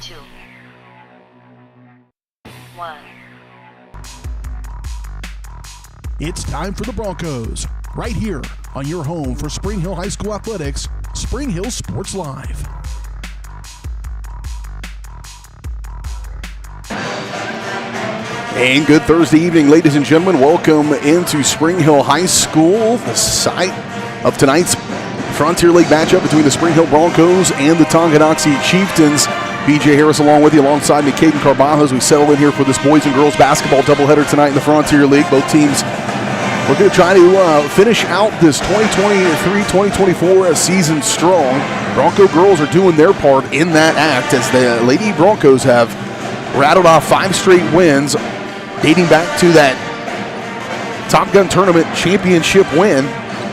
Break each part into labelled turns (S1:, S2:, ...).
S1: 2, 1.
S2: It's time for the Broncos, right here on your home for Spring Hill High School Athletics, Spring Hill Sports Live.
S3: And good Thursday evening, ladies and gentlemen. Welcome into Spring Hill High School, the site of tonight's Frontier League matchup between the Spring Hill Broncos and the Tonganoxie Chieftains. BJ Harris along with you, alongside me, Caden Carbajo, as we settle in here for this boys and girls basketball doubleheader tonight in the Frontier League. Both teams, we're going to try to finish out this 2023-2024 season strong. Bronco girls are doing their part in that act as the Lady Broncos have rattled off 5 straight wins, dating back to that Top Gun Tournament championship win,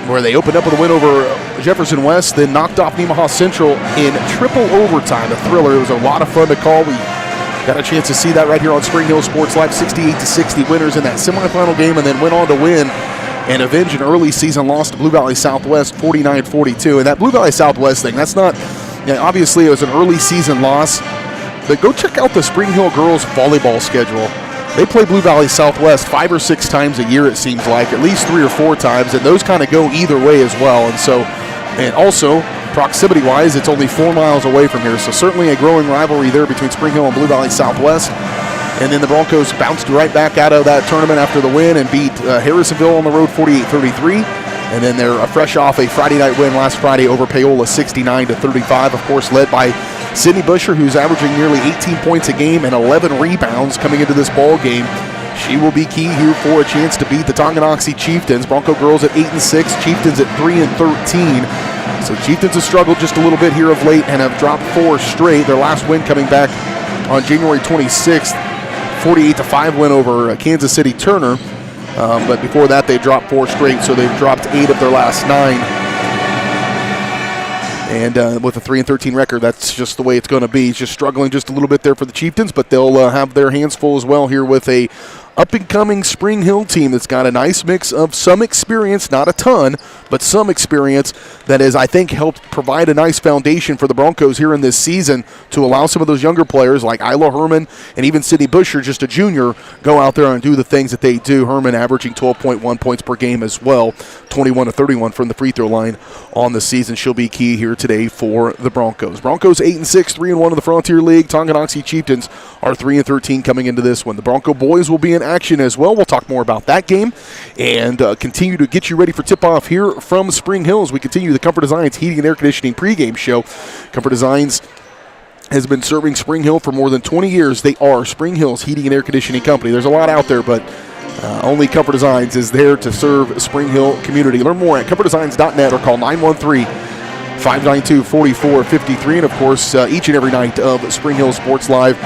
S3: where they opened up with a win over Jefferson West, then knocked off Nemaha Central in triple overtime. A thriller. It was a lot of fun to call. We got a chance to see that right here on Spring Hill Sports Live. 68-60 winners in that semifinal game, and then went on to win and avenge an early season loss to Blue Valley Southwest, 49-42. And that Blue Valley Southwest thing, that's not, obviously it was an early season loss, but go check out the Spring Hill girls volleyball schedule. They play Blue Valley Southwest 5 or 6 times a year, it seems like, at least 3 or 4 times, and those kind of go either way as well. And also, proximity-wise, it's only 4 miles away from here, so certainly a growing rivalry there between Spring Hill and Blue Valley Southwest. And then the Broncos bounced right back out of that tournament after the win and beat Harrisonville on the road 48-33. And then they're fresh off a Friday night win last Friday over Paola 69-35, of course, led by Sydney Busher, who's averaging nearly 18 points a game and 11 rebounds coming into this ball game. She will be key here for a chance to beat the Tonganoxie Chieftains. Bronco girls at 8-6, Chieftains at 3-13. So Chieftains have struggled just a little bit here of late and have dropped 4 straight. Their last win coming back on January 26th, 48-5 win over Kansas City Turner. But before that, they dropped 4 straight, so they've dropped 8 of their last 9. And with a 3-13 record, that's just the way it's going to be. It's just struggling just a little bit there for the Chieftains, but they'll have their hands full as well here with a up-and-coming Spring Hill team that's got a nice mix of some experience, not a ton, but some experience that has, I think, helped provide a nice foundation for the Broncos here in this season to allow some of those younger players like Isla Herman and even Sydney Busher, just a junior, go out there and do the things that they do. Herman averaging 12.1 points per game as well, 21-31 from the free throw line on the season. She'll be key here today for the Broncos. Broncos 8-6, 3-1 in the Frontier League. Tonganoxie Chieftains are 3-13 coming into this one. The Bronco boys will be in action as well. We'll talk more about that game and continue to get you ready for tip-off here from Spring Hill as we continue the Comfort Designs Heating and Air Conditioning pregame show. Comfort Designs has been serving Spring Hill for more than 20 years. They are Spring Hill's heating and air conditioning company. There's a lot out there, but only Comfort Designs is there to serve Spring Hill community. Learn more at comfortdesigns.net or call 913-592-4453. And, of course, each and every night of Spring Hill Sports Live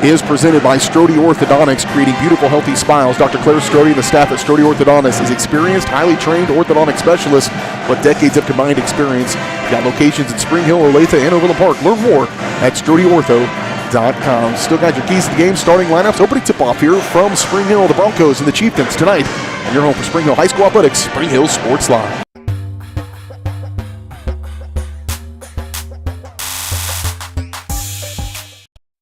S3: is presented by Strode Orthodontics, creating beautiful, healthy smiles. Dr. Claire Strode and the staff at Strode Orthodontics is experienced, highly trained orthodontic specialists with decades of combined experience. We've got locations in Spring Hill, Olathe, and Overland Park. Learn more at StrodeOrtho.com. Still got your keys to the game, starting lineups, opening tip-off here from Spring Hill, the Broncos and the Chieftains tonight. And your home for Spring Hill High School Athletics, Spring Hill Sports Live.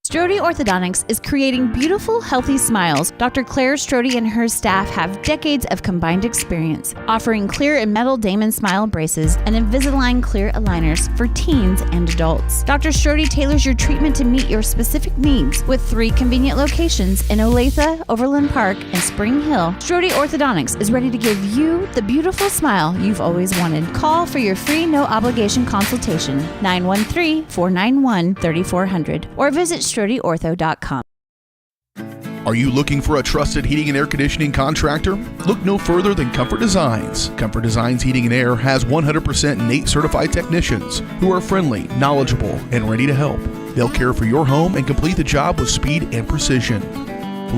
S4: Strode Orthodontics is creating beautiful, healthy smiles. Dr. Claire Strode and her staff have decades of combined experience, offering clear and metal Damon smile braces and Invisalign clear aligners for teens and adults. Dr. Strode tailors your treatment to meet your specific needs with 3 convenient locations in Olathe, Overland Park, and Spring Hill. Strode Orthodontics is ready to give you the beautiful smile you've always wanted. Call for your free no-obligation consultation, 913-491-3400, or visit StrodeOrtho.com.
S2: Are you looking for a trusted heating and air conditioning contractor? Look no further than Comfort Designs. Comfort Designs Heating and Air has 100% NATE certified technicians who are friendly, knowledgeable, and ready to help. They'll care for your home and complete the job with speed and precision.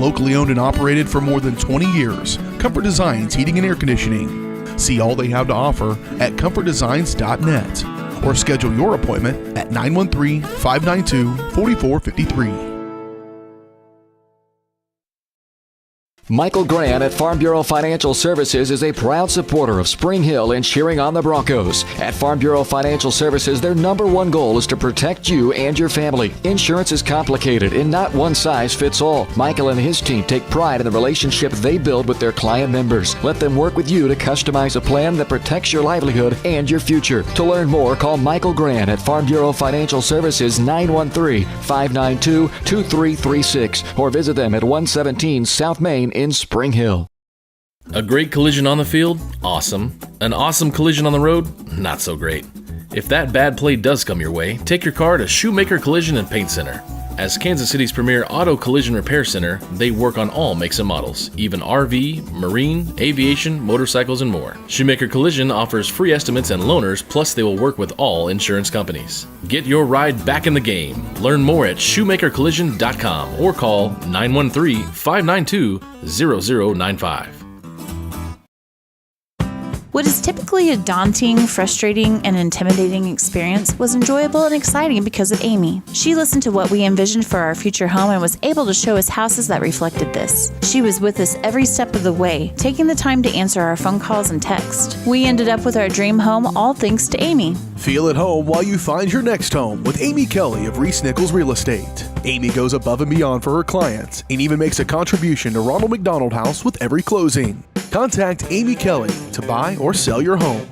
S2: Locally owned and operated for more than 20 years, Comfort Designs Heating and Air Conditioning. See all they have to offer at comfortdesigns.net or schedule your appointment at 913-592-4453.
S1: Michael Grant at Farm Bureau Financial Services is a proud supporter of Spring Hill and cheering on the Broncos. At Farm Bureau Financial Services, their number one goal is to protect you and your family. Insurance is complicated and not one size fits all. Michael and his team take pride in the relationship they build with their client members. Let them work with you to customize a plan that protects your livelihood and your future. To learn more, call Michael Grant at Farm Bureau Financial Services 913-592-2336 or visit them at 117 South Main in Spring Hill.
S5: A great collision on the field? Awesome. An awesome collision on the road? Not so great. If that bad play does come your way, take your car to Shoemaker Collision and Paint Center. As Kansas City's premier auto collision repair center, they work on all makes and models, even RV, marine, aviation, motorcycles, and more. Shoemaker Collision offers free estimates and loaners, plus they will work with all insurance companies. Get your ride back in the game. Learn more at shoemakercollision.com or call 913-592-0095.
S4: What is typically a daunting, frustrating, and intimidating experience was enjoyable and exciting because of Amy. She listened to what we envisioned for our future home and was able to show us houses that reflected this. She was with us every step of the way, taking the time to answer our phone calls and text. We ended up with our dream home all thanks to Amy.
S2: Feel at home while you find your next home with Amy Kelly of Reese Nichols Real Estate. Amy goes above and beyond for her clients and even makes a contribution to Ronald McDonald House with every closing. Contact Amy Kelly to buy or sell your home.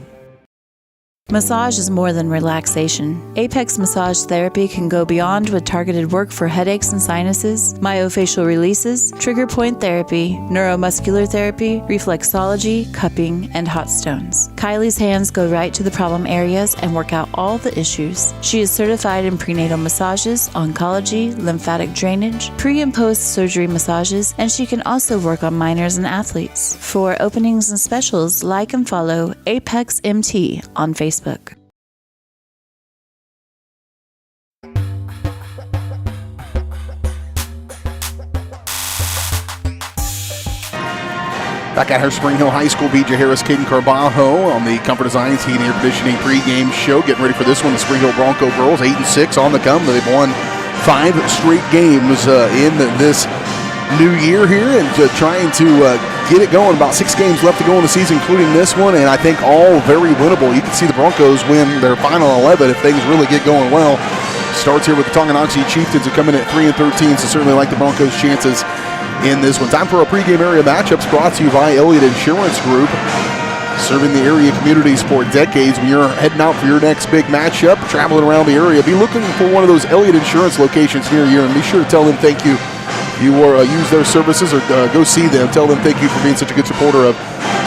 S4: Massage is more than relaxation. Apex Massage Therapy can go beyond with targeted work for headaches and sinuses, myofascial releases, trigger point therapy, neuromuscular therapy, reflexology, cupping, and hot stones. Kylie's hands go right to the problem areas and work out all the issues. She is certified in prenatal massages, oncology, lymphatic drainage, pre- and post-surgery massages, and she can also work on minors and athletes. For openings and specials, like and follow Apex MT on Facebook.
S3: Back at her Spring Hill High School, BJ Harris, Caden Carbajo on the Comfort Designs Heating and Air Conditioning pregame show. Getting ready for this one. The Spring Hill Bronco girls, 8-6 on the come. They've won 5 straight games in this new year here and trying to get it going. About 6 games left to go in the season, including this one, and I think all very winnable. You can see the Broncos win their final 11 if things really get going well. Starts here with the Tonganoxie Chieftains who come in at 3-13, so certainly like the Broncos' chances in this one. Time for our pregame area matchups brought to you by Elliott Insurance Group. Serving the area communities for decades. When you're heading out for your next big matchup, traveling around the area, be looking for one of those Elliott Insurance locations near you, and be sure to tell them thank you. You use their services or go see them. Tell them thank you for being such a good supporter of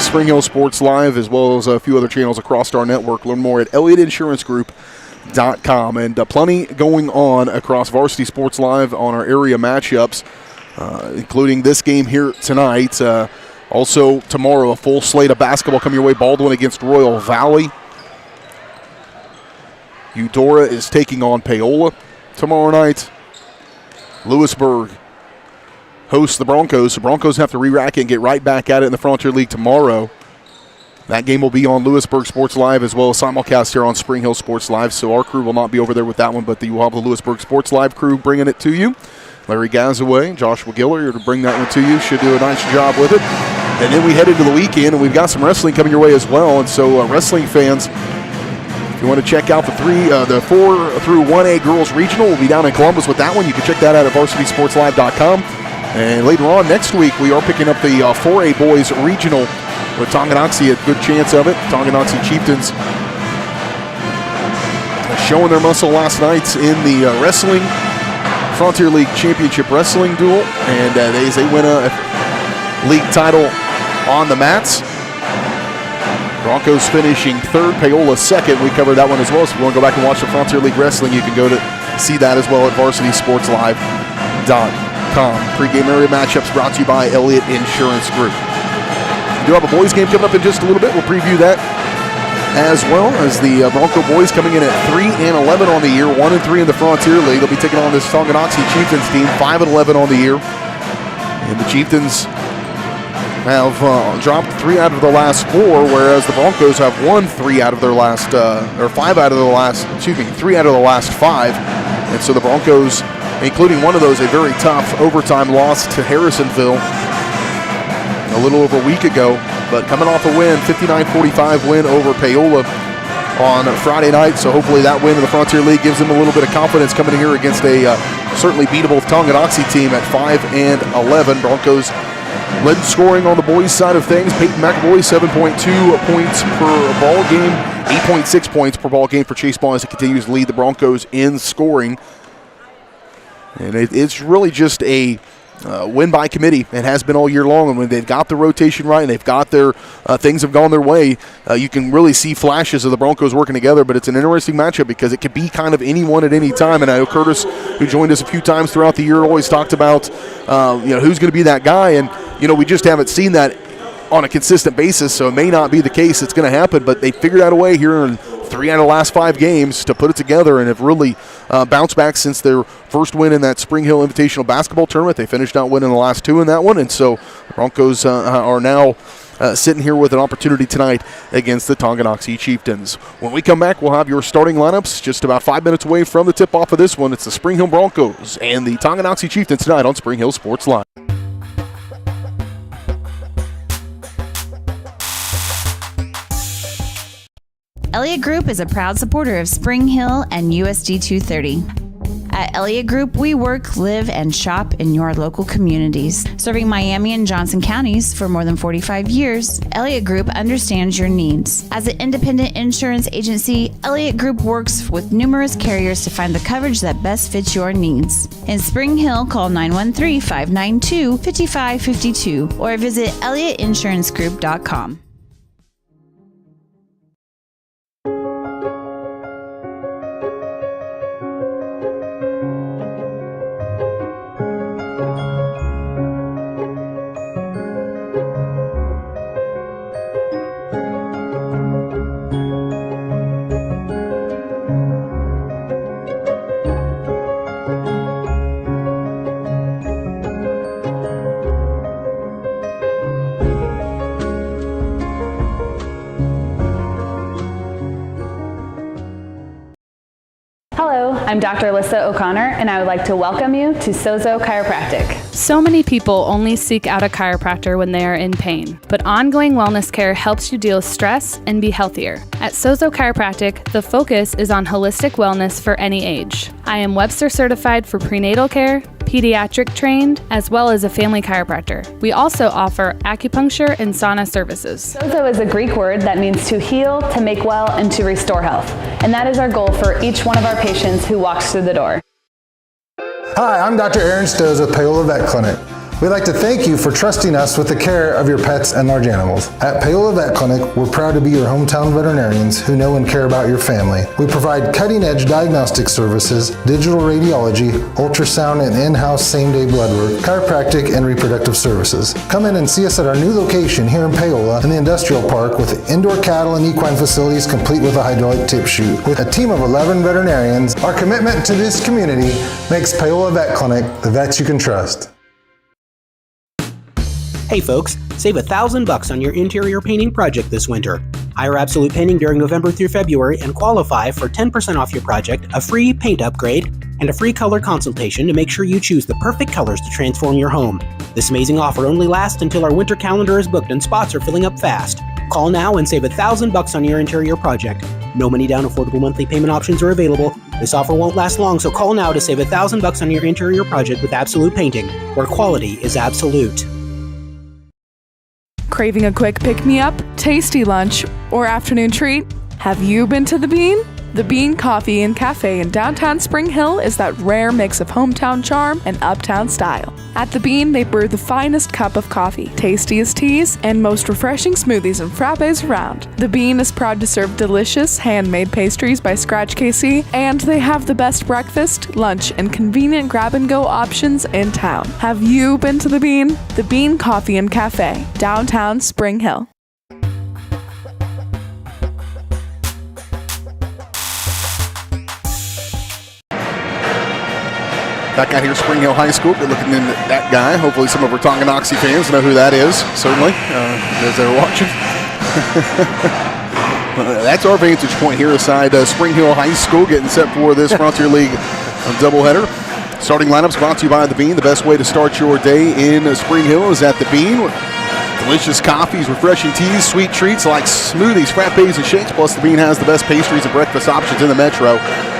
S3: Spring Hill Sports Live as well as a few other channels across our network. Learn more at ElliottInsuranceGroup.com. And plenty going on across Varsity Sports Live on our area matchups, including this game here tonight. Also tomorrow, a full slate of basketball coming your way. Baldwin against Royal Valley. Eudora is taking on Paola tomorrow night. Lewisburg hosts the Broncos. The Broncos have to re-rack it and get right back at it in the Frontier League tomorrow. That game will be on Lewisburg Sports Live as well as simulcast here on Spring Hill Sports Live, so our crew will not be over there with that one, but you will have the Lewisburg Sports Live crew bringing it to you. Larry Gazaway, Joshua Giller here to bring that one to you. Should do a nice job with it. And then we head into the weekend, and we've got some wrestling coming your way as well, and so wrestling fans, if you want to check out the 4 through 1A Girls Regional, we'll be down in Columbus with that one. You can check that out at varsitysportslive.com. And later on next week, we are picking up the 4A Boys Regional with Tonganoxie, a good chance of it. Tonganoxie Chieftains showing their muscle last night in the wrestling Frontier League Championship Wrestling Duel. And they win a league title on the mats. Broncos finishing 3rd, Paola 2nd. We covered that one as well. So if you want to go back and watch the Frontier League Wrestling, you can go to see that as well at varsitysportslive.com. Pre-game area matchups brought to you by Elliott Insurance Group. We do have a boys game coming up in just a little bit. We'll preview that as well as the Bronco boys coming in at 3-11 on the year, 1-3 in the Frontier League. They'll be taking on this Tonganoxie Chieftains team, 5-11 on the year. And the Chieftains have dropped 3 out of the last 4, whereas the Broncos have won 3 out of their last, 3 out of the last 5. And so the Broncos, including one of those, a very tough overtime loss to Harrisonville a little over a week ago, but coming off a win, 59-45 win over Paola on Friday night. So hopefully that win in the Frontier League gives them a little bit of confidence coming in here against a certainly beatable Tonganoxie team at 5-11. Broncos led scoring on the boys' side of things. Peyton McAvoy, 7.2 points per ball game, 8.6 points per ball game for Chase Ball as he continues to lead the Broncos in scoring. And it's really just a win by committee. It has been all year long, and when they've got the rotation right and they've got their things have gone their way, you can really see flashes of the Broncos working together. But it's an interesting matchup because it could be kind of anyone at any time. And I know Curtis, who joined us a few times throughout the year, always talked about who's going to be that guy, and we just haven't seen that on a consistent basis. So it may not be the case it's going to happen, but they figured out a way here in 3 out of the last 5 games to put it together, and have really bounced back since their first win in that Spring Hill Invitational Basketball Tournament. They finished out winning the last 2 in that one, and so the Broncos are now sitting here with an opportunity tonight against the Tonganoxie Chieftains. When we come back, we'll have your starting lineups just about 5 minutes away from the tip-off of this one. It's the Spring Hill Broncos and the Tonganoxie Chieftains tonight on Spring Hill Sports Live.
S4: Elliott Group is a proud supporter of Spring Hill and USD 230. At Elliott Group, we work, live, and shop in your local communities. Serving Miami and Johnson counties for more than 45 years, Elliott Group understands your needs. As an independent insurance agency, Elliott Group works with numerous carriers to find the coverage that best fits your needs. In Spring Hill, call 913-592-5552 or visit ElliottInsuranceGroup.com.
S6: Hello, I'm Dr. Alyssa O'Connor, and I would like to welcome you to Sozo Chiropractic.
S7: So many people only seek out a chiropractor when they are in pain, but ongoing wellness care helps you deal with stress and be healthier. At Sozo Chiropractic, the focus is on holistic wellness for any age. I am Webster certified for prenatal care, pediatric trained, as well as a family chiropractor. We also offer acupuncture and sauna services.
S6: Sozo is a Greek word that means to heal, to make well, and to restore health. And that is our goal for each one of our patients who walks through the door.
S8: Hi, I'm Dr. Aaron Stoes with Paola Vet Clinic. We'd like to thank you for trusting us with the care of your pets and large animals. At Paola Vet Clinic, we're proud to be your hometown veterinarians who know and care about your family. We provide cutting-edge diagnostic services, digital radiology, ultrasound, and in-house same-day blood work, chiropractic, and reproductive services. Come in and see us at our new location here in Paola in the Industrial Park with indoor cattle and equine facilities complete with a hydraulic tip chute. With a team of 11 veterinarians, our commitment to this community makes Paola Vet Clinic the vets you can trust.
S9: Hey folks, save $1,000 on your interior painting project this winter. Hire Absolute Painting during November through February and qualify for 10% off your project, a free paint upgrade, and a free color consultation to make sure you choose the perfect colors to transform your home. This amazing offer only lasts until our winter calendar is booked and spots are filling up fast. Call now and save $1,000 on your interior project. No money down, affordable monthly payment options are available. This offer won't last long, so call now to save $1,000 on your interior project with Absolute Painting, where quality is absolute.
S10: Craving a quick pick-me-up, tasty lunch, or afternoon treat? Have you been to The Bean? The Bean Coffee and Cafe in downtown Spring Hill is that rare mix of hometown charm and uptown style. At The Bean, they brew the finest cup of coffee, tastiest teas, and most refreshing smoothies and frappes around. The Bean is proud to serve delicious, handmade pastries by Scratch KC, and they have the best breakfast, lunch, and convenient grab-and-go options in town. Have you been to The Bean? The Bean Coffee and Cafe, downtown Spring Hill.
S3: Back out here, Spring Hill High School. Good looking in that guy. Hopefully some of our Tonganoxie fans know who that is, certainly, as they're watching. That's our vantage point here aside Spring Hill High School, getting set for this Frontier League doubleheader. Starting lineups brought to you by The Bean. The best way to start your day in Spring Hill is at The Bean. Delicious coffees, refreshing teas, sweet treats like smoothies, frappes, and shakes. Plus, the Bean has the best pastries and breakfast options in the metro.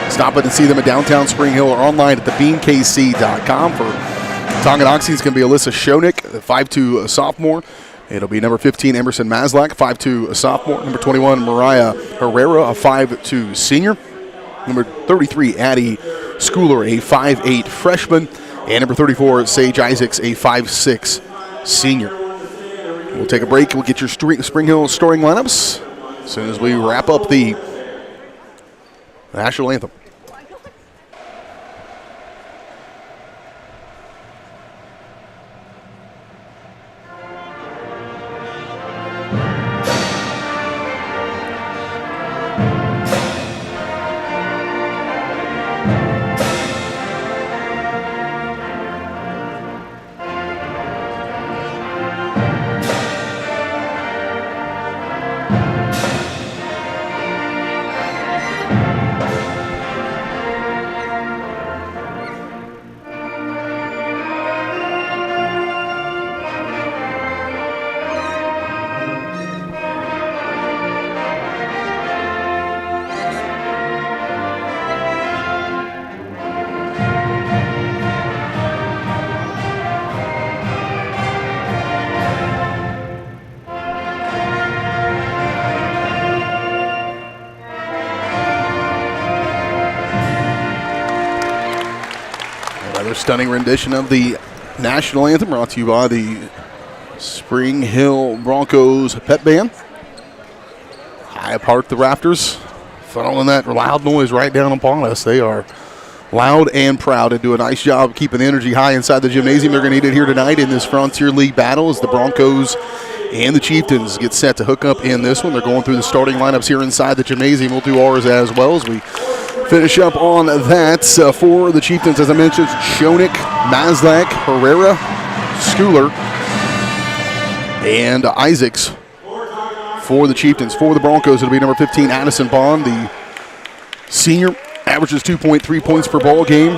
S3: Stop in and see them at downtown Spring Hill or online at thebeankc.com. For Tonganoxie, it's going to be Alyssa Schoenig, 5'2" sophomore. It'll be number 15, Emerson Maslak, 5'2" sophomore. Number 21, Mariah Herrera, a 5'2" senior. Number 33, Addie Schooler, a 5'8" freshman. And number 34, Sage Isaacs, a 5'6" senior. We'll take a break. We'll get your Spring Hill starting lineups as soon as we wrap up the national anthem. Stunning rendition of the national anthem brought to you by the Spring Hill Broncos pep band. High apart the rafters, funneling that loud noise right down upon us. They are loud and proud and do a nice job keeping the energy high inside the gymnasium. They're going to need it here tonight in this Frontier League battle as the Broncos and the Chieftains get set to hook up in this one. They're going through the starting lineups here inside the gymnasium. We'll do ours as well as we finish up on that. For the Chieftains, as I mentioned, Schoenig, Maslak, Herrera, Schooler, and Isaacs. For the Chieftains. For the Broncos, it'll be number 15, Addison Bond, the senior, averages 2.3 points per ball game.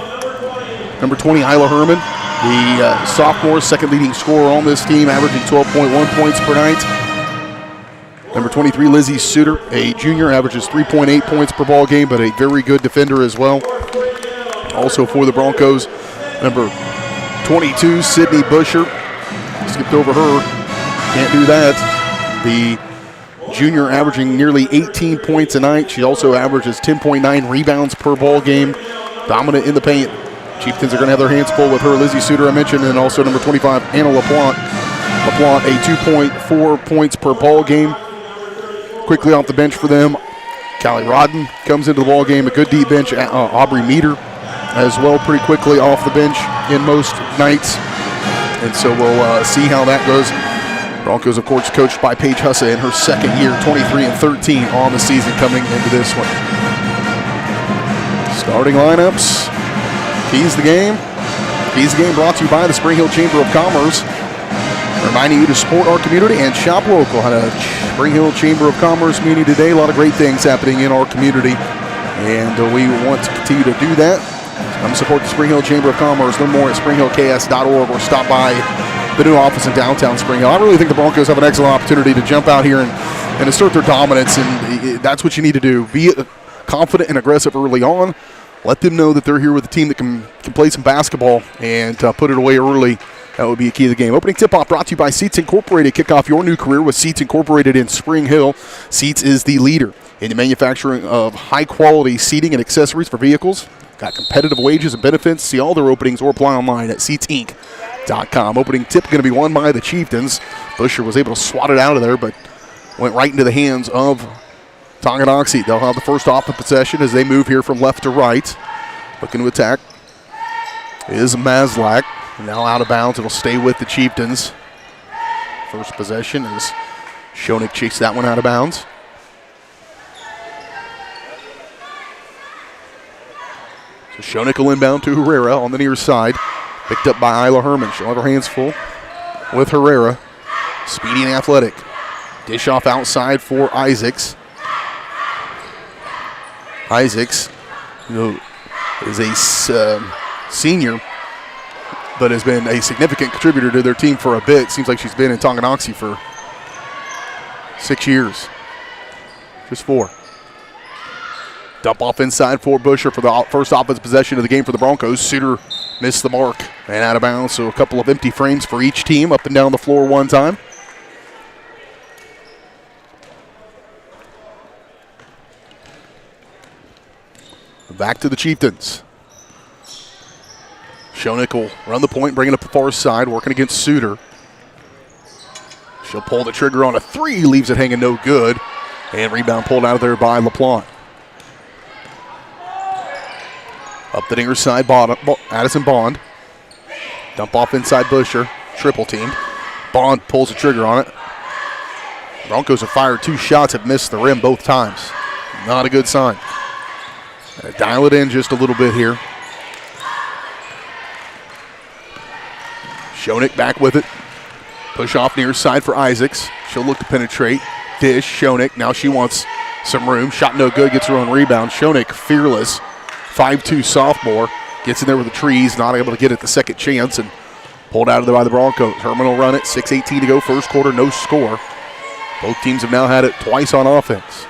S3: Number 20, Isla Herman, the sophomore, second leading scorer on this team, averaging 12.1 points per night. Number 23, Lizzie Suter, a junior, averages 3.8 points per ball game, but a very good defender as well. Also for the Broncos, number 22, Sydney Busher. Skipped over her. Can't do that. The junior averaging nearly 18 points a night. She also averages 10.9 rebounds per ball game. Dominant in the paint. Chieftains are going to have their hands full with her. Lizzie Suter, I mentioned, and also number 25, Anna LaPlante. LaPlante, a 2.4 points per ball game. Quickly off the bench for them, Callie Rodden comes into the ball game. A good deep bench. Aubrey Meter as well, pretty quickly off the bench in most nights. And so we'll see how that goes. Broncos, of course, coached by Paige Hussa in her second year, 23-13 on the season coming into this one. Starting lineups. Keys the game. Keys the game brought to you by the Spring Hill Chamber of Commerce. Reminding you to support our community and shop local. Had a Spring Hill Chamber of Commerce meeting today. A lot of great things happening in our community, and we want to continue to do that. Come support the Spring Hill Chamber of Commerce. Learn more at springhillks.org or stop by the new office in downtown Spring Hill. I really think the Broncos have an excellent opportunity to jump out here and assert their dominance, and that's what you need to do. Be confident and aggressive early on. Let them know that they're here with a team that can play some basketball and put it away early. That would be a key to the game. Opening tip-off brought to you by Seats Incorporated. Kick off your new career with Seats Incorporated in Spring Hill. Seats is the leader in the manufacturing of high-quality seating and accessories for vehicles. Got competitive wages and benefits. See all their openings or apply online at seatsinc.com. Opening tip going to be won by the Chieftains. Busher was able to swat it out of there, but went right into the hands of Tonganoxie. They'll have the first off the possession as they move here from left to right. Looking to attack is Maslak. Now out of bounds. It'll stay with the Chieftains. First possession as Schoenig chased that one out of bounds. So Schoenig will inbound to Herrera on the near side. Picked up by Isla Herman. She'll have her hands full with Herrera. Speedy and athletic. Dish off outside for Isaacs. Isaacs, is a senior. but has been a significant contributor to their team for a bit. Seems like she's been in Tonganoxie for 6 years. Just 4. Dump off inside for Busher for the first offense possession of the game for the Broncos. Suter missed the mark and out of bounds, so a couple of empty frames for each team up and down the floor one time. Back to the Chieftains. Schoeneck will run the point, bring it up the far side, working against Suter. She'll pull the trigger on a 3, leaves it hanging no good. And rebound pulled out of there by LaPlante. Up the near side, Addison Bond. Dump off inside Busher, triple teamed. Bond pulls the trigger on it. Broncos have fired 2 shots, have missed the rim both times. Not a good sign. Dial it in just a little bit here. Schoeneck back with it. Push off near side for Isaacs. She'll look to penetrate. Dish, Schoeneck. Now she wants some room. Shot no good, gets her own rebound. Schoeneck, fearless. 5'2 sophomore. Gets in there with the trees, not able to get it the second chance, and pulled out of there by the Broncos. Herman will run it. 6:18 to go, first quarter, no score. Both teams have now had it twice on offense.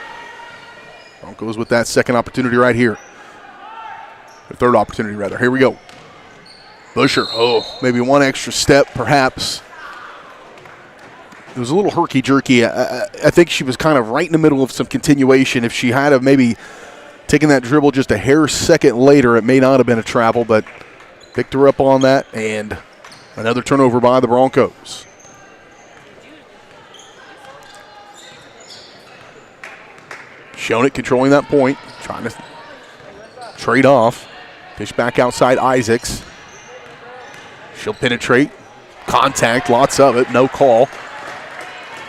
S3: Broncos with that second opportunity right here. The third opportunity, rather. Here we go. Busher, maybe one extra step, perhaps. It was a little herky-jerky. I think she was kind of right in the middle of some continuation. If she had have maybe taken that dribble just a hair second later, it may not have been a travel, but picked her up on that, and another turnover by the Broncos. Schoeneck controlling that point, trying to trade off. Dish back outside Isaacs. She'll penetrate. Contact, lots of it, no call.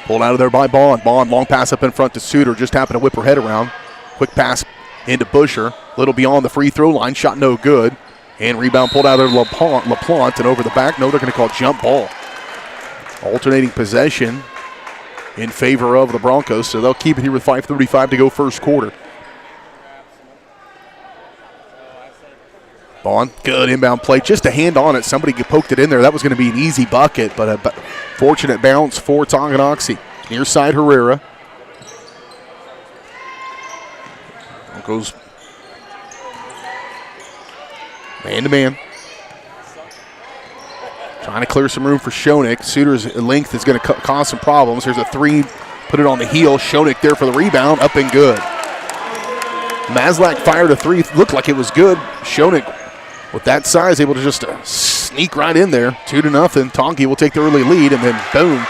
S3: Pulled out of there by Bond. Bond, long pass up in front to Suter. Just happened to whip her head around. Quick pass into Busher. Little beyond the free throw line. Shot no good. And rebound pulled out of there LaPlante and over the back. No, they're going to call jump ball. Alternating possession in favor of the Broncos, so they'll keep it here with 5:35 to go first quarter. Bond, good inbound play. Just a hand on it. Somebody poked it in there. That was going to be an easy bucket, but a fortunate bounce for Tonganoxie. Near side Herrera. Broncos man-to-man. Trying to clear some room for Schoeneck. Suter's length is going to cause some problems. There's a 3, put it on the heel. Schoeneck there for the rebound, up and good. Maslak fired a 3, looked like it was good. Schoeneck, with that size, able to just sneak right in there. 2-0. Tonki will take the early lead, and then boom.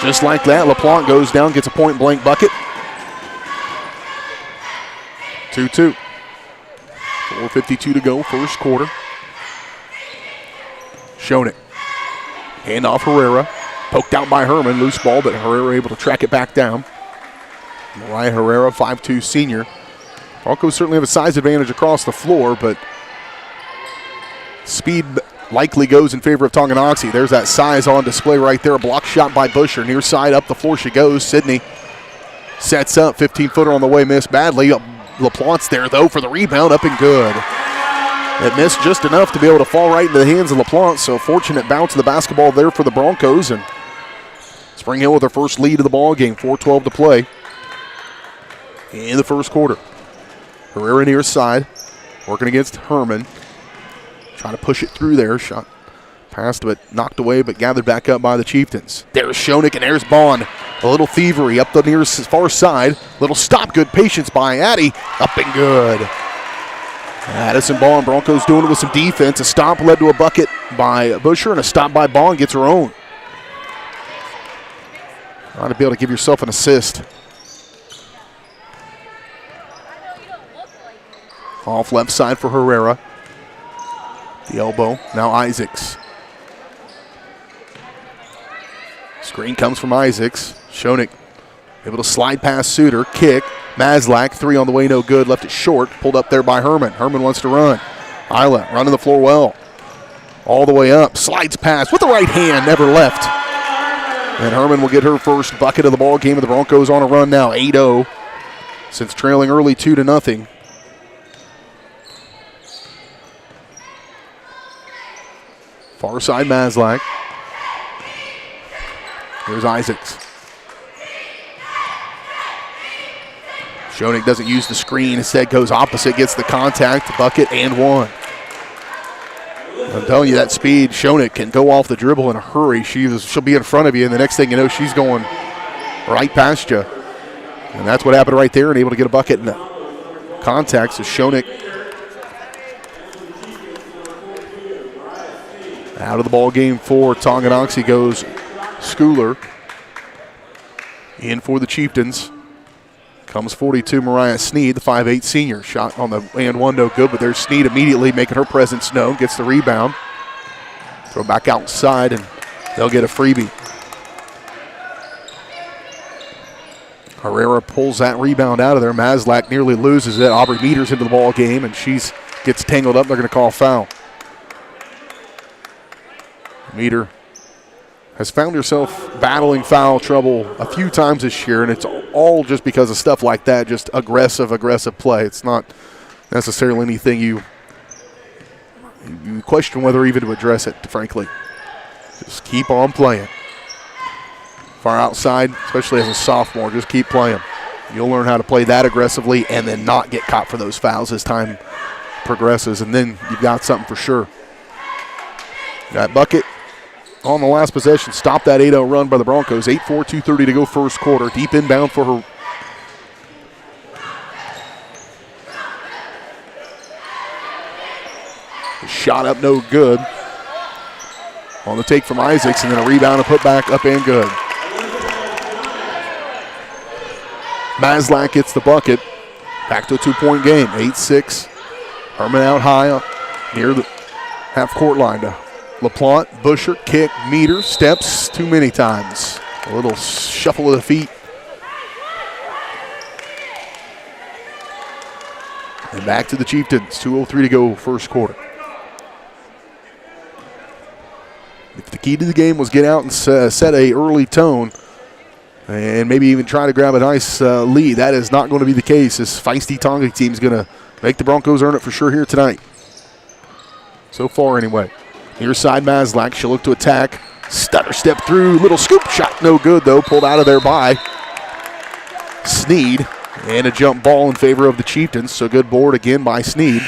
S3: Just like that, LaPlante goes down, gets a point-blank bucket. 2-2. 4:52 to go, first quarter. Schoeneck. Hand off Herrera. Poked out by Herman. Loose ball, but Herrera able to track it back down. Mariah Herrera, 5'2 senior. Broncos certainly have a size advantage across the floor, but speed likely goes in favor of Tonganoxie. There's that size on display right there. A block shot by Busher. Near side, up the floor she goes. Sydney sets up. 15-footer on the way, missed badly. LaPlante's there, though, for the rebound. Up and good. It missed just enough to be able to fall right into the hands of LaPlante, so fortunate bounce of the basketball there for the Broncos. And Spring Hill with their first lead of the ball game. 4:12 to play in the first quarter. Herrera near side, working against Herman. Trying to push it through there. Shot passed, but knocked away, but gathered back up by the Chieftains. There's Schoeneck, and there's Bond. A little thievery up the near far side. Little stop, good patience by Addy. Up and good. Addison Bond, Broncos doing it with some defense. A stop led to a bucket by Busher, and a stop by Bond gets her own. Trying to be able to give yourself an assist. Off left side for Herrera. The elbow, now Isaacs. Screen comes from Isaacs. Schoeneck able to slide past Suter, kick. Maslak, 3 on the way, no good. Left it short, pulled up there by Herman. Herman wants to run. Isla running the floor well. All the way up, slides past with the right hand, never left. And Herman will get her first bucket of the ball game. The Broncos on a run now, 8-0. Since trailing early 2-0. Far side Maslak. Here's Isaacs. Schoenig doesn't use the screen, instead goes opposite, gets the contact, bucket, and one. I'm telling you, that speed, Schoenig can go off the dribble in a hurry. She'll be in front of you, and the next thing you know, she's going right past you. And that's what happened right there, and able to get a bucket and contact. So Schoenig out of the ball game for Tonganoxie goes Schooler. In for the Chieftains comes 42, Mariah Sneed, the 5'8 senior. Shot on the and one, no good, but there's Sneed immediately making her presence known, gets the rebound. Throw back outside, and they'll get a freebie. Herrera pulls that rebound out of there. Maslak nearly loses it. Aubrey Meters into the ball game, and she gets tangled up. They're going to call foul. Meter has found herself battling foul trouble a few times this year, and it's all just because of stuff like that, just aggressive play. It's not necessarily anything you question whether even to address it, frankly. Just keep on playing. Far outside, especially as a sophomore, just keep playing. You'll learn how to play that aggressively and then not get caught for those fouls as time progresses, and then you've got something for sure. That bucket on the last possession, stop that 8-0 run by the Broncos. 8-4, 2:30 to go first quarter. Deep inbound for her. Shot up, no good. On the take from Isaacs, and then a rebound and put back up and good. Maslak gets the bucket. Back to a 2-point game. 8-6. Herman out high near the half-court line to LaPlante, Busher, kick, Meter, steps too many times. A little shuffle of the feet. And back to the Chieftains. 2:03 to go first quarter. If the key to the game was get out and set a early tone and maybe even try to grab a nice lead, that is not going to be the case. This feisty Tonga team is going to make the Broncos earn it for sure here tonight. So far anyway. Near side Maslak, she'll look to attack. Stutter step through, little scoop shot, no good though. Pulled out of there by Sneed. And a jump ball in favor of the Chieftains, so good board again by Sneed.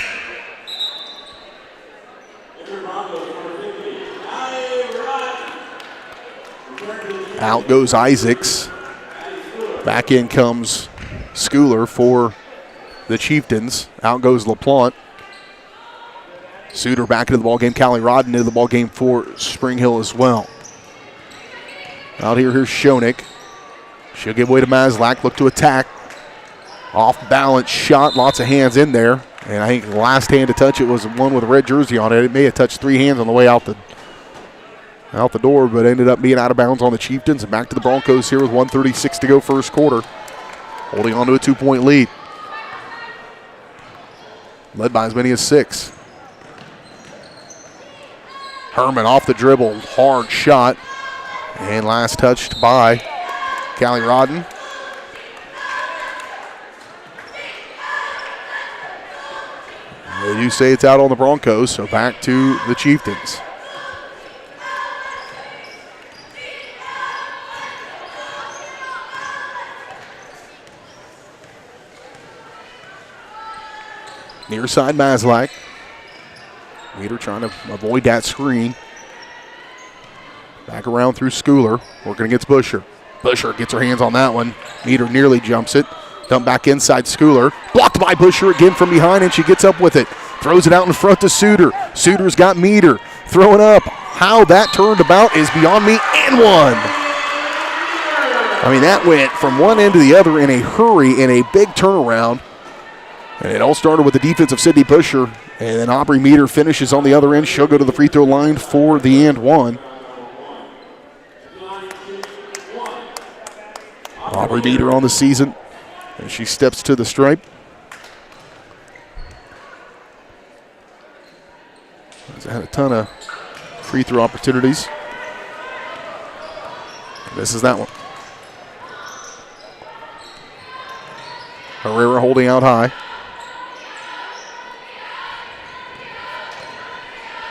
S3: Out goes Isaacs. Back in comes Schooler for the Chieftains. Out goes LaPlante. Suter back into the ballgame. Callie Rodden into the ballgame for Spring Hill as well. Out here's Schoenig. She'll give way to Maslak. Look to attack. Off balance shot. Lots of hands in there. And I think the last hand to touch it was one with a red jersey on it. It may have touched three hands on the way out the door, but ended up being out of bounds on the Chieftains. And back to the Broncos here with 1:36 to go first quarter. Holding on to a 2-point lead. Led by as many as 6. Herman off the dribble, hard shot. And last touched by Callie Rodden. They do say it's out on the Broncos, so back to the Chieftains. Near side Maslak. Meter trying to avoid that screen. Back around through Schooler. Working against Busher. Busher gets her hands on that one. Meter nearly jumps it. Dump back inside Schooler. Blocked by Busher again from behind, and she gets up with it. Throws it out in front to Suter. Suter's got Meter. Throwing up. How that turned about is beyond me. And one. I mean, that went from one end to the other in a hurry, in a big turnaround. And it all started with the defense of Sydney Busher. And then Aubrey Meter finishes on the other end. She'll go to the free throw line for the and one. Aubrey Meter on the season. And she steps to the stripe. Has had a ton of free throw opportunities. This is that one. Herrera holding out high.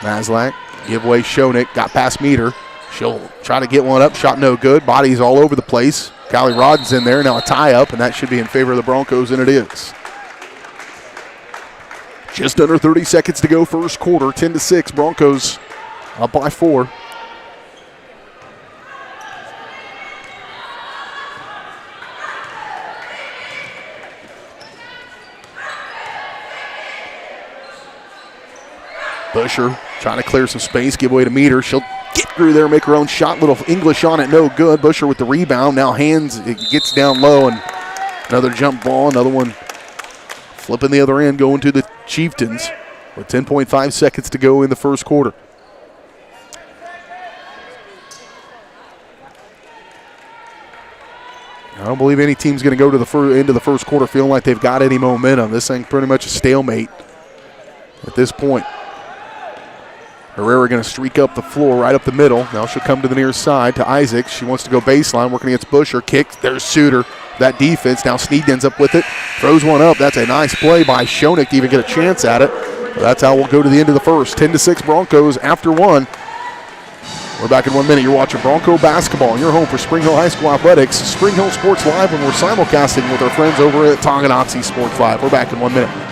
S3: Maslak Give away Schoeneck. Got past Meter. She'll try to get one up. Shot no good. Bodies all over the place. Callie Rodden's in there. Now a tie-up, and that should be in favor of the Broncos, and it is. Just under 30 seconds to go first quarter. 10-6. Broncos up by 4. Busher trying to clear some space, give away to Meter. She'll get through there, make her own shot. Little English on it, no good. Busher with the rebound. Now hands, it gets down low, and another jump ball. Another one flipping the other end, going to the Chieftains with 10.5 seconds to go in the first quarter. I don't believe any team's going to go to the end of the first quarter feeling like they've got any momentum. This thing pretty much a stalemate at this point. Herrera going to streak up the floor right up the middle. Now she'll come to the near side to Isaac. She wants to go baseline, working against Busher. Kick, there's Suter. That defense. Now Sneed ends up with it. Throws one up. That's a nice play by Schoeneck to even get a chance at it. But that's how we'll go to the end of the first. 10-6 Broncos after one. We're back in 1 minute. You're watching Bronco basketball in your home for Spring Hill High School Athletics. Spring Hill Sports Live when we're simulcasting with our friends over at Tonganoxie Sports Live. We're back in 1 minute.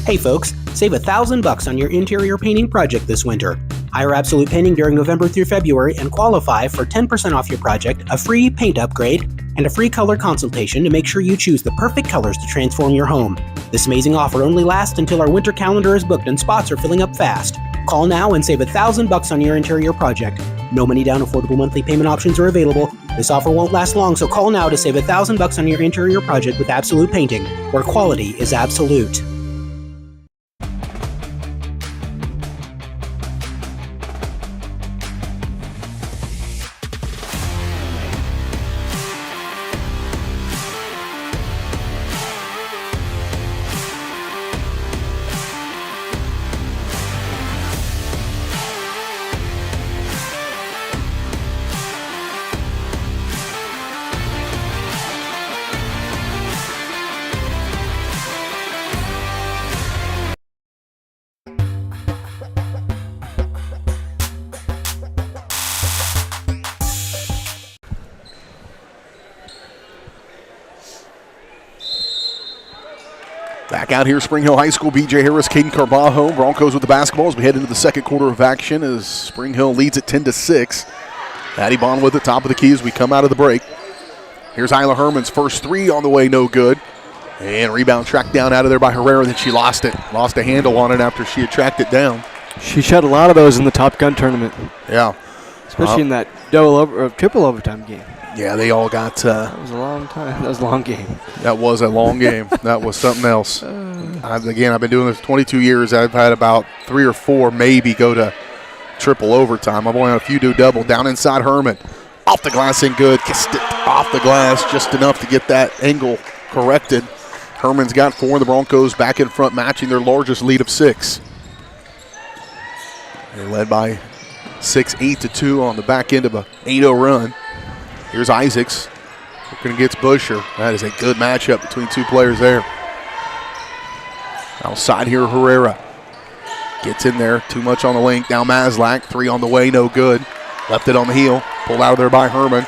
S9: Hey folks, save $1,000 on your interior painting project this winter. Hire Absolute Painting during November through February and qualify for 10% off your project, a free paint upgrade, and a free color consultation to make sure you choose the perfect colors to transform your home. This amazing offer only lasts until our winter calendar is booked and spots are filling up fast. Call now and save $1,000 on your interior project. No money down, affordable monthly payment options are available. This offer won't last long, so call now to save $1,000 on your interior project with Absolute Painting, where quality is absolute.
S3: Back out here, Spring Hill High School, B.J. Harris, Caden Carbajo, Broncos with the basketball as we head into the second quarter of action as Spring Hill leads at 10-6. Addie Bond with the top of the key as we come out of the break. Here's Isla Herman's first three on the way, no good. And rebound tracked down out of there by Herrera, then she lost it. Lost a handle on it after she had tracked it down.
S11: She shot a lot of those in the Top Gun tournament.
S3: Yeah.
S11: Especially in that triple overtime game.
S3: Yeah, they all got...
S11: that was a long time. That was a long game.
S3: That was a long game. That was something else. I've been doing this 22 years. I've had about 3 or 4 maybe go to triple overtime. I've only had a few do double. Down inside Herman. Off the glass and good. Kissed it off the glass just enough to get that angle corrected. Herman's got 4. The Broncos back in front, matching their largest lead of 6. They're led by 6, 8-2 on the back end of a 8-0 run. Here's Isaacs working against Busher. That is a good matchup between two players there. Outside here, Herrera gets in there. Too much on the link. Now Maslak. 3 on the way, no good. Left it on the heel. Pulled out of there by Herman.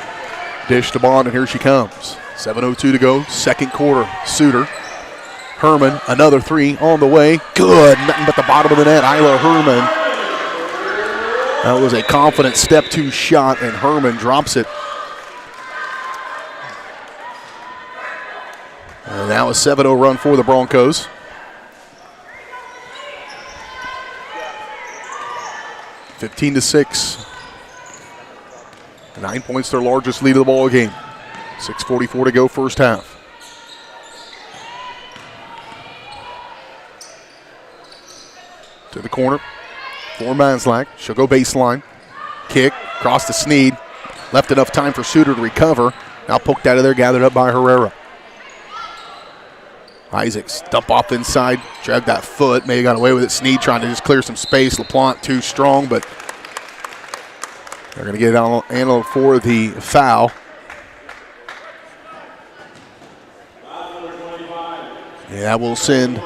S3: Dish to Bond, and here she comes. 7:02 to go, second quarter. Suter. Herman, another 3 on the way. Good. Nothing but the bottom of the net. Isla Herman. That was a confident step 2 shot, and Herman drops it. And that was 7-0 run for the Broncos. (15-6). 9 points, their largest lead of the ball game. 6:44 to go, first half. To the corner for Maslak. She'll go baseline. Kick, cross to Sneed. Left enough time for Suter to recover. Now poked out of there, gathered up by Herrera. Isaacs dump off inside, dragged that foot, may have got away with it. Sneed trying to just clear some space. LaPlante too strong, but they're going to get analyzed for the foul. And that will send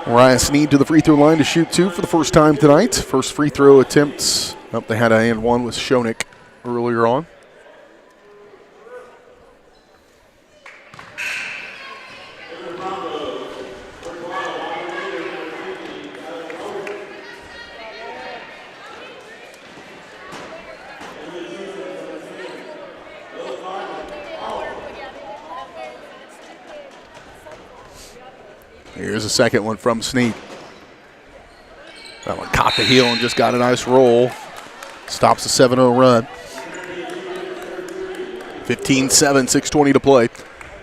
S3: Mariah Sneed to the free throw line to shoot 2 for the first time tonight. First free throw attempts. They had an and one with Schoenig earlier on. Here's a second one from Sneed. That one caught the heel and just got a nice roll. Stops the 7-0 run. 15-7, 6:20 to play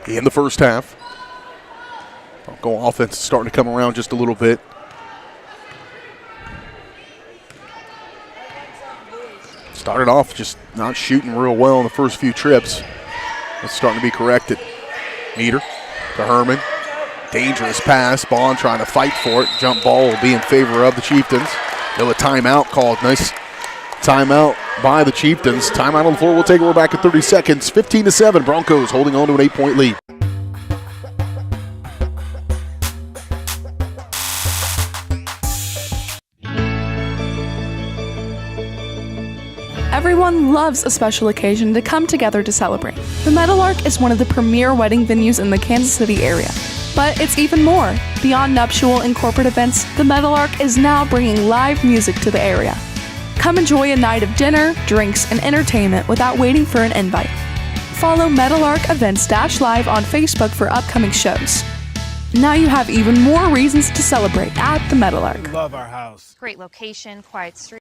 S3: in the first half. Bronco offense is starting to come around just a little bit. Started off just not shooting real well in the first few trips. It's starting to be corrected. Meter to Herman. Dangerous pass. Bond trying to fight for it. Jump ball will be in favor of the Chieftains. No, a timeout called. Nice timeout by the Chieftains. Timeout on the floor. We'll take it. We're back in 30 seconds. 15-7. Broncos holding on to an 8-point lead.
S10: Everyone loves a special occasion to come together to celebrate. The Meadowlark is one of the premier wedding venues in the Kansas City area. But it's even more. Beyond nuptial and corporate events, the Meadowlark is now bringing live music to the area. Come enjoy a night of dinner, drinks, and entertainment without waiting for an invite. Follow Meadowlark Events-Live on Facebook for upcoming shows. Now you have even more reasons to celebrate at the Meadowlark.
S12: We love our house.
S13: Great location, quiet street.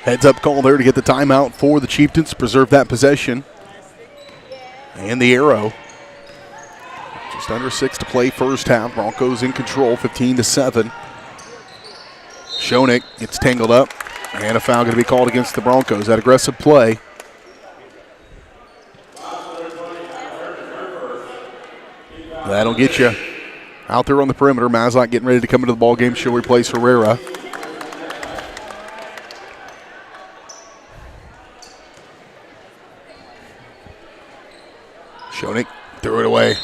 S3: Heads up call there to get the timeout for the Chieftains to preserve that possession. And the arrow. Just under 6 to play first half. Broncos in control, 15-7. Schoenig gets tangled up. And a foul going to be called against the Broncos. That aggressive play. That'll get you out there on the perimeter. Mazlock getting ready to come into the ball game. She'll replace Herrera. Schoenig threw it away.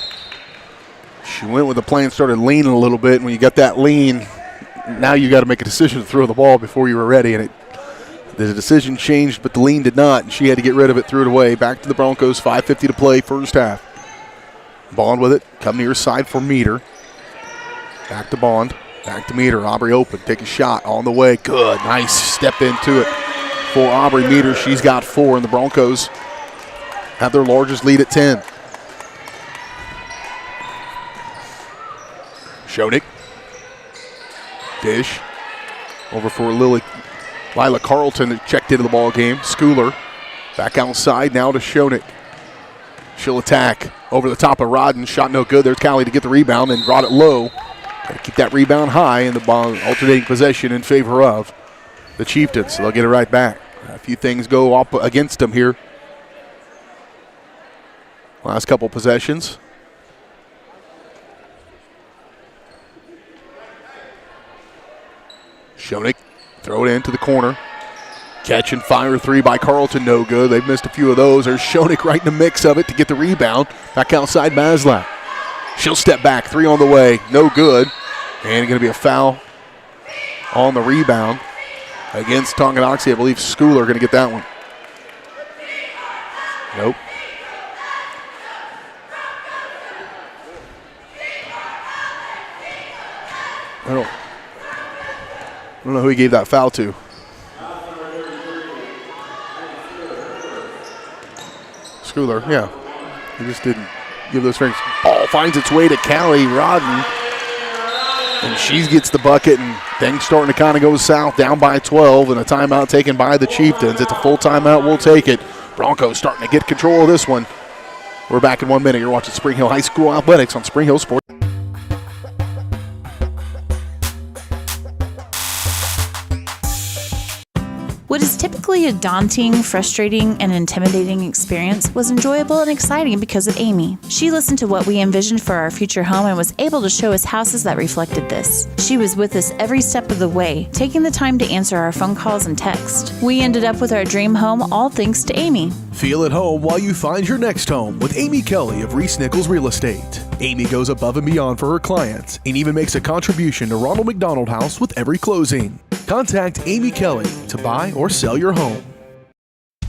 S3: She went with the play and started leaning a little bit. And when you got that lean, now you got to make a decision to throw the ball before you were ready. And the decision changed, but the lean did not. And she had to get rid of it, threw it away. Back to the Broncos, 5:50 to play, first half. Bond with it, come near side for Meter. Back to Bond, back to Meter. Aubrey open, take a shot on the way. Good, nice step into it for Aubrey Meter. She's got 4, and the Broncos have their largest lead at 10. Schoenig. Dish. Over for Lila Carlton that checked into the ball game. Schooler back outside now to Schoenig. She'll attack over the top of Rodden. Shot no good. There's Callie to get the rebound and brought it low. Got to keep that rebound high, and the ball alternating possession in favor of the Chieftains. So they'll get it right back. A few things go up against them here. Last couple possessions. Schoenig, throw it into the corner. Catch and fire 3 by Carlton, no good. They've missed a few of those. There's Schoenig right in the mix of it to get the rebound. Back outside Maslach. She'll step back, 3 on the way, no good. And going to be a foul on the rebound against Tonganoxie. I believe Schooler going to get that one. Nope. I don't know who he gave that foul to. Schooler, yeah. He just didn't give those rings. Ball finds its way to Callie Rodden. And she gets the bucket, and things starting to kind of go south, down by 12, and a timeout taken by the Chieftains. It's a full timeout. We'll take it. Broncos starting to get control of this one. We're back in 1 minute. You're watching Spring Hill High School Athletics on Spring Hill Sports.
S4: What is typically a daunting, frustrating, and intimidating experience was enjoyable and exciting because of Amy. She listened to what we envisioned for our future home and was able to show us houses that reflected this. She was with us every step of the way, taking the time to answer our phone calls and texts. We ended up with our dream home all thanks to Amy.
S2: Feel at home while you find your next home with Amy Kelly of Reese Nichols Real Estate. Amy goes above and beyond for her clients and even makes a contribution to Ronald McDonald House with every closing. Contact Amy Kelly to buy or sell your home.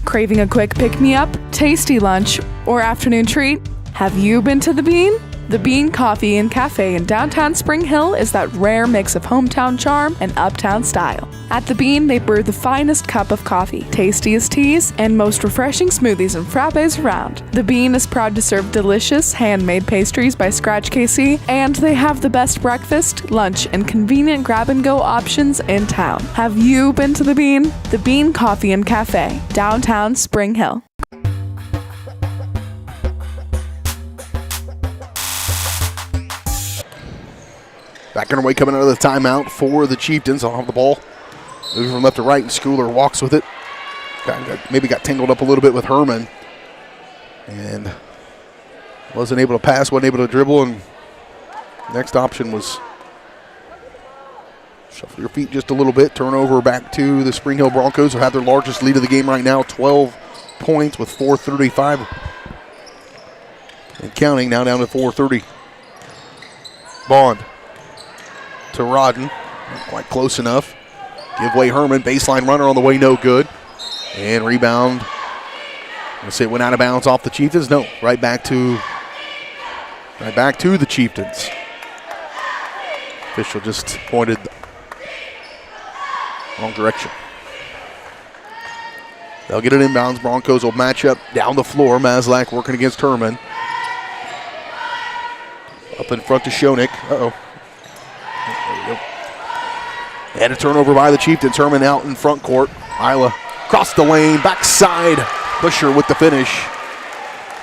S10: Craving a quick pick-me-up, tasty lunch, or afternoon treat? Have you been to The Bean? The Bean Coffee and Cafe in downtown Spring Hill is that rare mix of hometown charm and uptown style. At The Bean, they brew the finest cup of coffee, tastiest teas, and most refreshing smoothies and frappes around. The Bean is proud to serve delicious, handmade pastries by Scratch KC, and they have the best breakfast, lunch, and convenient grab-and-go options in town. Have you been to The Bean? The Bean Coffee and Cafe, downtown Spring Hill.
S3: Back underway, coming out of the timeout for the Chieftains. I'll have the ball moving from left to right, and Schooler walks with it. Maybe got tangled up a little bit with Herman. And wasn't able to pass, wasn't able to dribble, and next option was shuffle your feet just a little bit. Turnover back to the Spring Hill Broncos, who have their largest lead of the game right now, 12 points with 4:35 and counting, now down to 4:30. Bond to Rodden, not quite close enough. Give way Herman, baseline runner on the way, no good. And rebound, let's say it went out of bounds off the Chieftains. No, right back to the Chieftains. Official just pointed wrong direction. They'll get it inbounds. Broncos will match up down the floor. Maslak working against Herman. Up in front to Schoenig. Uh-oh. There we go. And a turnover by the Chieftains. Herman out in front court. Isla across the lane, backside. Busher with the finish.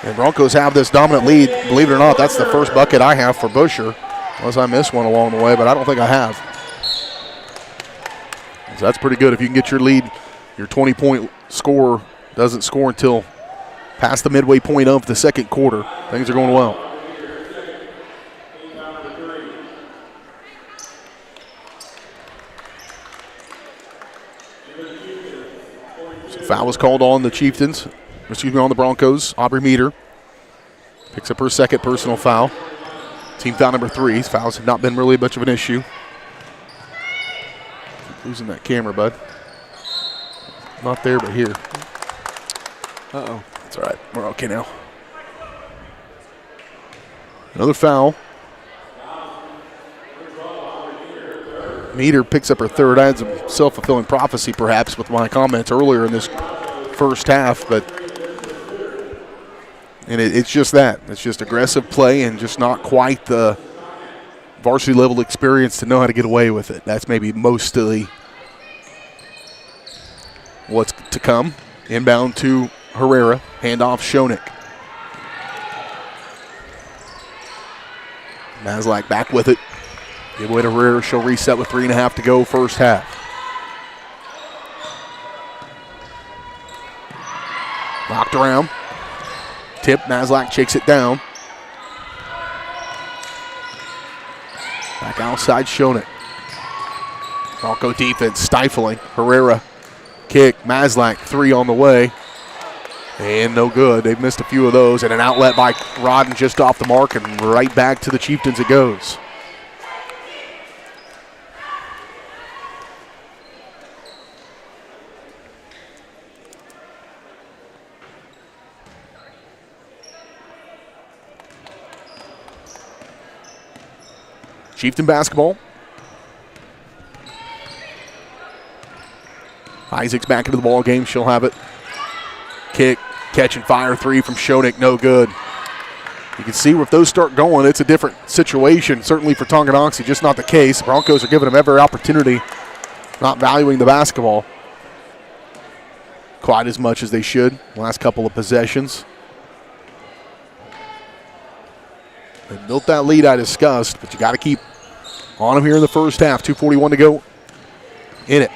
S3: And Broncos have this dominant lead. Believe it or not, that's the first bucket I have for Busher. Unless I missed one along the way, but I don't think I have. So that's pretty good if you can get your lead. Your 20-point scorer doesn't score until past the midway point of the second quarter. Things are going well. Foul was called on the Chieftains, on the Broncos. Aubrey Meter picks up her second personal foul. Team foul number 3. Fouls have not been really much of an issue. Keep losing that camera, bud. Not there, but here.
S11: Uh-oh.
S3: That's all right. We're okay now. Another foul. Meter picks up her third. I had some self-fulfilling prophecy, perhaps, with my comments earlier in this first half, but it's just that. It's just aggressive play and just not quite the varsity level experience to know how to get away with it. That's maybe mostly what's to come. Inbound to Herrera. Handoff Schoenig. Maslak back with it. Give way to Herrera. She'll reset with 3.5 to go first half. Knocked around. Tip. Maslak shakes it down. Back outside Schoenig. Bronco defense stifling. Herrera kick. Maslak 3 on the way. And no good. They've missed a few of those. And an outlet by Rodden just off the mark, and right back to the Chieftains it goes. Chieftain basketball. Isaac's back into the ball game. She'll have it. Kick, catch and fire 3 from Schoenig, no good. You can see if those start going, it's a different situation. Certainly for Tonganoxie, just not the case. Broncos are giving them every opportunity, not valuing the basketball quite as much as they should. Last couple of possessions. They built that lead I discussed, but you got to keep on them here in the first half. 2:41 to go in it.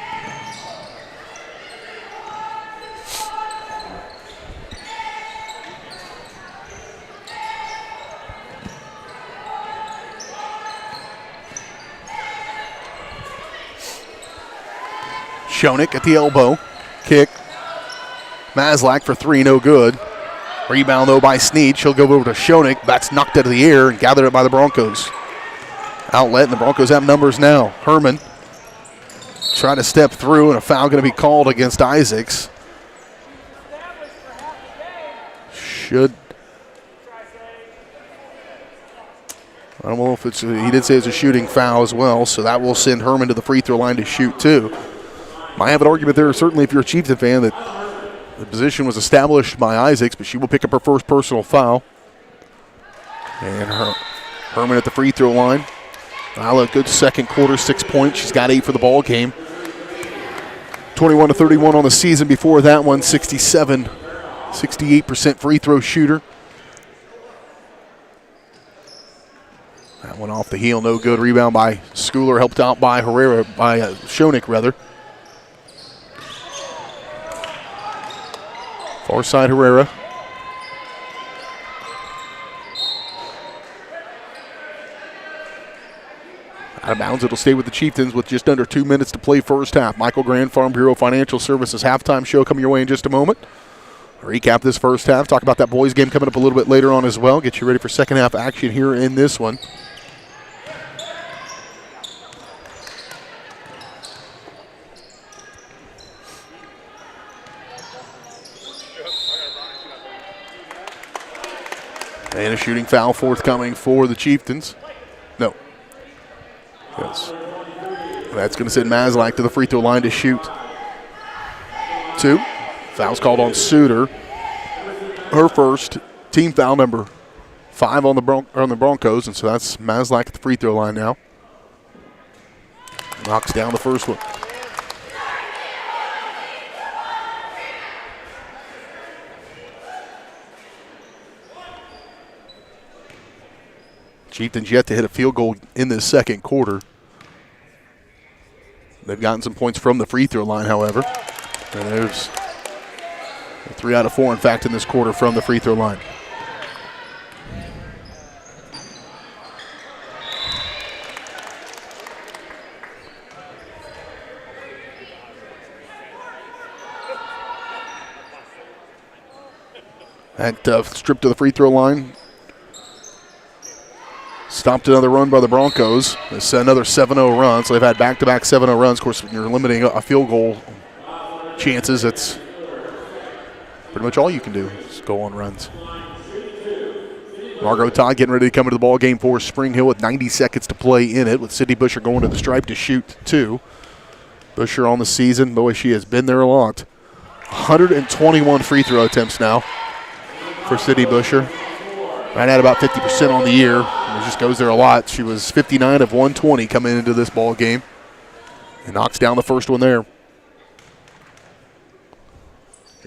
S3: Schoenig at the elbow. Kick. Maslak for three, no good. Rebound, though, by Sneed. She'll go over to Schoenig. That's knocked out of the air and gathered up by the Broncos. Outlet, and the Broncos have numbers now. Herman trying to step through, and a foul going to be called against Isaacs. I don't know if it's, he did say it's a shooting foul as well, so that will send Herman to the free throw line to shoot too. Might have an argument there, certainly if you're a Chieftain fan, that the position was established by Isaacs, but she will pick up her first personal foul. And Herman at the free throw line. Isla, good second quarter, 6 points. She's got 8 for the ball game. 21-31 on the season. Before that one, 68% free throw shooter. That one off the heel, no good. Rebound by Schooler, helped out by Schoenig rather. Far side Herrera. Out of bounds, it'll stay with the Chieftains with just under 2 minutes to play first half. Michael Grand, Farm Bureau Financial Services halftime show coming your way in just a moment. Recap this first half, talk about that boys game coming up a little bit later on as well. Get you ready for second half action here in this one. And a shooting foul forthcoming for the Chieftains. No. Yes. That's going to send Maslak to the free throw line to shoot. 2. Foul's called on Suter. Her first, team foul number 5 on the Broncos, and so that's Maslak at the free throw line now. Knocks down the first one. Chieftains yet to hit a field goal in this second quarter. They've gotten some points from the free throw line, however. And there's 3 out of 4, in fact, in this quarter from the free throw line. That strip to the free throw line. Stopped another run by the Broncos. It's another 7-0 run, so they've had back-to-back 7-0 runs. Of course, when you're limiting a field goal chances, it's pretty much all you can do is go on runs. Margot Todd getting ready to come into the ball game for Spring Hill with 90 seconds to play in it, with Sydney Busher going to the stripe to shoot 2. Busher on the season, boy, she has been there a lot. 121 free throw attempts now for Sydney Busher. Right at about 50% on the year. It just goes there a lot. She was 59 of 120 coming into this ball game. And knocks down the first one there. Here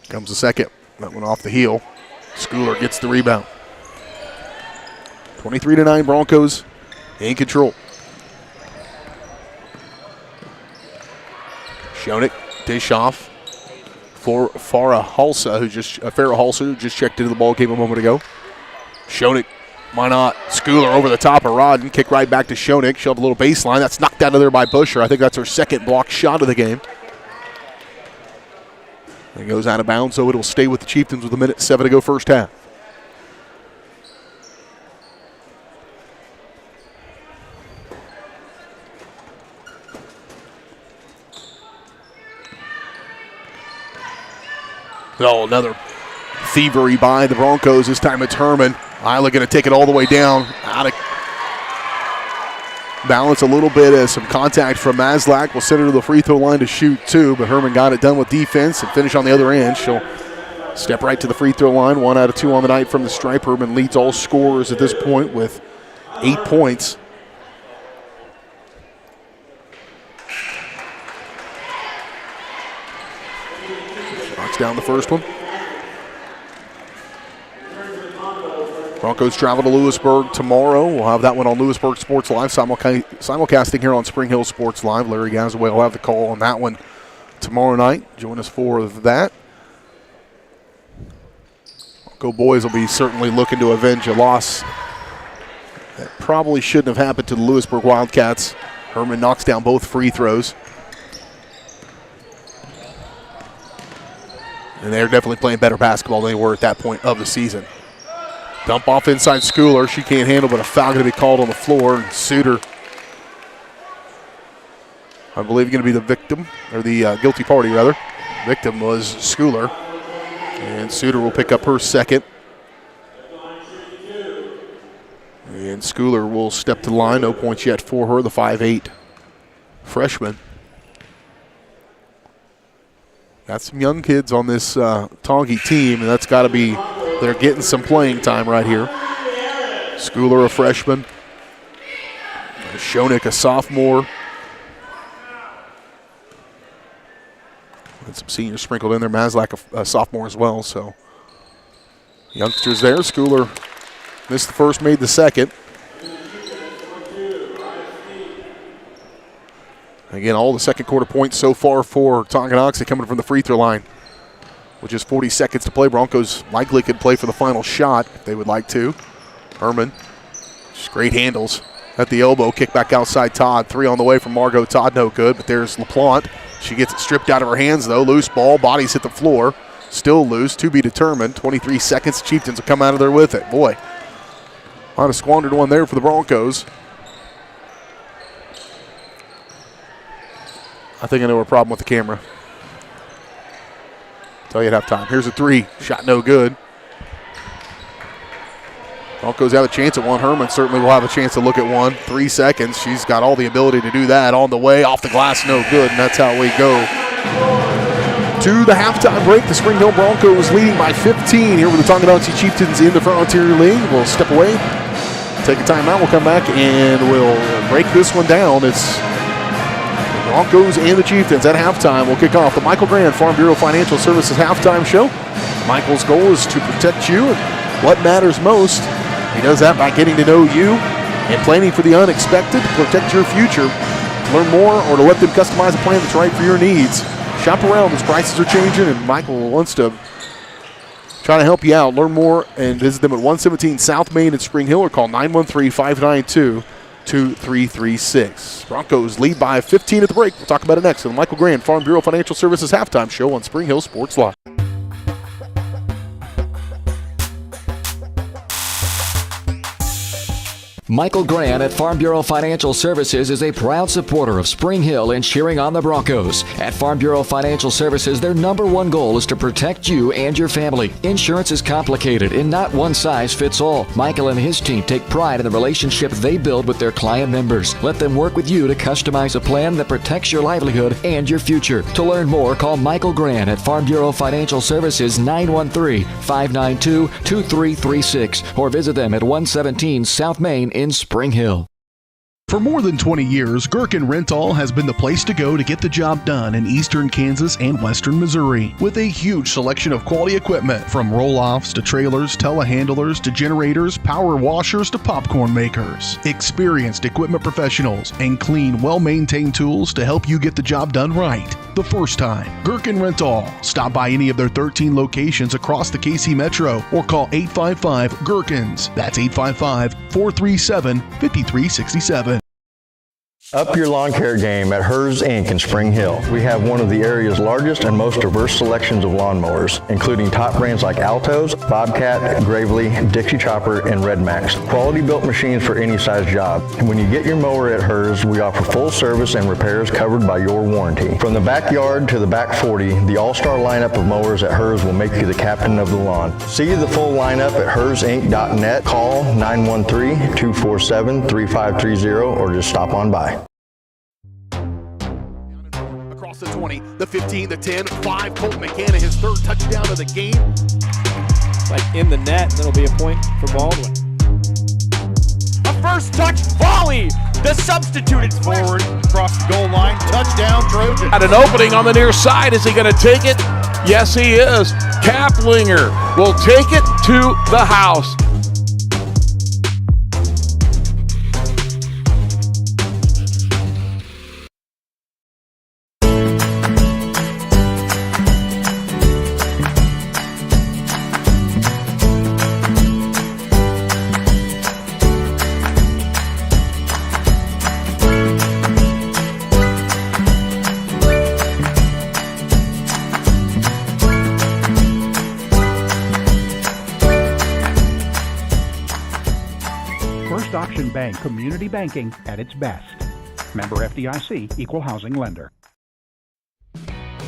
S3: comes the second. That one off the heel. Schooler gets the rebound. 23-9 Broncos in control. Schoenig, dish off for Farrah Halsa, who just checked into the ball game a moment ago. Schoenig, why not? Schooler over the top of Rodden. Kick right back to Schoenig. She'll have a little baseline. That's knocked out of there by Busher. I think that's her second block shot of the game. It goes out of bounds, so it'll stay with the Chieftains with 1:07 to go first half. Oh, another thievery by the Broncos. This time it's Herman. Isla going to take it all the way down. Out of balance a little bit as some contact from Maslak will send her to the free throw line to shoot 2, but Herman got it done with defense and finish on the other end. She'll step right to the free throw line. 1 out of 2 on the night from the stripe. Herman leads all scorers at this point with 8 points. Knocks down the first one. Broncos travel to Lewisburg tomorrow. We'll have that one on Lewisburg Sports Live, simulcasting here on Spring Hill Sports Live. Larry Gasaway will have the call on that one tomorrow night. Join us for that. Bronco boys will be certainly looking to avenge a loss that probably shouldn't have happened to the Lewisburg Wildcats. Herman knocks down both free throws. And they're definitely playing better basketball than they were at that point of the season. Dump off inside Schooler. She can't handle, but a foul going to be called on the floor. And Suter, I believe, going to be the victim, or the guilty party, rather. Victim was Schooler. And Suter will pick up her second. And Schooler will step to the line. No points yet for her, the 5'8" freshman. Got some young kids on this Tongi team, and that's got to be, they're getting some playing time right here. Schooler, a freshman. Schoenig, a sophomore. And some seniors sprinkled in there. Maslak, a sophomore as well. So youngsters there. Schooler missed the first, made the second. Again, all the second quarter points so far for Tonganoxie coming from the free throw line, with just 40 seconds to play. Broncos likely could play for the final shot if they would like to. Herman, just great handles at the elbow. Kick back outside Todd. Three on the way from Margot. Todd no good, but there's LaPlante. She gets it stripped out of her hands, though. Loose ball. Bodies hit the floor. Still loose. To be determined. 23 seconds. Chieftains will come out of there with it. Boy, might have squandered one there for the Broncos. I think I know a problem with the camera. Tell you at halftime. Here's a three. Shot no good. Broncos have a chance at one. Herman certainly will have a chance to look at one. 3 seconds. She's got all the ability to do that. On the way, off the glass, no good, and that's how we go to the halftime break. The Spring Hill Broncos leading by 15 here with the Tonganoxie Chieftains in the Frontier League. We'll step away, take a timeout. We'll come back and we'll break this one down. It's the Broncos and the Chieftains at halftime. We'll kick off the Michael Grand Farm Bureau Financial Services halftime show. Michael's goal is to protect you and what matters most. He does that by getting to know you and planning for the unexpected to protect your future. To learn more or to let them customize a plan that's right for your needs, shop around as prices are changing, and Michael wants to try to help you out. Learn more and visit them at 117 South Main in Spring Hill or call 913-592-2336. Broncos lead by 15 at the break. We'll talk about it next on the Michael Grand Farm Bureau Financial Services halftime show on Spring Hill Sports Live.
S1: Michael Grant at Farm Bureau Financial Services is a proud supporter of Spring Hill and cheering on the Broncos. At Farm Bureau Financial Services, their number one goal is to protect you and your family. Insurance is complicated and not one size fits all. Michael and his team take pride in the relationship they build with their client members. Let them work with you to customize a plan that protects your livelihood and your future. To learn more, call Michael Grant at Farm Bureau Financial Services 913-592-2336 or visit them at 117 South Main in Spring Hill.
S2: For more than 20 years, Gherkin Rental has been the place to go to get the job done in eastern Kansas and western Missouri. With a huge selection of quality equipment, from roll-offs to trailers, telehandlers to generators, power washers to popcorn makers. Experienced equipment professionals and clean, well-maintained tools to help you get the job done right the first time. Gherkin Rental. Stop by any of their 13 locations across the KC Metro or call 855-GHERKINS. That's 855-437-5367.
S12: Up your lawn care game at Hers Inc. in Spring Hill. We have one of the area's largest and most diverse selections of lawnmowers, including top brands like Altos, Bobcat, Gravely, Dixie Chopper, and Red Max. Quality built machines for any size job. And when you get your mower at Hers, we offer full service and repairs covered by your warranty. From the backyard to the back 40, the all-star lineup of mowers at Hers will make you the captain of the lawn. See the full lineup at hersinc.net. Call 913-247-3530 or just stop on by.
S3: The 20, the 15, the 10, 5. Colton McCanna, his third touchdown of the game.
S14: Like in the net, that'll be a point for Baldwin.
S15: A first touch volley. The substituted forward across the goal line. Touchdown, Trojan.
S16: At an opening on the near side. Is he going to take it? Yes, he is. Kaplinger will take it to the house.
S17: bank, community banking at its best. Member FDIC, Equal Housing Lender.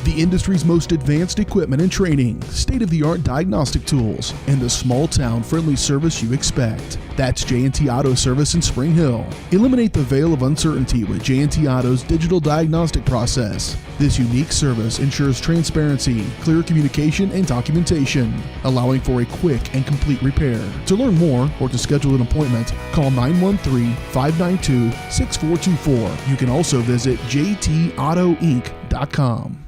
S2: The industry's most advanced equipment and training, state-of-the-art diagnostic tools, and the small-town friendly service you expect. That's J&T Auto Service in Spring Hill. Eliminate the veil of uncertainty with J&T Auto's digital diagnostic process. This unique service ensures transparency, clear communication, and documentation, allowing for a quick and complete repair. To learn more or to schedule an appointment, call 913-592-6424. You can also visit jtautoinc.com.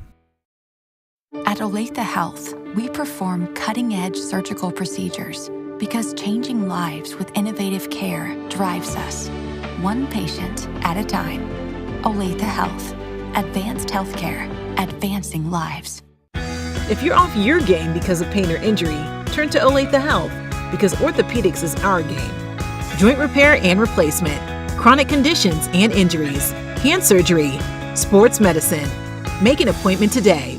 S18: At Olathe Health, we perform cutting-edge surgical procedures because changing lives with innovative care drives us, one patient at a time. Olathe Health. Advanced healthcare. Advancing lives.
S19: If you're off your game because of pain or injury, turn to Olathe Health because orthopedics is our game. Joint repair and replacement, chronic conditions and injuries, hand surgery, sports medicine. Make an appointment today.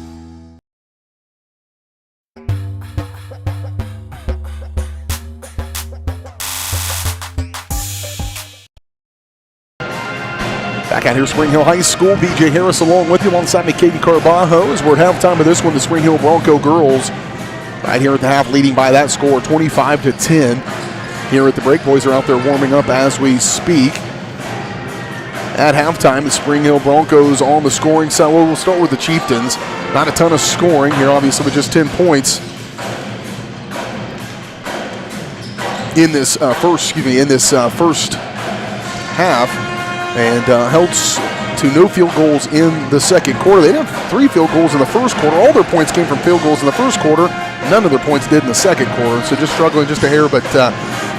S3: Back out here, Spring Hill High School. BJ Harris along with you alongside me, Katie Carbajo. As we're at halftime of this one, the Spring Hill Bronco girls right here at the half leading by that score, 25-10. Here at the break, boys are out there warming up as we speak. At halftime, the Spring Hill Broncos on the scoring side. Well, we'll start with the Chieftains. Not a ton of scoring here, obviously, with just 10 points in this first half. And held to no field goals in the second quarter. They had 3 field goals in the first quarter. All their points came from field goals in the first quarter. None of their points did in the second quarter. So just struggling just a hair, but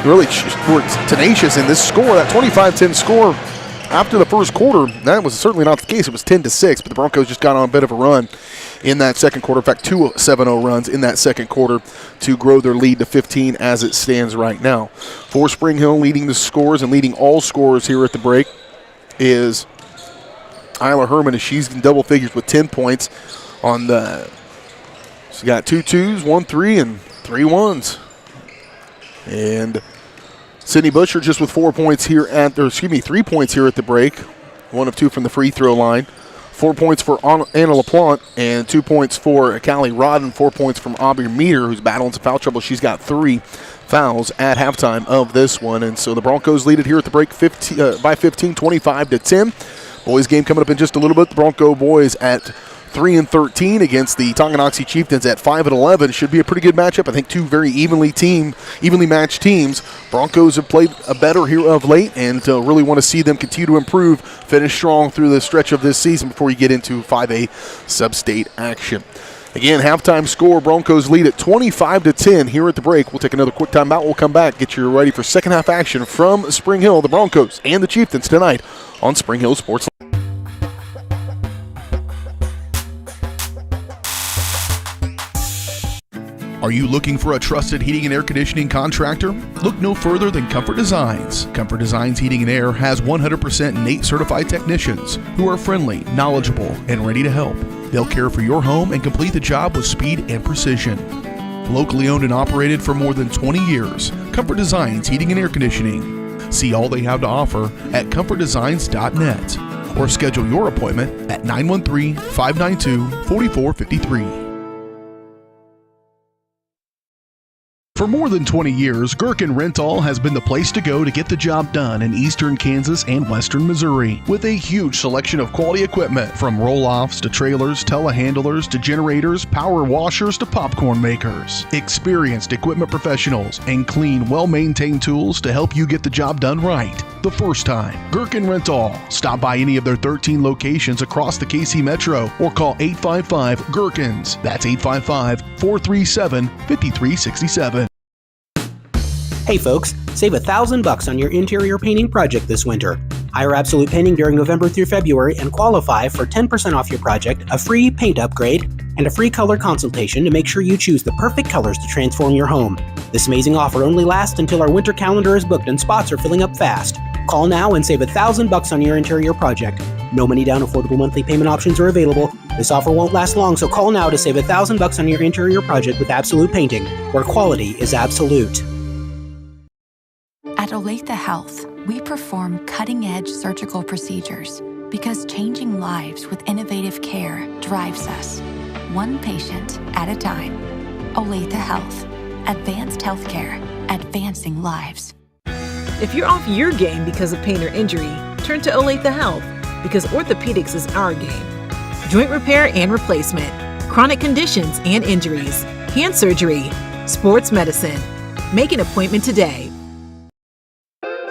S3: really were tenacious in this score. That 25-10 score after the first quarter, that was certainly not the case. It was 10-6, but the Broncos just got on a bit of a run in that second quarter. In fact, 2 7-0 runs in that second quarter to grow their lead to 15 as it stands right now. For Spring Hill, leading the scores and leading all scorers here at the break is Isla Herman, as she's in double figures with 10 points on the. She's got 2 2s, 1 3, and 3 1s. And Sydney Busher just with 3 points here at the break. 1 of 2 from the free throw line. 4 points for Anna LaPlante and 2 points for Callie Rodden. 4 points from Aubrey Meter, who's battling some foul trouble. She's got 3 fouls at halftime of this one. And so the Broncos lead it here at the break by 15, 25-10. Boys game coming up in just a little bit. The Bronco boys at 3-13 against the Tonganoxie Chieftains at 5-11. Should be a pretty good matchup. I think 2 very evenly matched teams. Broncos have played better here of late and really want to see them continue to improve, finish strong through the stretch of this season before you get into 5A sub-state action. Again, halftime score, Broncos lead at 25-10 here at the break. We'll take another quick timeout. We'll come back, get you ready for second half action from Spring Hill, the Broncos, and the Chieftains tonight on Spring Hill Sports.
S2: Are you looking for a trusted heating and air conditioning contractor? Look no further than Comfort Designs. Comfort Designs Heating and Air has 100% NATE certified technicians who are friendly, knowledgeable, and ready to help. They'll care for your home and complete the job with speed and precision. Locally owned and operated for more than 20 years, Comfort Designs Heating and Air Conditioning. See all they have to offer at comfortdesigns.net or schedule your appointment at 913-592-4453. For more than 20 years, Gherkin Rental has been the place to go to get the job done in eastern Kansas and western Missouri. With a huge selection of quality equipment, from roll-offs to trailers, telehandlers to generators, power washers to popcorn makers. Experienced equipment professionals and clean, well-maintained tools to help you get the job done right the first time. Gherkin Rental. Stop by any of their 13 locations across the KC Metro or call 855-GHERKINS. That's 855-437-5367.
S9: Hey folks, save $1,000 on your interior painting project this winter. Hire Absolute Painting during November through February and qualify for 10% off your project, a free paint upgrade, and a free color consultation to make sure you choose the perfect colors to transform your home. This amazing offer only lasts until our winter calendar is booked and spots are filling up fast. Call now and save $1,000 on your interior project. No money down, affordable monthly payment options are available. This offer won't last long, so call now to save $1,000 on your interior project with Absolute Painting, where quality is absolute.
S18: At Olathe Health, we perform cutting-edge surgical procedures because changing lives with innovative care drives us, one patient at a time. Olathe Health. Advanced healthcare. Advancing lives.
S19: If you're off your game because of pain or injury, turn to Olathe Health because orthopedics is our game. Joint repair and replacement, chronic conditions and injuries, hand surgery, sports medicine. Make an appointment today.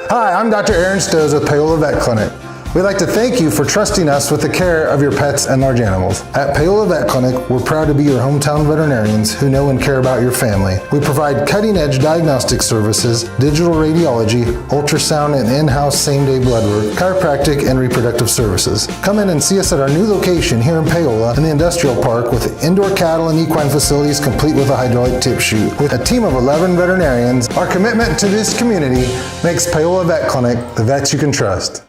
S8: Hi, I'm Dr. Aaron Stowe with Paola Vet Clinic. We'd like to thank you for trusting us with the care of your pets and large animals. At Paola Vet Clinic, we're proud to be your hometown veterinarians who know and care about your family. We provide cutting-edge diagnostic services, digital radiology, ultrasound, and in-house same-day blood work, chiropractic, and reproductive services. Come in and see us at our new location here in Paola in the Industrial Park with indoor cattle and equine facilities complete with a hydraulic tip chute. With a team of 11 veterinarians, our commitment to this community makes Paola Vet Clinic the vets you can trust.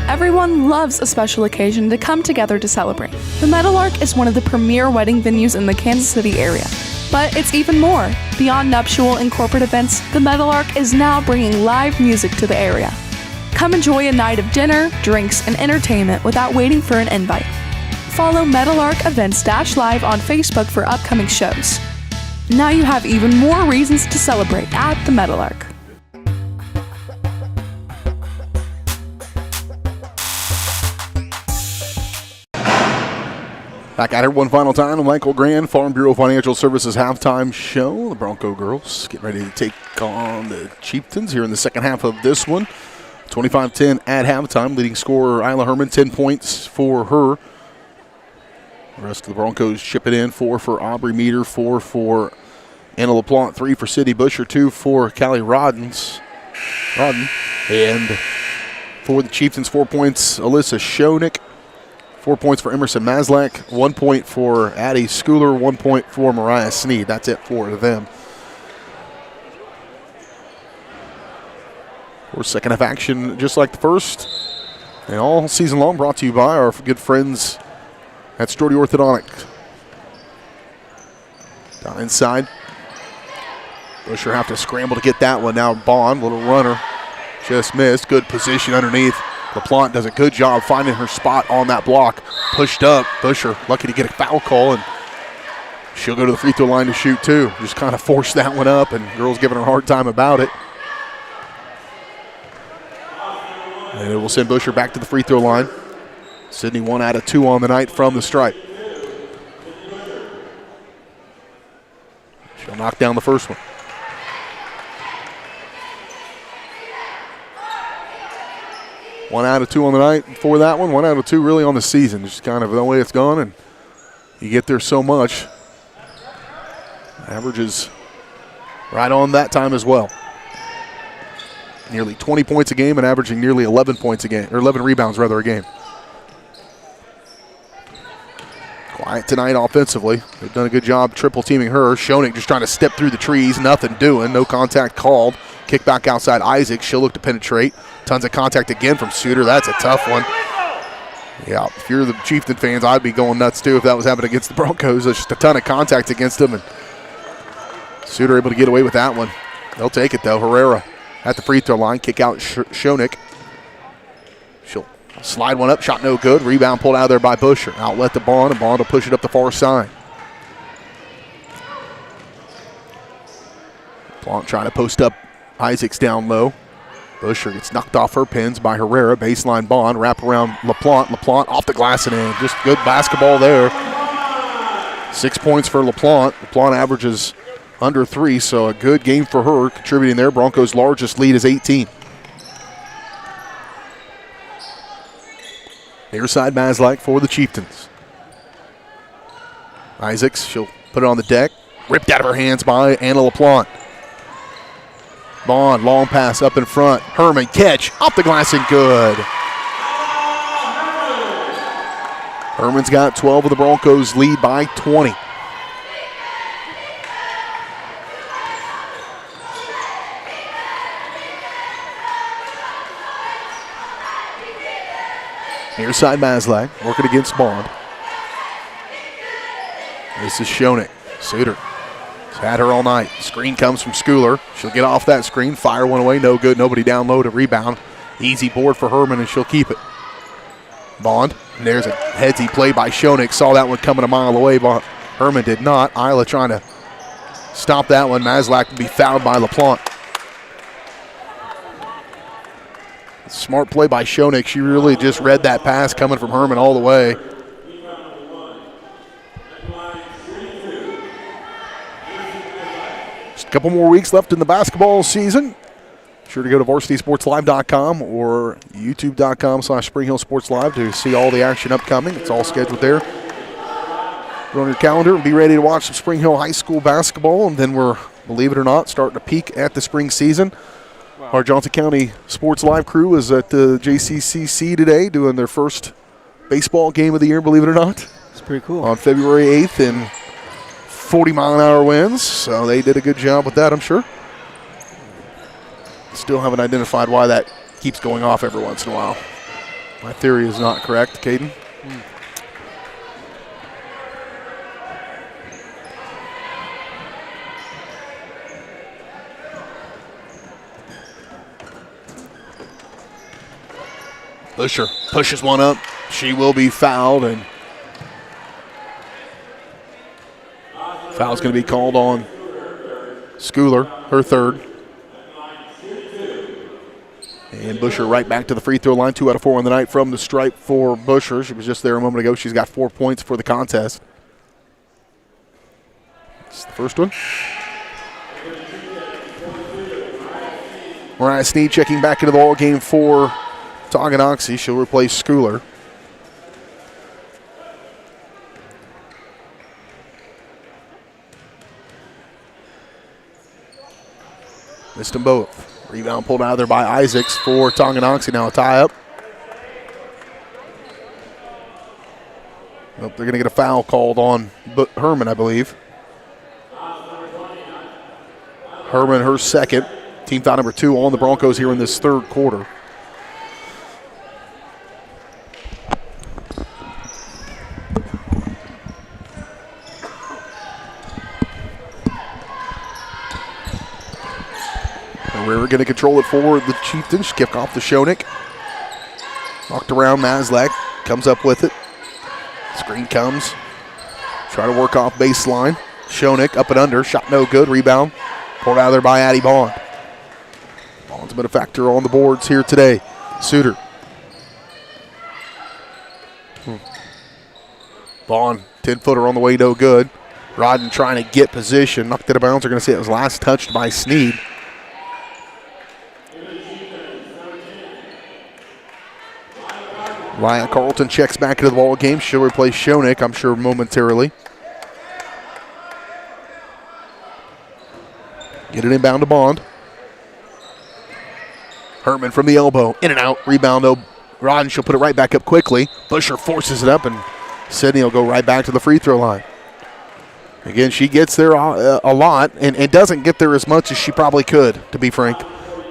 S10: Everyone loves a special occasion to come together to celebrate. The Meadowlark is one of the premier wedding venues in the Kansas City area. But it's even more. Beyond nuptial and corporate events, the Meadowlark is now bringing live music to the area. Come enjoy a night of dinner, drinks, and entertainment without waiting for an invite. Follow Meadowlark Events-Live on Facebook for upcoming shows. Now you have even more reasons to celebrate at the Meadowlark.
S3: Back at it one final time, the Michael Grand Farm Bureau Financial Services halftime show. The Bronco girls get ready to take on the Chieftains here in the second half of this one. 25-10 at halftime. Leading scorer Isla Herman, 10 points for her. The rest of the Broncos chip it in. 4 for Aubrey Meter, 4 for Anna LaPlante, 3 for Sydney Busher, 2 for Callie Rodden. And for the Chieftains, 4 points, Alyssa Schoenick. 4 points for Emerson Maslak, 1 point for Addie Schooler, 1 point for Mariah Sneed. That's it for them. For second half action, just like the first, and all season long, brought to you by our good friends at Strode Orthodontics. Down inside. Busher have to scramble to get that one. Now Bond, little runner, just missed. Good position underneath. LaPlante does a good job finding her spot on that block. Pushed up. Busher lucky to get a foul call, and she'll go to the free throw line to shoot too. Just kind of forced that one up, and girls giving her a hard time about it. And it will send Busher back to the free throw line. Sydney 1 out of 2 on the night from the stripe. She'll knock down the first one. One out of 2 on the night for that one. 1 out of 2 really on the season. Just kind of the way it's gone, and you get there so much. Averages right on that time as well. Nearly 20 points a game and averaging nearly 11 points a game, or 11 rebounds rather a game. Quiet tonight offensively. They've done a good job triple teaming her. Schoenick just trying to step through the trees. Nothing doing. No contact called. Kick back outside Isaac. She'll look to penetrate. Tons of contact again from Suter. That's a tough one. Yeah, if you're the Chieftain fans, I'd be going nuts too if that was happening against the Broncos. There's just a ton of contact against them, and Suter able to get away with that one. They'll take it though. Herrera at the free throw line. Kick out Schoenick. She'll slide one up. Shot no good. Rebound pulled out of there by Busher. Outlet to Bond, and Bond will push it up the far side. Blount trying to post up Isaacs down low. Busher gets knocked off her pins by Herrera. Baseline Bond. Wrap around LaPlante. LaPlante off the glass and in. Just good basketball there. 6 points for LaPlante. LaPlante averages under 3, so a good game for her contributing there. Broncos' largest lead is 18. Near side Maslak for the Chieftains. Isaacs, she'll put it on the deck. Ripped out of her hands by Anna LaPlante. Bond, long pass up in front. Herman, catch, off the glass and good. Herman's got 12 of the Broncos lead by 20. Near side Maslak, working against Bond. This is Schoenick. Suter She's had her all night. Screen comes from Schooler. She'll get off that screen, fire one away, no good. Nobody down low to rebound. Easy board for Herman, and she'll keep it. Bond, and there's a headsy play by Schoenig. Saw that one coming a mile away, but Herman did not. Isla trying to stop that one. Maslak will be fouled by LaPlante. Smart play by Schoenig. She really just read that pass coming from Herman all the way. Just a couple more weeks left in the basketball season. Be sure to go to varsitysportslive.com or youtube.com/Spring Hill Sports Live to see all the action upcoming. It's all scheduled there. Put on your calendar and be ready to watch some Spring Hill High School basketball. And then we're, believe it or not, starting to peak at the spring season. Wow. Our Johnson County Sports Live crew is at the JCCC today doing their first baseball game of the year, believe it or not.
S11: It's pretty cool.
S3: On February 8th in 40-mile-an-hour winds. So they did a good job with that, I'm sure. Still haven't identified why that keeps going off every once in a while. My theory is not correct, Caden. Busher pushes one up. She will be fouled, and foul's going to be called on Schooler, her third. And Busher right back to the free throw line. 2 out of 4 on the night from the stripe for Busher. She was just there a moment ago. She's got 4 points for the contest. That's the first one. Mariah Sneed checking back into the ball game for Tonganoxie. She'll replace Schooler. Missed them both. Rebound pulled out of there by Isaacs for Tonganoxie. Now a tie-up. Nope, they're going to get a foul called on Herman, I believe. Herman, her second. Team foul number 2 on the Broncos here in this third quarter. We're going to control it for the Chieftains. Kick off the Schoenig. Knocked around Maslak. Comes up with it. Screen comes. Try to work off baseline. Schoenig up and under. Shot no good. Rebound. Pulled out of there by Addie Bond. Bond's been a factor on the boards here today. Suter. Bond, 10-footer on the way, no good. Rodden trying to get position. Knocked it out of bounds. They're going to say it was last touched by Sneed. Lya Carlton checks back into the ball game. She'll replace Schoenig, I'm sure, momentarily. Get it inbound to Bond. Herman from the elbow. In and out. Rebound, though. Rodden, she'll put it right back up quickly. Busher forces it up, and Sydney will go right back to the free throw line. Again, she gets there a lot and doesn't get there as much as she probably could, to be frank.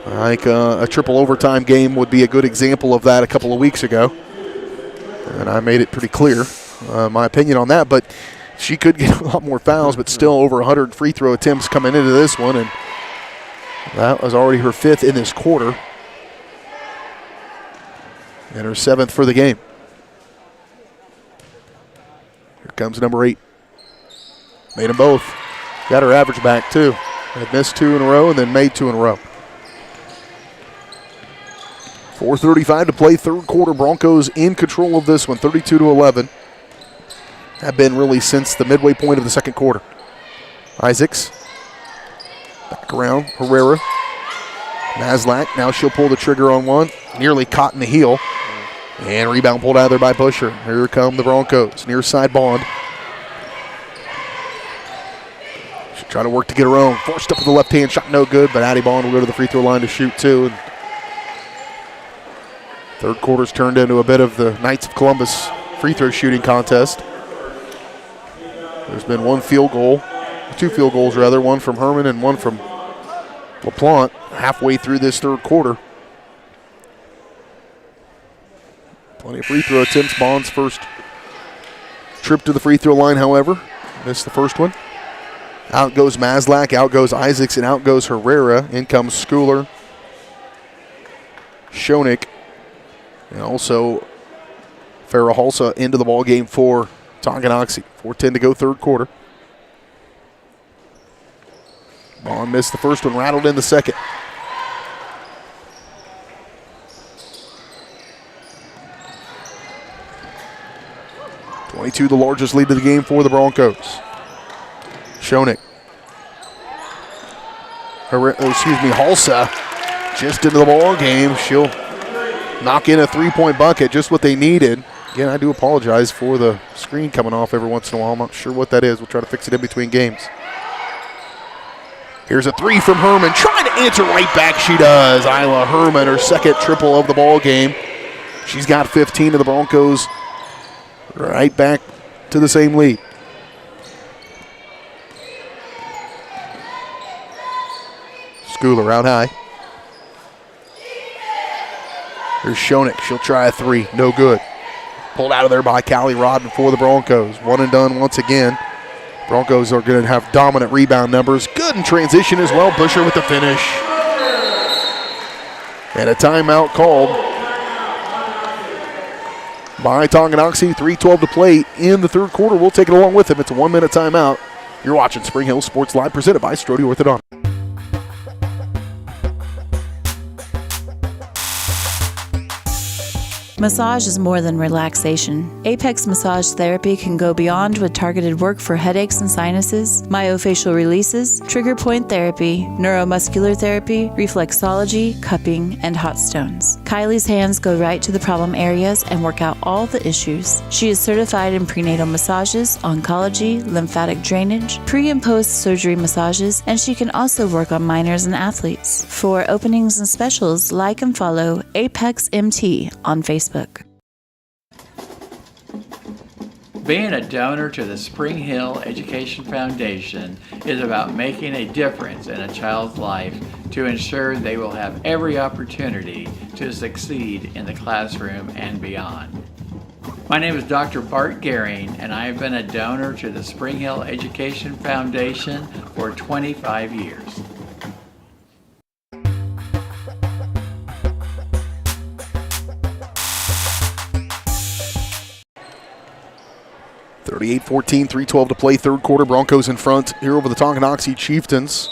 S3: I think a triple overtime game would be a good example of that a couple of weeks ago. And I made it pretty clear, my opinion on that. But she could get a lot more fouls, but still over 100 free throw attempts coming into this one. And that was already her 5th in this quarter. And her 7th for the game. Here comes number 8. Made them both. Got her average back, too. Had missed 2 in a row and then made 2 in a row. 4:35 to play, third quarter. Broncos in control of this one, 32-11. Have been really since the midway point of the second quarter. Isaacs. Back around. Herrera. Maslak. Now she'll pull the trigger on one. Nearly caught in the heel. And rebound pulled out of there by Busher. Here come the Broncos. Near side Bond. She'll try to work to get her own. Forced up with the left hand. Shot no good, but Addie Bond will go to the free throw line to shoot two. And third quarter's turned into a bit of the Knights of Columbus free throw shooting contest. There's been 2 field goals rather, one from Herman and one from LaPlante halfway through this third quarter. Plenty of free throw attempts. Bond's first trip to the free throw line, however, missed the first one. Out goes Maslak, out goes Isaacs, and out goes Herrera. In comes Schooler, Schoenig, and also Farrah-Halsa into the ball game for Tonganoxie. 4:10 to go, third quarter. Bond missed the first one, rattled in the second. The largest lead of the game for the Broncos. Schoenig. Halsa just into the ball game. She'll knock in a three-point bucket, just what they needed. Again, I do apologize for the screen coming off every once in a while. I'm not sure what that is. We'll try to fix it in between games. Here's a three from Herman. Trying to answer right back. She does. Isla Herman, her second triple of the ball game. She's got 15 of the Broncos. Right back to the same lead. Schooler out high. Here's Schoenig. She'll try a three. No good. Pulled out of there by Callie Rodman for the Broncos. One and done once again. Broncos are going to have dominant rebound numbers. Good in transition as well. Busher with the finish. And a timeout called by Tonganoxie. 3:12 to play in the third quarter. We'll take it along with him. It's a 1-minute timeout. You're watching Spring Hill Sports Live, presented by Strode Orthodontics.
S4: Massage is more than relaxation. Apex Massage Therapy can go beyond with targeted work for headaches and sinuses, myofascial releases, trigger point therapy, neuromuscular therapy, reflexology, cupping, and hot stones. Kylie's hands go right to the problem areas and work out all the issues. She is certified in prenatal massages, oncology, lymphatic drainage, pre- and post-surgery massages, and she can also work on minors and athletes. For openings and specials, like and follow Apex MT on Facebook.
S20: Being a donor to the Spring Hill Education Foundation is about making a difference in a child's life to ensure they will have every opportunity to succeed in the classroom and beyond. My name is Dr. Bart Gehring, and I have been a donor to the Spring Hill Education Foundation for 25 years.
S3: 38-14, 3:12 to play, third quarter. Broncos in front here over the Tonganoxie Chieftains.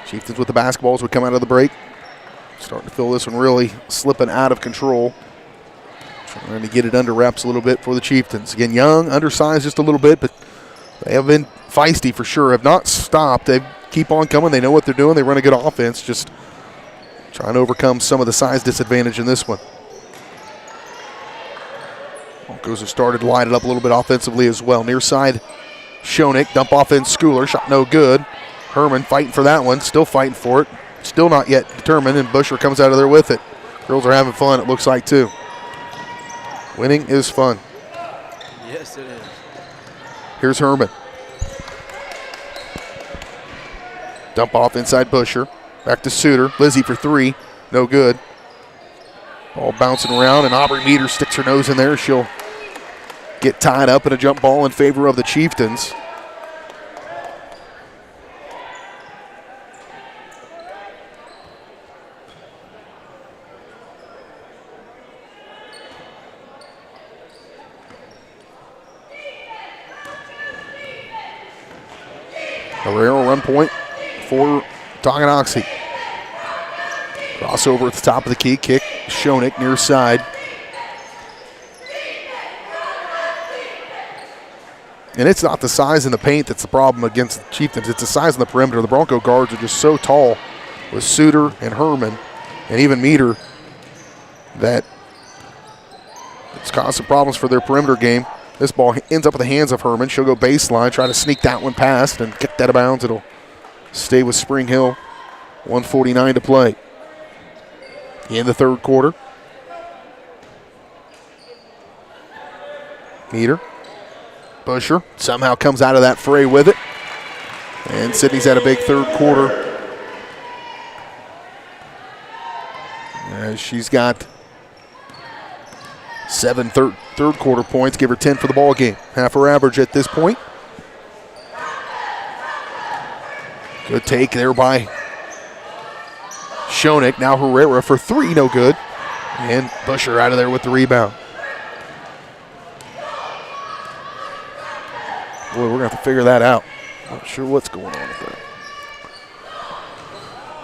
S3: Chieftains with the basketballs would come out of the break. Starting to feel this one really slipping out of control. Trying to get it under wraps a little bit for the Chieftains. Again, young, undersized just a little bit, but they have been feisty for sure. Have not stopped. They keep on coming. They know what they're doing. They run a good offense. Just trying to overcome some of the size disadvantage in this one. Broncos have started to line it up a little bit offensively as well. Near side, Schoenig, dump off in Schooler, shot no good. Herman fighting for that one, still fighting for it. Still not yet determined, and Busher comes out of there with it. Girls are having fun, it looks like, too. Winning is fun.
S14: Yes, it is.
S3: Here's Herman. Dump off inside Busher. Back to Suter. Lizzie for three, no good. Ball bouncing around, and Aubrey Meter sticks her nose in there. She'll get tied up in a jump ball in favor of the Chieftains. Herrera run point for Tonganoxie. Crossover at the top of the key, kick, Schoenig near side. And it's not the size in the paint that's the problem against the Chieftains. It's the size in the perimeter. The Bronco guards are just so tall with Suter and Herman and even Meter that it's caused some problems for their perimeter game. This ball ends up in the hands of Herman. She'll go baseline, try to sneak that one past and kick that out of bounds. It'll stay with Spring Hill. 1:49 to play in the third quarter. Meter. Busher somehow comes out of that fray with it. And Sydney's had a big third quarter. She's got 7 third quarter points, give her 10 for the ball game. Half her average at this point. Good take there by Schoenig. Now Herrera for three, no good. And Busher out of there with the rebound. Boy, we're going to have to figure that out. Not sure what's going on with that.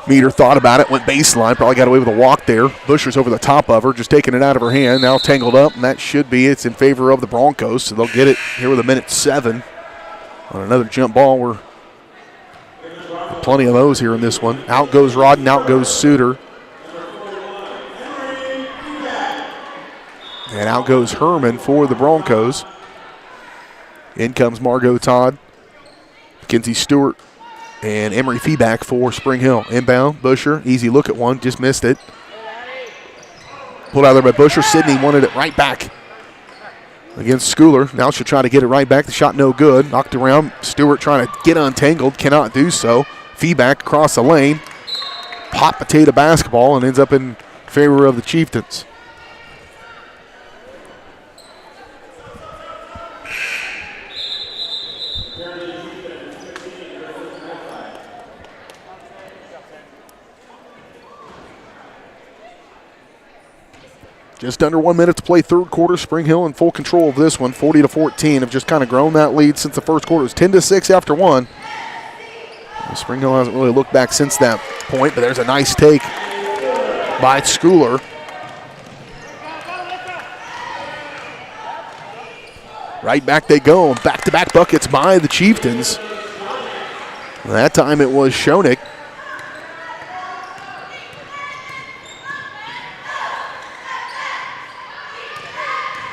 S3: Meter thought about it, went baseline, probably got away with a walk there. Busher's over the top of her, just taking it out of her hand. Now tangled up, and that should be it's in favor of the Broncos, so they'll get it here with 1:07 on another jump ball. We're plenty of those here in this one. Out goes Rodden, out goes Suter. And out goes Herman for the Broncos. In comes Margot Todd, Mackenzie Stewart, and Emery Feeback for Spring Hill. Inbound, Busher, easy look at one, just missed it. Pulled out there by Busher. Sidney wanted it right back against Schooler. Now she'll try to get it right back. The shot no good. Knocked around. Stewart trying to get untangled, cannot do so. Feeback across the lane. Hot potato basketball and ends up in favor of the Chieftains. Just under 1 minute to play third quarter. Spring Hill in full control of this one, 40-14. Have just kind of grown that lead since the first quarter. It was 10-6 after one. Spring Hill hasn't really looked back since that point, but there's a nice take by Schooler. Right back they go. Back-to-back buckets by the Chieftains. That time it was Schoenig.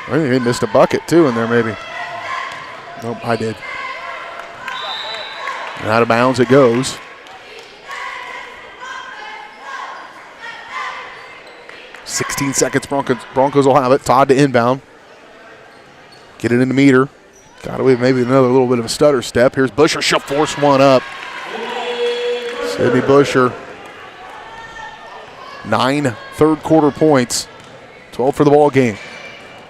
S3: I think they missed a bucket, too, in there, maybe. Nope, I did. And out of bounds it goes. $16 seconds, Broncos will have it. Todd to inbound. Get it in the meter. Got away with maybe another little bit of a stutter step. Here's Busher. She'll force one up. Sydney Busher. 9 third quarter points. 12 for the ball game.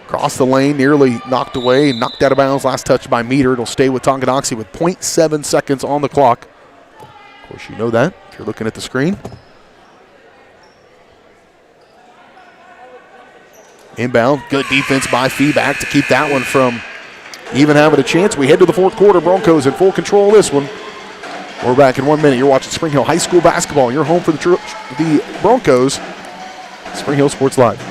S3: Across the lane, nearly knocked away, knocked out of bounds. Last touch by Meter. It'll stay with Tonganoxie with 0.7 seconds on the clock. Of course, you know that if you're looking at the screen. Inbound, good defense by Feeback to keep that one from even having a chance. We head to the fourth quarter. Broncos in full control of this one. We're back in 1 minute. You're watching Spring Hill High School basketball. You're home for the Broncos. Spring Hill Sports Live.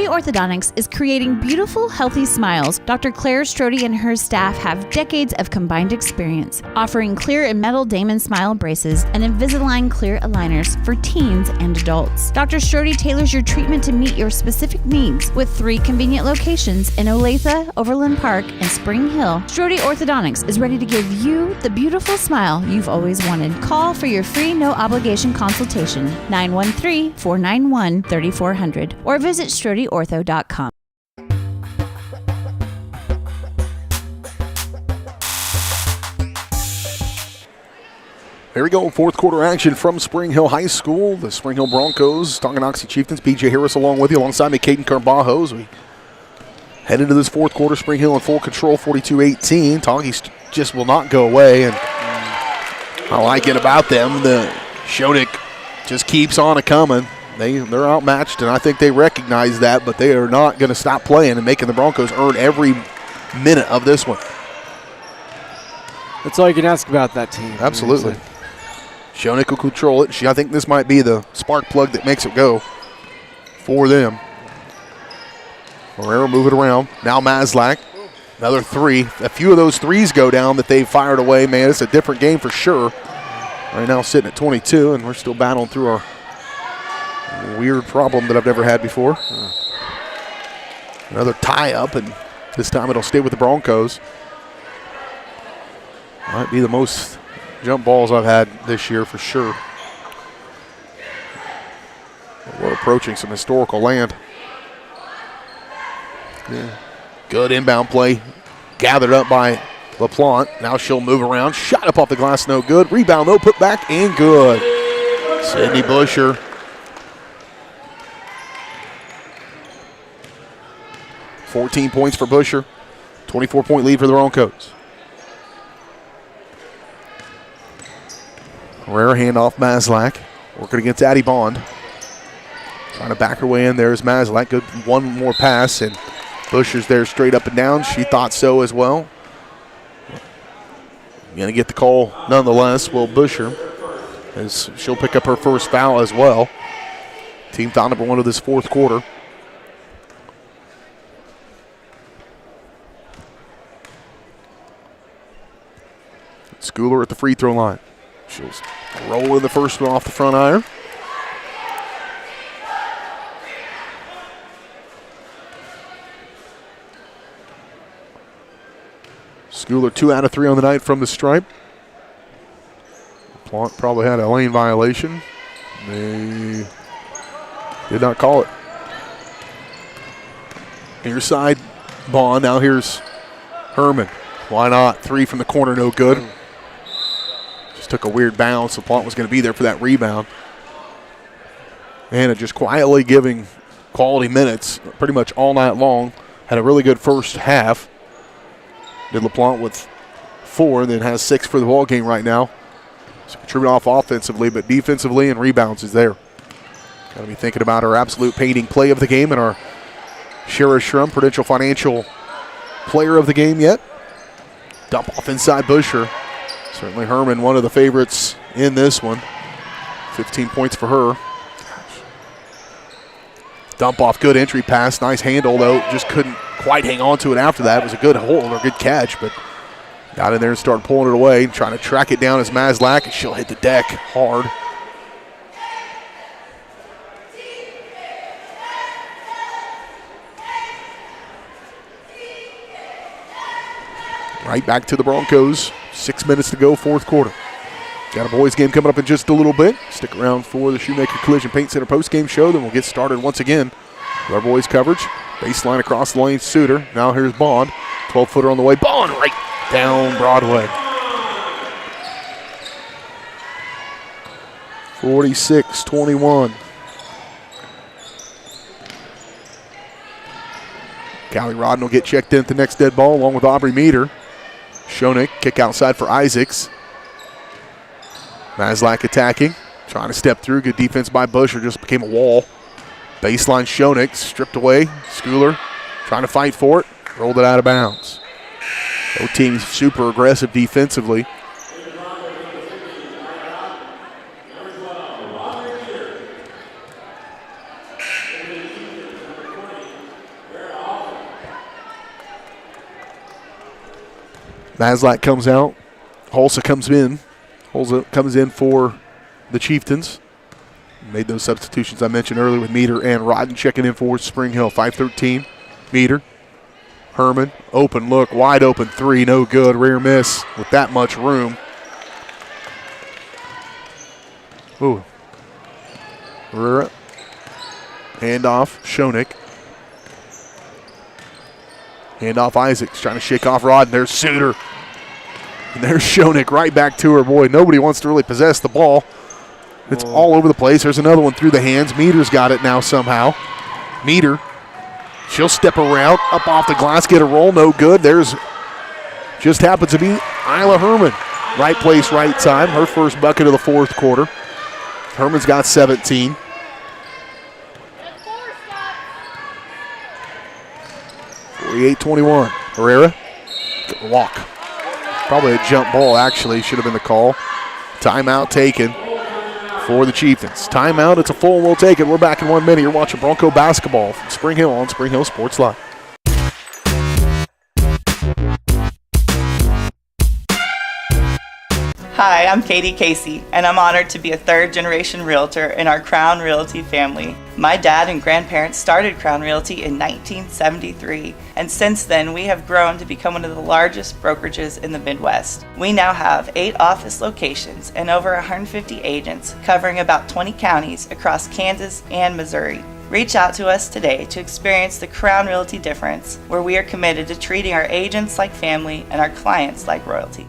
S4: Orthodontics is creating beautiful, healthy smiles. Dr. Claire Strode and her staff have decades of combined experience, offering clear and metal Damon smile braces and Invisalign clear aligners for teens and adults. Dr. Strode tailors your treatment to meet your specific needs with 3 convenient locations in Olathe, Overland Park, and Spring Hill. Strode Orthodontics is ready to give you the beautiful smile you've always wanted. Call for your free no-obligation consultation, 913-491-3400, or visit StrodeOrtho.com.
S3: Here we go, fourth quarter action from Spring Hill High School. The Spring Hill Broncos, Tonganoxie Chieftains, BJ Harris along with you, alongside me, Caden Carbajo, as we head into this fourth quarter. Spring Hill in full control, 42-18. Tongies just will not go away, and I like it about them. The Schoenig just keeps on a-coming. They're outmatched, and I think they recognize that, but they are not going to stop playing and making the Broncos earn every minute of this one.
S11: That's all you can ask about that team.
S3: Absolutely. Schoenig will control it. I think this might be the spark plug that makes it go for them. Herrera move it around. Now Maslak. Another 3. A few of those 3s go down that they've fired away. Man, it's a different game for sure. Right now sitting at 22, and we're still battling through our weird problem that I've never had before. Another tie-up, and This time it'll stay with the Broncos. Might be the most jump balls I've had this year for sure. We're approaching some historical land. Yeah. Good inbound play. Gathered up by LaPlante. Now she'll move around. Shot up off the glass, no good. Rebound though, put back and good. Sydney Busher. $14 points for Busher. 24-point lead for the Broncos. Rare handoff, Maslak. Working against Addie Bond. Trying to back her way in. There's Maslak. Good one more pass, and Busher's there straight up and down. She thought so as well. Going to get the call nonetheless. Will Busher, as she'll pick up her first foul as well. Team foul number 1 of this fourth quarter. Schooler at the free throw line. She'll roll in the first one off the front iron. Schooler 2 out of 3 on the night from the stripe. Plant probably had a lane violation. They did not call it. Near side, Bond. Now here's Herman. Why not? 3 from the corner, no good. Just took a weird bounce. The Plant was going to be there for that rebound. Anna just quietly giving quality minutes pretty much all night long. Had a really good first half. Did LaPlante with 4, then has 6 for the ball game right now. So contributing off offensively, but defensively and rebounds is there. Got to be thinking about our absolute painting play of the game and our Shara Shrum Prudential Financial player of the game yet. Dump off inside Busher. Certainly Herman, one of the favorites in this one. 15 points for her. Dump off, good entry pass. Nice handle, though. Just couldn't quite hang on to it after that. It was a good hold or good catch, but got in there and started pulling it away. Trying to track it down as Maslak, and she'll hit the deck hard. Right back to the Broncos. 6 minutes to go, fourth quarter. Got a boys game coming up in just a little bit. Stick around for the Shoemaker Collision Paint Center postgame show. Then we'll get started once again with our boys coverage. Baseline across the lane, Suter. Now here's Bond. 12-footer on the way. Bond right down Broadway. 46-21. Callie Rodden will get checked in at the next dead ball along with Aubrey Meter. Schoenig, kick outside for Isaacs. Maslak attacking, trying to step through. Good defense by Busher, just became a wall. Baseline Schoenig, stripped away. Schooler trying to fight for it, rolled it out of bounds. Both teams super aggressive defensively. Maslak comes out. Hulsa comes in. Hulsa comes in for the Chieftains. Made those substitutions I mentioned earlier with Meter and Rodden checking in for Spring Hill. 5-13. Meter. Herman. Open look. Wide open 3. No good. Rear miss with that much room. Ooh. Herrera. Handoff. Schoenig. Handoff Isaacs. Trying to shake off Rodden. There's Suter. And there's Schoenig right back to her. Boy, nobody wants to really possess the ball. It's all over the place. There's another one through the hands. Meter's got it now somehow. Meter. She'll step around, up off the glass, get a roll. No good. There's just happens to be Isla Herman. Right place, right time. Her first bucket of the fourth quarter. Herman's got 17. (48-21). Herrera. Good walk. Probably a jump ball, actually. Should have been the call. Timeout taken for the Chieftains. Timeout, it's a full, we'll take it. We're back in 1 minute. You're watching Bronco basketball from Spring Hill on Spring Hill Sports Live.
S21: Hi, I'm Katie Casey, and I'm honored to be a third-generation realtor in our Crown Realty family. My dad and grandparents started Crown Realty in 1973, and since then we have grown to become one of the largest brokerages in the Midwest. We now have 8 office locations and over 150 agents covering about 20 counties across Kansas and Missouri. Reach out to us today to experience the Crown Realty difference, where we are committed to treating our agents like family and our clients like royalty.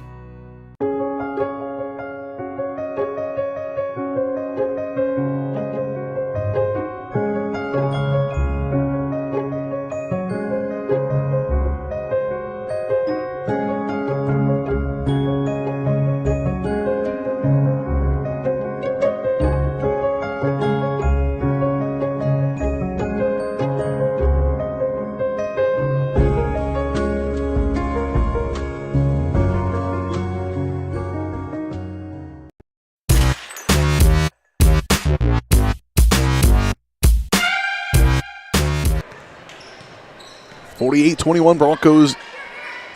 S3: .21 Broncos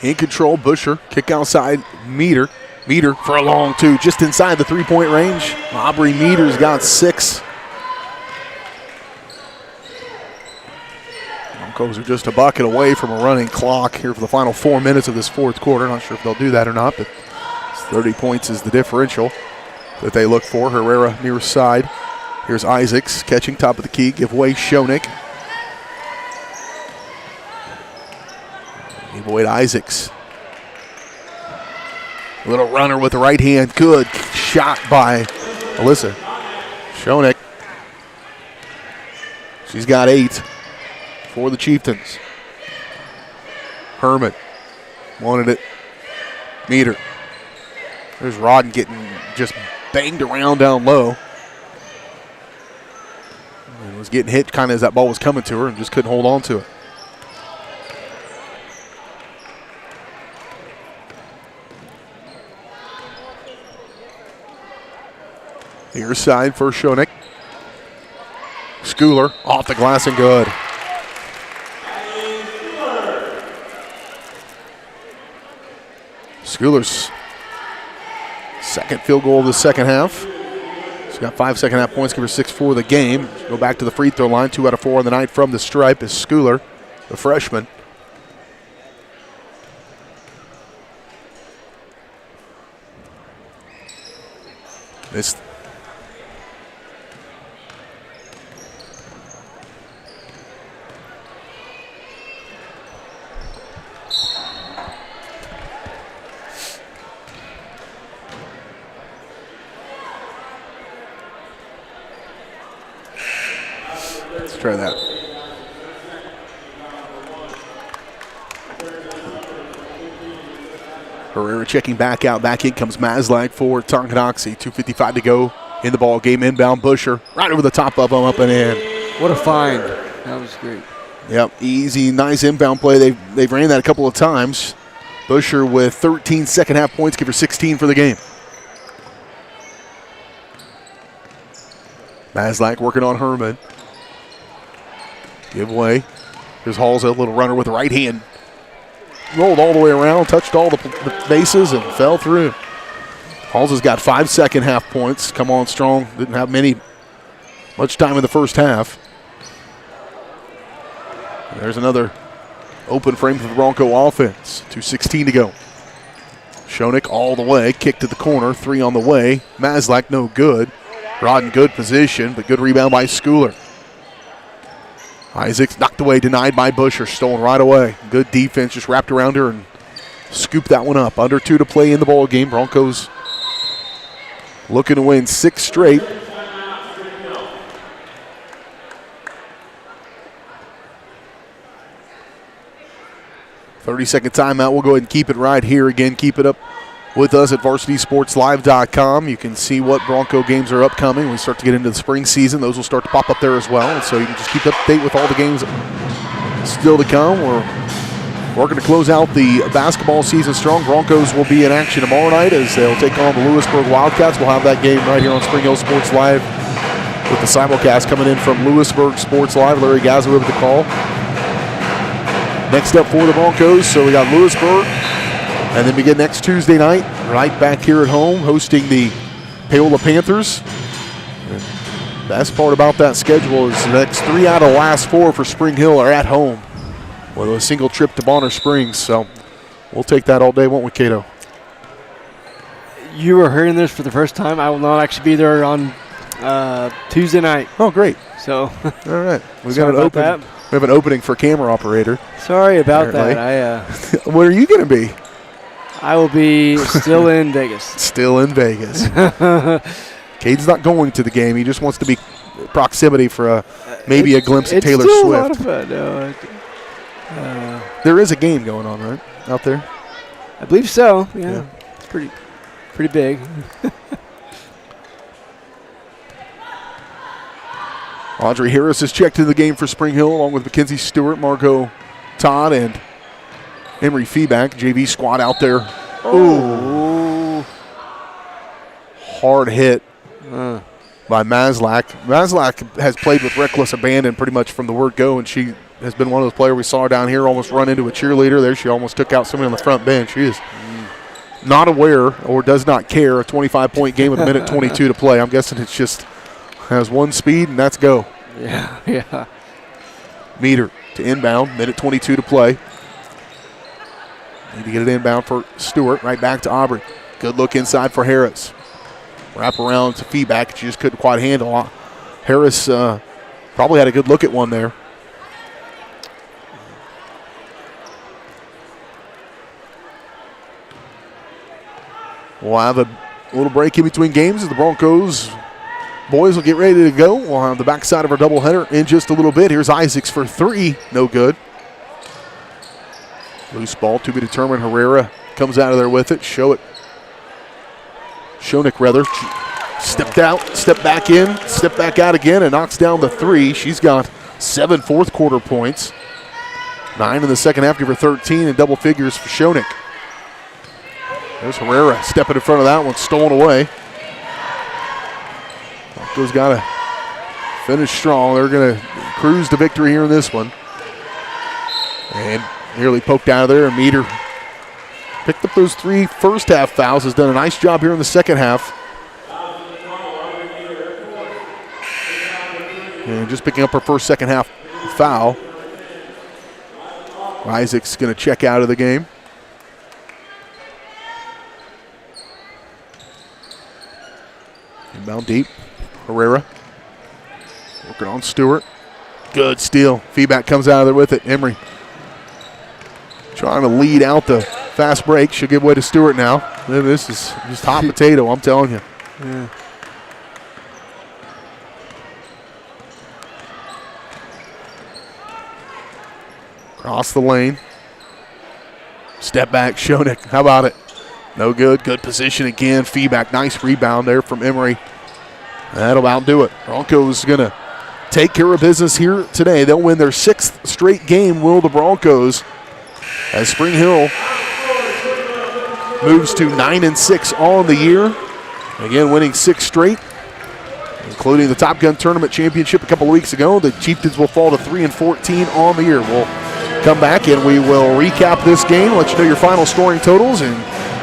S3: in control. Busher, kick outside, Meter for a long two, just inside the three-point range. Aubrey Meter's got 6. Broncos are just a bucket away from a running clock here for the final 4 minutes of this fourth quarter. Not sure if they'll do that or not, but 30 points is the differential that they look for. Herrera near side. Here's Isaacs catching top of the key, give away Schoenig. Give away to Isaacs. Little runner with the right hand. Good shot by Alyssa Schoenig. She's got 8 for the Chieftains. Herman wanted it. Meter. There's Rodden getting just banged around down low. And was getting hit kind of as that ball was coming to her and just couldn't hold on to it. Near side for Schoenig. Schooler off the glass and good. Schooler's second field goal of the second half. She's got 5 second half points, give her 6 for the game. Go back to the free throw line. 2 out of 4 on the night from the stripe is Schooler, the freshman. This try that. Herrera checking back out. Back in comes Maslak for Tonganoxie. 2:55 to go in the ball game. Inbound Busher right over the top of him, up and in.
S11: What a find. That was great.
S3: Yep, easy, nice inbound play. They've ran that a couple of times. Busher with 13 second half points, give her 16 for the game. Maslak working on Herman. Give away. Here's Halls, a little runner with the right hand. Rolled all the way around, touched all the bases, and fell through. Halls has got 5 second half points. Come on strong. Didn't have much time in the first half. There's another open frame for the Bronco offense. 2:16 to go. Schoenig all the way. Kick to the corner. 3 on the way. Maslak no good. Rod in good position, but good rebound by Schooler. Isaacs knocked away, denied by Busher, stolen right away. Good defense, just wrapped around her and scooped that one up. Under 2 to play in the ball game. Broncos looking to win 6 straight. .30-second timeout. We'll go ahead and keep it right here. Again, keep it up with us at VarsitySportsLive.com. You can see what Bronco games are upcoming. We start to get into the spring season. Those will start to pop up there as well. And so you can just keep up to date with all the games still to come. We're working to close out the basketball season strong. Broncos will be in action tomorrow night as they'll take on the Lewisburg Wildcats. We'll have that game right here on Spring Hill Sports Live with the simulcast coming in from Lewisburg Sports Live. Larry Gazza with the call. Next up for the Broncos, so we got Lewisburg And then begin next Tuesday night, right back here at home, hosting the Paola Panthers. And best part about that schedule is the next 3 out of the last 4 for Spring Hill are at home with a single trip to Bonner Springs. So we'll take that all day, won't we, Cato?
S11: You are hearing this for the first time. I will not actually be there on Tuesday night.
S3: Oh, great.
S11: So,
S3: all right. We have an opening for camera operator.
S11: Sorry about
S3: apparently.
S11: that.
S3: Where are you going to be?
S11: I will be still in Vegas.
S3: Still in Vegas. Cade's not going to the game. He just wants to be proximity for maybe a glimpse of Taylor
S11: Swift.
S3: It's
S11: a lot of fun. No,
S3: there is a game going on, right, out there?
S11: I believe so. Yeah. It's pretty big.
S3: Audrey Harris has checked into the game for Spring Hill, along with Mackenzie Stewart, Margot Todd, and Emery Feeback. JV squad out there. Oh. Hard hit by Maslak. Maslak has played with reckless abandon pretty much from the word go, and she has been one of those players we saw down here almost run into a cheerleader. There she almost took out somebody on the front bench. She is not aware or does not care. A 25-point game with a minute 22 to play. I'm guessing it's just has one speed, and that's go.
S11: Yeah.
S3: Meter to inbound, minute 22 to play. Need to get it inbound for Stewart, right back to Aubrey. Good look inside for Harris. Wrap around to feedback, she just couldn't quite handle. Harris probably had a good look at one there. We'll have a little break in between games as the Broncos boys will get ready to go. We'll have the backside of our doubleheader in just a little bit. Here's Isaacs for 3. No good. Loose ball to be determined. Herrera comes out of there with it. Shonick rather. Stepped out, stepped back in, stepped back out again, and knocks down the 3. She's got 7 fourth quarter points. 9 in the second half, give her 13 in double figures for Shonick. There's Herrera stepping in front of that one, stolen away. Broncos got to finish strong. They're going to cruise to victory here in this one. And nearly poked out of there, and Meter picked up those 3 first half fouls, has done a nice job here in the second half. And just picking up her first second half foul. Isaac's going to check out of the game. Inbound deep. Herrera working on Stewart. Good steal. Feedback comes out of there with it. Emery trying to lead out the fast break. She'll give way to Stewart now. This is just hot potato, I'm telling you.
S11: Yeah.
S3: Cross the lane. Step back, Shonick. How about it? No good. Good position again. Feedback. Nice rebound there from Emery. That'll outdo it. Broncos going to take care of business here today. They'll win their 6th straight game, will the Broncos, as Spring Hill moves to 9-6 on the year. Again, winning 6 straight, including the Top Gun Tournament Championship a couple of weeks ago. The Chieftains will fall to 3-14 on the year. We'll come back and we will recap this game, let you know your final scoring totals, and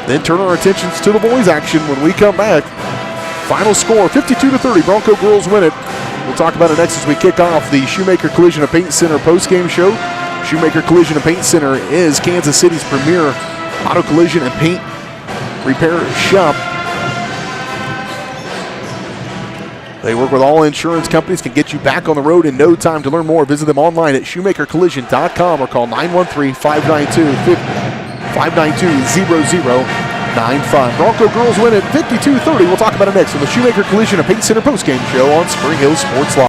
S3: then turn our attentions to the boys' action when we come back. Final score, 52-30. Bronco girls win it. We'll talk about it next as we kick off the Shoemaker Collision and Paint Center postgame show. Shoemaker Collision and Paint Center is Kansas City's premier auto collision and paint repair shop. They work with all insurance companies, can get you back on the road in no time. To learn more, visit them online at shoemakercollision.com or call 913-592-0095. Bronco girls win at 52-30. We'll talk about it next on the Shoemaker Collision and Paint Center postgame show on Spring Hill Sports Live.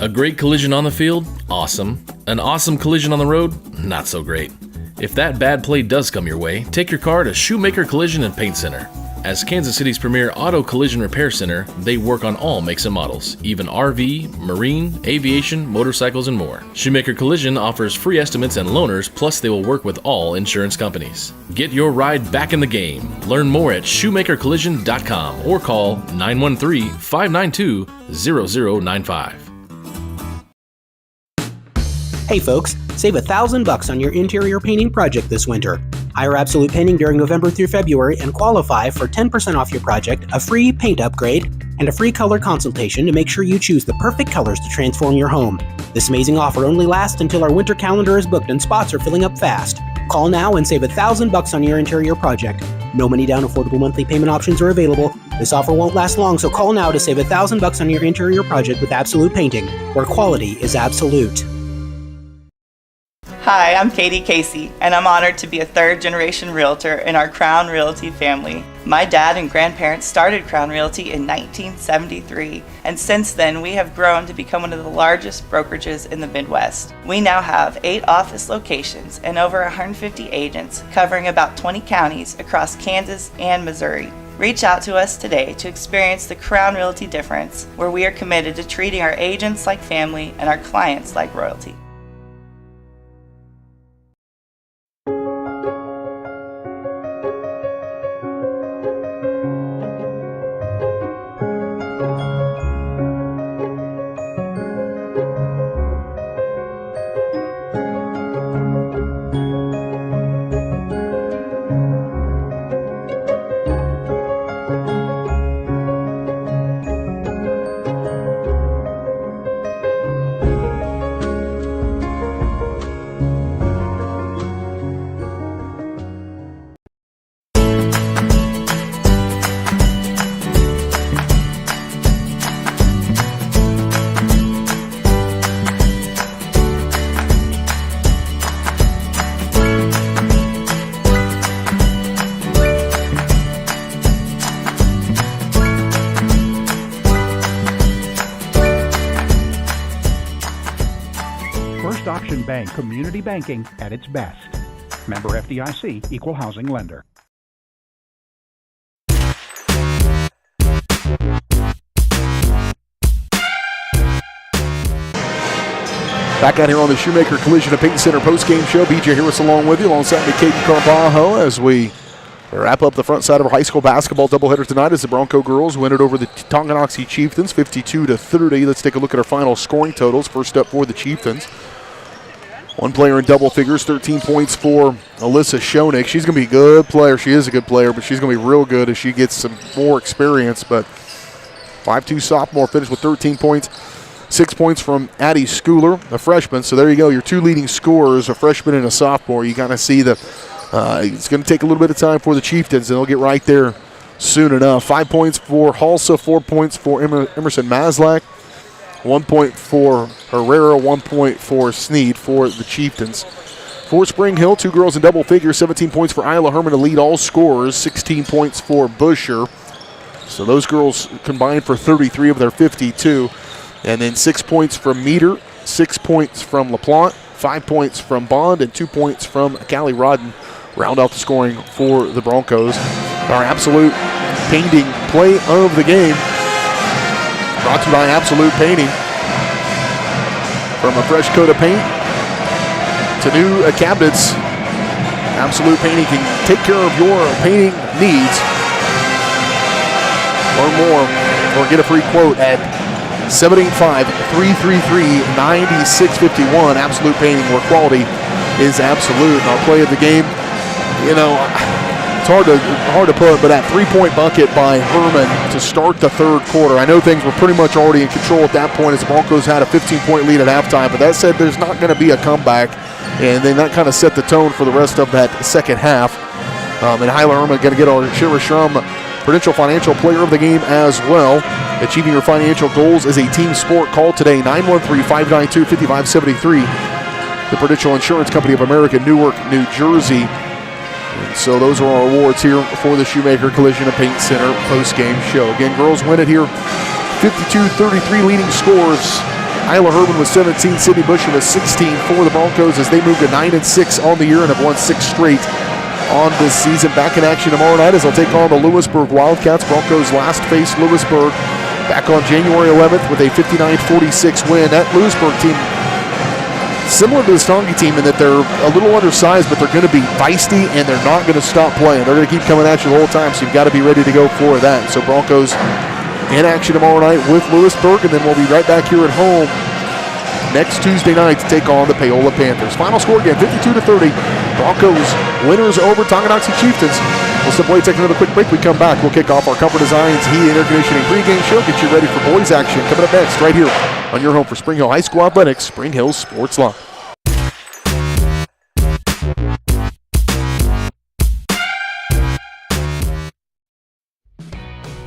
S5: A great collision on the field? Awesome. An awesome collision on the road? Not so great. If that bad play does come your way, take your car to Shoemaker Collision and Paint Center. As Kansas City's premier auto collision repair center, they work on all makes and models, even RV, marine, aviation, motorcycles, and more. Shoemaker Collision offers free estimates and loaners, plus they will work with all insurance companies. Get your ride back in the game. Learn more at shoemakercollision.com or call 913-592-0095.
S9: Hey folks, save $1,000 on your interior painting project this winter. Hire Absolute Painting during November through February and qualify for 10% off your project, a free paint upgrade, and a free color consultation to make sure you choose the perfect colors to transform your home. This amazing offer only lasts until our winter calendar is booked and spots are filling up fast. Call now and save $1,000 on your interior project. No money down, affordable monthly payment options are available. This offer won't last long, so call now to save $1,000 on your interior project with Absolute Painting, where quality is absolute.
S21: Hi, I'm Katie Casey, and I'm honored to be a third-generation realtor in our Crown Realty family. My dad and grandparents started Crown Realty in 1973, and since then we have grown to become one of the largest brokerages in the Midwest. We now have 8 office locations and over 150 agents covering about 20 counties across Kansas and Missouri. Reach out to us today to experience the Crown Realty difference, where we are committed to treating our agents like family and our clients like royalty.
S17: Bank community banking at its best. Member FDIC, equal housing lender.
S3: Back out here on the Shoemaker Collision and Paint Center postgame show. BJ Harris along with you, alongside me, Katie Carbajo, as we wrap up the front side of our high school basketball doubleheader tonight as the Bronco girls win it over the Tonganoxie Chieftains, 52-30. Let's take a look at our final scoring totals. First up for the Chieftains. One player in double figures, 13 points for Alyssa Schoenig. She's going to be a good player. She is a good player, but she's going to be real good as she gets some more experience. But 5'2" sophomore finished with 13 points. 6 points from Addie Schooler, a freshman. So there you go, your two leading scorers, a freshman and a sophomore. You kind of see that it's going to take a little bit of time for the Chieftains, and they'll get right there soon enough. 5 points for Halsa, 4 points for Emerson Maslak. 1 point for Herrera, 1 point for Sneed for the Chieftains. For Spring Hill, two girls in double figures, 17 points for Isla Herman to lead all scorers, 16 points for Busher. So those girls combined for 33 of their 52. And then 6 points from Meter, 6 points from LaPlante, 5 points from Bond, and 2 points from Callie Rodden round out the scoring for the Broncos. Our absolute painting play of the game, brought to you by Absolute Painting. From a fresh coat of paint to new cabinets, Absolute Painting can take care of your painting needs. Learn more or get a free quote at 785-333-9651. Absolute Painting, where quality is absolute. And our play of the game, you know, it's hard to put, but that three-point bucket by Herman to start the third quarter. I know things were pretty much already in control at that point as the Broncos had a 15-point lead at halftime, but that said there's not going to be a comeback, and then that kind of set the tone for the rest of that second half. And Hyla Herman going to get our Shira Shrum Prudential Financial Player of the Game as well. Achieving your financial goals is a team sport. Call today, 913-592-5573. The Prudential Insurance Company of America, Newark, New Jersey. And so those are our awards here for the Shoemaker Collision and Paint Center post-game show. Again, girls win it here, 52-33 leading scores. Isla Herman with 17, Sydney Busher with 16 for the Broncos as they move to 9-6 on the year and have won 6 straight on this season. Back in action tomorrow night as they'll take on the Lewisburg Wildcats. Broncos last faced Lewisburg back on January 11th with a 59-46 win. That Lewisburg team, similar to the Stange team in that they're a little undersized, but they're going to be feisty and they're not going to stop playing. They're going to keep coming at you the whole time, so you've got to be ready to go for that. So Broncos in action tomorrow night with Lewisburg, and then we'll be right back here at home next Tuesday night to take on the Paola Panthers. Final score again, 52-30. Broncos winners over Tonganoxie Chieftains. We'll step away, take another quick break. We come back. We'll kick off our Comfort Designs Heat and Air Conditioning pregame show. Get you ready for boys action coming up next right here on your home for Spring Hill High School Athletics, Spring Hill Sports Live.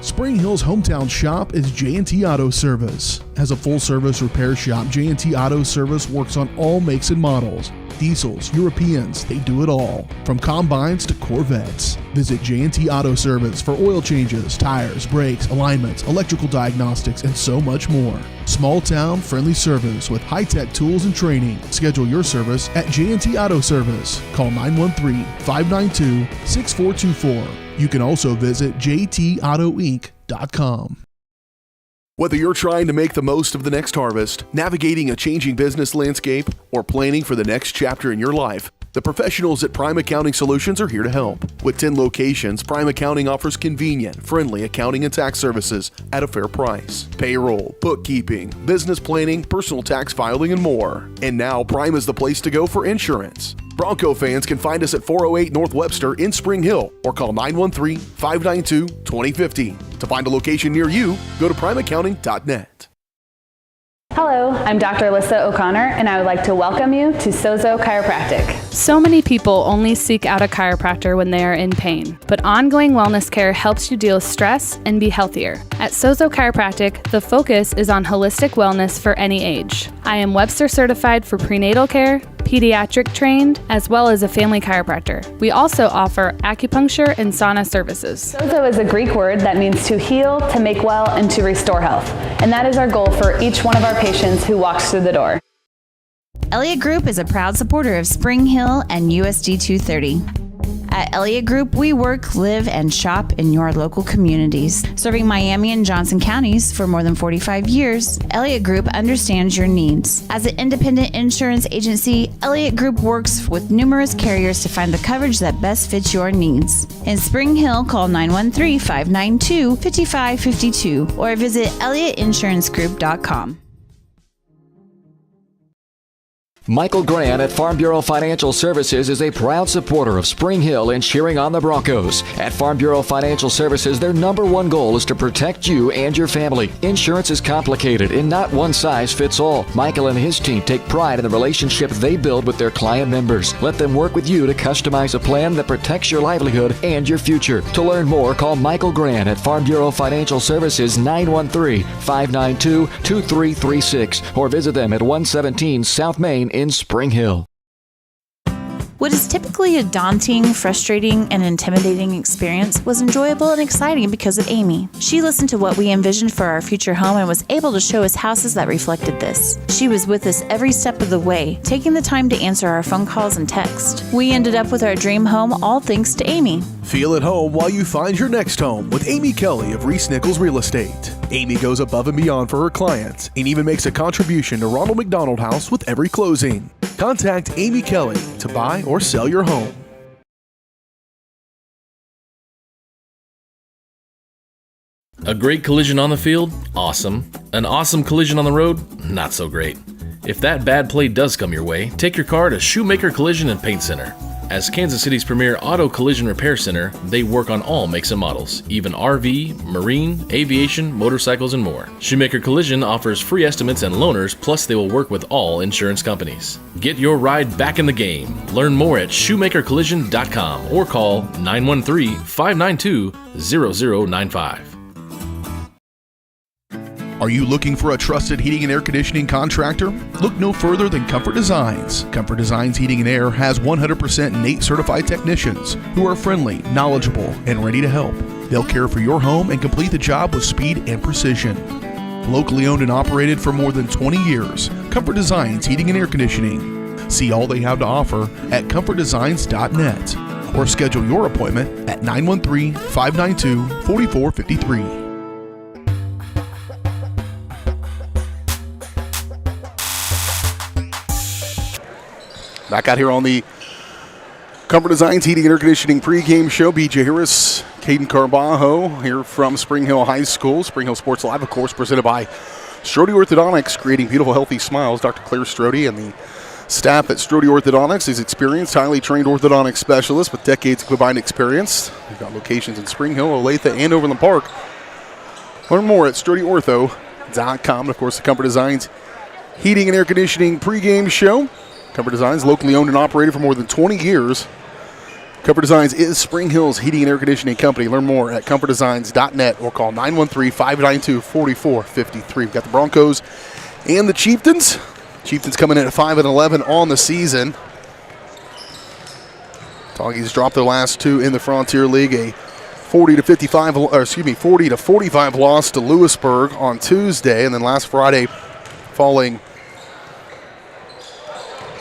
S2: Spring Hill's hometown shop is J&T Auto Service. As a full-service repair shop, J&T Auto Service works on all makes and models. Diesels, Europeans, they do it all. From combines to Corvettes. Visit J&T Auto Service for oil changes, tires, brakes, alignments, electrical diagnostics, and so much more. Small town, friendly service with high-tech tools and training. Schedule your service at J&T Auto Service. Call 913-592-6424. You can also visit jtautoinc.com.
S3: Whether you're trying to make the most of the next harvest, navigating a changing business landscape, or planning for the next chapter in your life, the professionals at Prime Accounting Solutions are here to help. With 10 locations, Prime Accounting offers convenient, friendly accounting and tax services at a fair price. Payroll, bookkeeping, business planning, personal tax filing, and more. And now Prime is the place to go for insurance. Bronco fans can find us at 408 North Webster in Spring Hill or call 913-592-2050. To find a location near you, go to primeaccounting.net.
S6: Hello, I'm Dr. Alyssa O'Connor, and I would like to welcome you to Sozo Chiropractic.
S7: So many people only seek out a chiropractor when they are in pain, but ongoing wellness care helps you deal with stress and be healthier. At Sozo Chiropractic, the focus is on holistic wellness for any age. I am Webster certified for prenatal care, pediatric trained, as well as a family chiropractor. We also offer acupuncture and sauna services.
S6: Sozo is a Greek word that means to heal, to make well, and to restore health. And that is our goal for each one of our patients who walks through the door.
S4: Elliott Group is a proud supporter of Spring Hill and USD 230. At Elliott Group, we work, live, and shop in your local communities. Serving Miami and Johnson counties for more than 45 years, Elliott Group understands your needs. As an independent insurance agency, Elliott Group works with numerous carriers to find the coverage that best fits your needs. In Spring Hill, call 913-592-5552 or visit ElliottInsuranceGroup.com.
S1: Michael Grant at Farm Bureau Financial Services is a proud supporter of Spring Hill and cheering on the Broncos. At Farm Bureau Financial Services, their number one goal is to protect you and your family. Insurance is complicated and not one size fits all. Michael and his team take pride in the relationship they build with their client members. Let them work with you to customize a plan that protects your livelihood and your future. To learn more, call Michael Grant at Farm Bureau Financial Services 913-592-2336 or visit them at 117 South Main in Spring Hill.
S4: What is typically a daunting, frustrating, and intimidating experience was enjoyable and exciting because of Amy. She listened to what we envisioned for our future home and was able to show us houses that reflected this. She was with us every step of the way, taking the time to answer our phone calls and text. We ended up with our dream home, all thanks to Amy.
S3: Feel at home while you find your next home with Amy Kelly of Reese Nichols Real Estate. Amy goes above and beyond for her clients and even makes a contribution to Ronald McDonald House with every closing. Contact Amy Kelly to buy or sell your home.
S5: A great collision on the field? Awesome. An awesome collision on the road? Not so great. If that bad play does come your way, take your car to Shoemaker Collision and Paint Center. As Kansas City's premier auto collision repair center, they work on all makes and models, even RV, marine, aviation, motorcycles, and more. Shoemaker Collision offers free estimates and loaners, plus they will work with all insurance companies. Get your ride back in the game. Learn more at shoemakercollision.com or call 913-592-0095.
S2: Are you looking for a trusted heating and air conditioning contractor? Look no further than Comfort Designs. Comfort Designs Heating and Air has 100% NATE certified technicians who are friendly, knowledgeable, and ready to help. They'll care for your home and complete the job with speed and precision. Locally owned and operated for more than 20 years, Comfort Designs Heating and Air Conditioning. See all they have to offer at comfortdesigns.net or schedule your appointment at 913-592-4453.
S3: Back out here on the Comfort Designs Heating and Air Conditioning pregame show. BJ Harris, Caden Carbajo here from Spring Hill High School. Spring Hill Sports Live, of course, presented by Strode Orthodontics, creating beautiful, healthy smiles. Dr. Claire Strode and the staff at Strode Orthodontics is experienced, highly trained orthodontic specialists with decades of combined experience. We've got locations in Spring Hill, Olathe, and Overland Park. Learn more at StrodeOrtho.com. And, of course, the Comfort Designs Heating and Air Conditioning pregame show. Comfort Designs, locally owned and operated for more than 20 years. Comfort Designs is Spring Hill's heating and air conditioning company. Learn more at comfortdesigns.net or call 913-592-4453. We've got the Broncos and the Chieftains. Chieftains coming in at 5-11 on the season. Toggies dropped their last two in the Frontier League. A 40-45 loss to Lewisburg on Tuesday, and then last Friday falling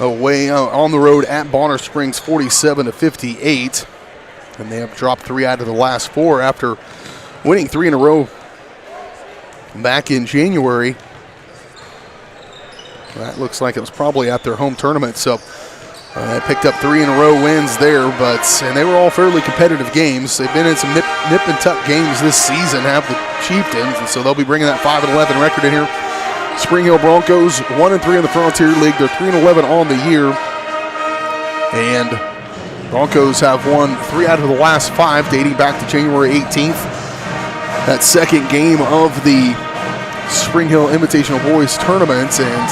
S3: away on the road at Bonner Springs 47-58. And they have dropped 3 out of the last 4 after winning 3 in a row back in January. That looks like it was probably at their home tournament, so they picked up 3 in a row wins there, and they were all fairly competitive games. They've been in some nip and tuck games this season, have the Chieftains, and so they'll be bringing that 5-11 record in here. Spring Hill Broncos 1-3 in the Frontier League. They're 3-11 on the year, and Broncos have won 3 out of the last 5, dating back to January 18th. That second game of the Spring Hill Invitational Boys Tournament, and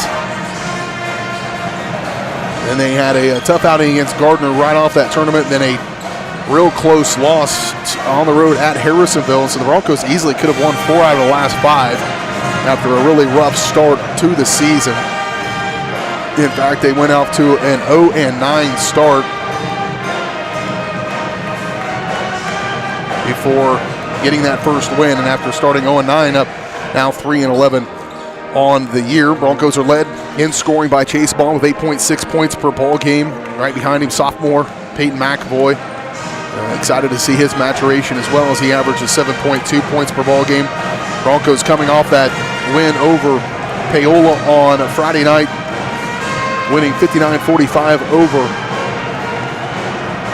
S3: then they had a tough outing against Gardner right off that tournament, then a real close loss on the road at Harrisonville. So the Broncos easily could have won 4 out of the last 5 after a really rough start to the season. In fact, they went out to an 0-9 start before getting that first win, and after starting 0-9 up now 3-11 on the year. Broncos are led in scoring by Chase Ball with 8.6 points per ball game. Right behind him, sophomore Peyton McAvoy. Excited to see his maturation as well, as he averages 7.2 points per ball game. Broncos coming off that win over Paola on Friday night, winning 59-45 over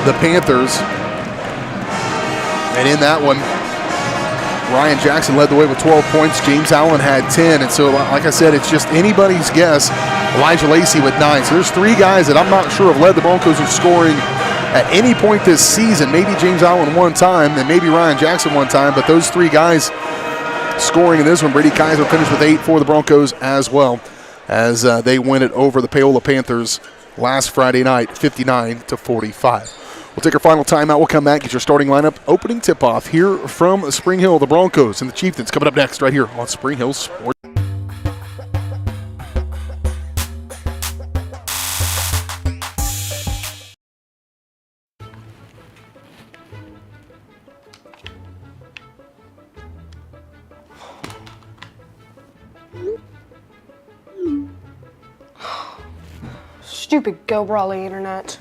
S3: the Panthers. And in that one, Ryan Jackson led the way with 12 points. James Allen had 10. And so, like I said, it's just anybody's guess. Elijah Lacey with 9. So there's 3 guys that I'm not sure have led the Broncos in scoring at any point this season. Maybe James Allen one time, and maybe Ryan Jackson one time. But those 3 guys scoring in this one. Brady Kaiser finished with 8 for the Broncos as well, as they win it over the Paola Panthers last Friday night, 59-45. We'll take our final timeout. We'll come back, get your starting lineup, opening tip-off here from Spring Hill. The Broncos and the Chieftains coming up next right here on Spring Hill Sports.
S13: Stupid Go Brawly internet.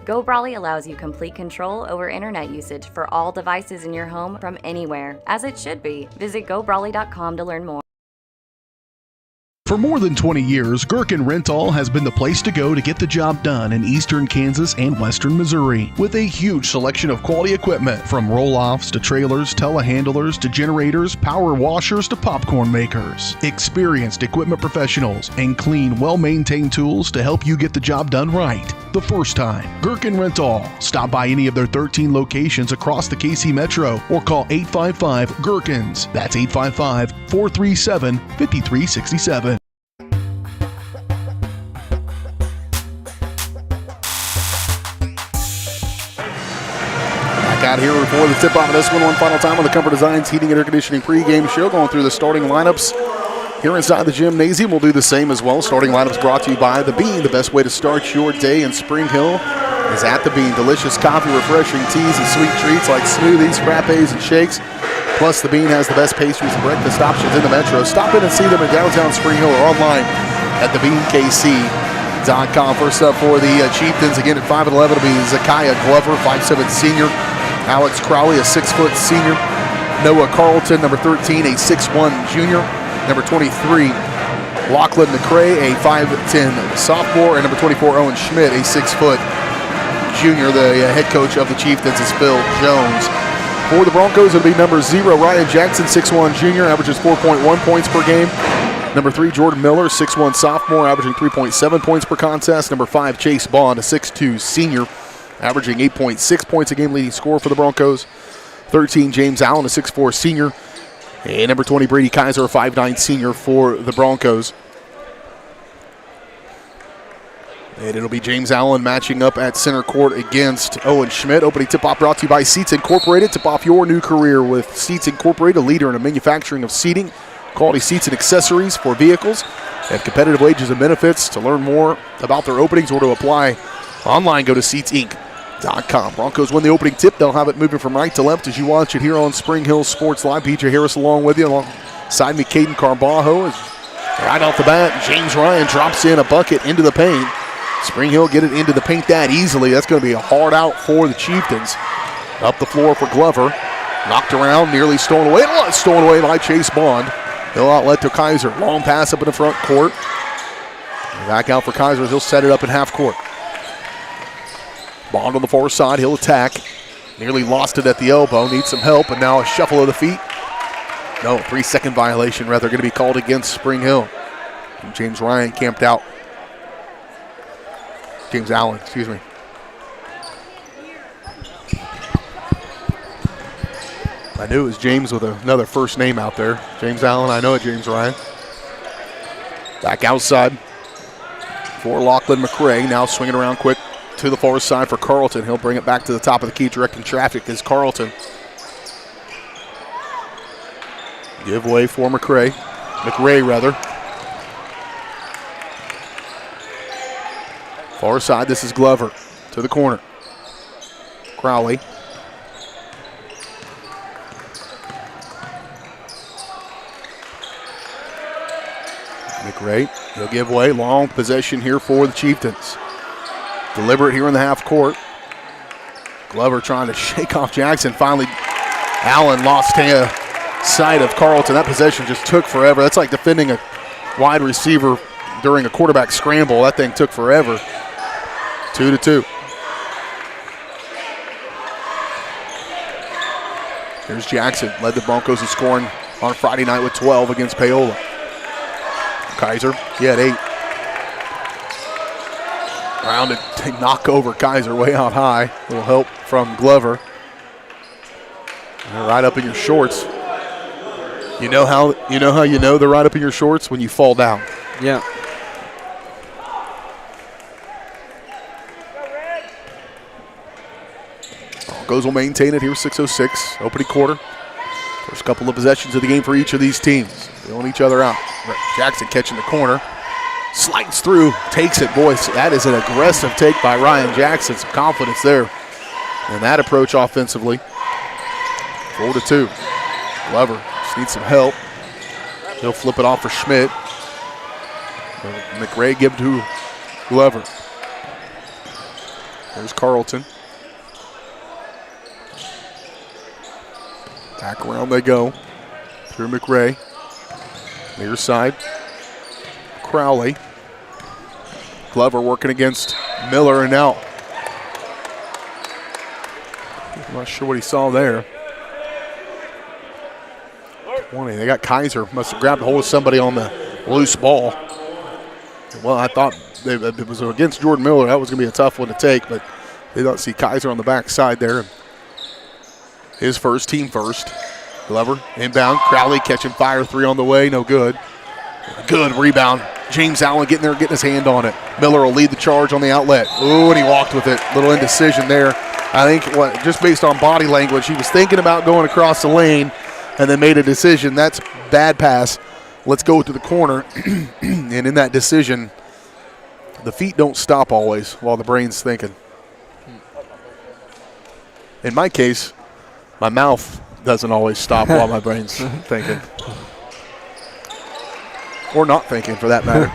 S22: Go Brawly allows you complete control over internet usage for all devices in your home from anywhere, as it should be. Visit GoBrawly.com to learn more.
S2: For more than 20 years, Gherkin Rental has been the place to go to get the job done in eastern Kansas and western Missouri. With a huge selection of quality equipment, from roll-offs to trailers, telehandlers to generators, power washers to popcorn makers. Experienced equipment professionals and clean, well-maintained tools to help you get the job done right the first time. Gherkin Rental. Stop by any of their 13 locations across the KC Metro or call 855-GHERKINS. That's 855-437-5367.
S3: Out here before the tip-off of this one final time on the Comfort Designs Heating and Air Conditioning pregame show, going through the starting lineups here inside the gymnasium. We'll do the same as well. Starting lineups brought to you by The Bean. The best way to start your day in Spring Hill is at The Bean. Delicious coffee, refreshing teas, and sweet treats like smoothies, frappes, and shakes. Plus, The Bean has the best pastries and breakfast options in the metro. Stop in and see them in downtown Spring Hill or online at thebeankc.com. First up for the Chieftains, again at 5'11", it'll be Zakiah Glover, 5'7" senior. Alex Crowley, a 6-foot senior. Noah Carlton, number 13, a 6'1" junior. Number 23, Lachlan McCray, a 5'10" sophomore. And number 24, Owen Schmidt, a 6-foot junior. The head coach of the Chieftains is Phil Jones. For the Broncos, it'll be number 0, Ryan Jackson, 6'1 junior, averages 4.1 points per game. Number 3, Jordan Miller, 6'1 sophomore, averaging 3.7 points per contest. Number 5, Chase Bond, a 6'2 senior, averaging 8.6 points a game, leading scorer for the Broncos. 13, James Allen, a 6'4 senior. And number 20, Brady Kaiser, a 5'9 senior for the Broncos. And it'll be James Allen matching up at center court against Owen Schmidt. Opening tip-off brought to you by Seats Incorporated. Tip off your new career with Seats Incorporated, a leader in the manufacturing of seating, quality seats and accessories for vehicles, and competitive wages and benefits. To learn more about their openings or to apply online, go to SeatsInc.com. Broncos win the opening tip. They'll have it moving from right to left as you watch it here on Spring Hill Sports Live. PJ Harris along with you. Alongside me, Caden Carbajo. Right off the bat, James Ryan drops in a bucket into the paint. Spring Hill get it into the paint that easily. That's going to be a hard out for the Chieftains. Up the floor for Glover. Knocked around, nearly stolen away. It was stolen away by Chase Bond. He'll outlet to Kaiser. Long pass up in the front court. Back out for Kaiser. He'll set it up in half court. Bond on the far side. He'll attack. Nearly lost it at the elbow. Needs some help. And now a shuffle of the feet. No, 3-second violation rather going to be called against Spring Hill. And James Ryan camped out. James Allen, excuse me. I knew it was James with another first name out there. James Allen, I know it, James Ryan. Back outside for Lachlan McRae. Now swinging around quick to the far side for Carlton. He'll bring it back to the top of the key, directing traffic is Carlton. Give way for McRae. Far side, this is Glover to the corner. Crowley. McRae, he'll give way. Long possession here for the Chieftains. Deliberate here in the half court. Glover trying to shake off Jackson. Finally, Allen lost sight of Carlton. That possession just took forever. That's like defending a wide receiver during a quarterback scramble. That thing took forever. 2-2. Here's Jackson. Led the Broncos in scoring on Friday night with 12 against Paola. Kaiser, he had 8. Rounded to knock over Kaiser way out high. A little help from Glover. They're right up in your shorts. You know how they're right up in your shorts? When you fall down.
S11: Yeah.
S3: Broncos will maintain it here, 6:06, opening quarter. First couple of possessions of the game for each of these teams. Feeling each other out. Jackson catching the corner. Slides through, takes it. Boy, that is an aggressive take by Ryan Jackson. Some confidence there in that approach offensively. 4-2. Glover just needs some help. He'll flip it off for Schmidt. McRae give to Glover. There's Carlton. Back around they go. Through McRae. Near side. Crowley. Glover working against Miller and out. I'm not sure what he saw there. 20. They got Kaiser. Must have grabbed a hold of somebody on the loose ball. Well, I thought if it was against Jordan Miller, that was going to be a tough one to take, but they don't see Kaiser on the backside there. His first, team first. Glover inbound. Crowley catching fire, 3 on the way, no good. Good rebound. James Allen getting there, getting his hand on it. Miller will lead the charge on the outlet. Ooh, and he walked with it. Little indecision there. I think just based on body language, he was thinking about going across the lane and then made a decision. That's bad pass. Let's go to the corner. And in that decision, the feet don't stop always while the brain's thinking. In my case, my mouth doesn't always stop while my brain's thinking. Or not thinking, for that matter.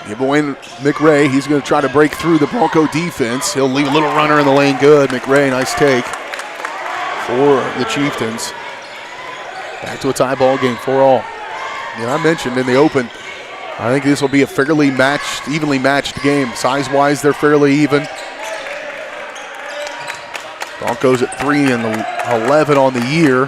S3: Give away McRae. He's going to try to break through the Bronco defense. He'll leave a little runner in the lane. Good. McRae, nice take for the Chieftains. Back to a tie ball game, 4-all. And I mentioned in the open, I think this will be a fairly evenly matched game. Size-wise, they're fairly even. Broncos at 3-11 on the year.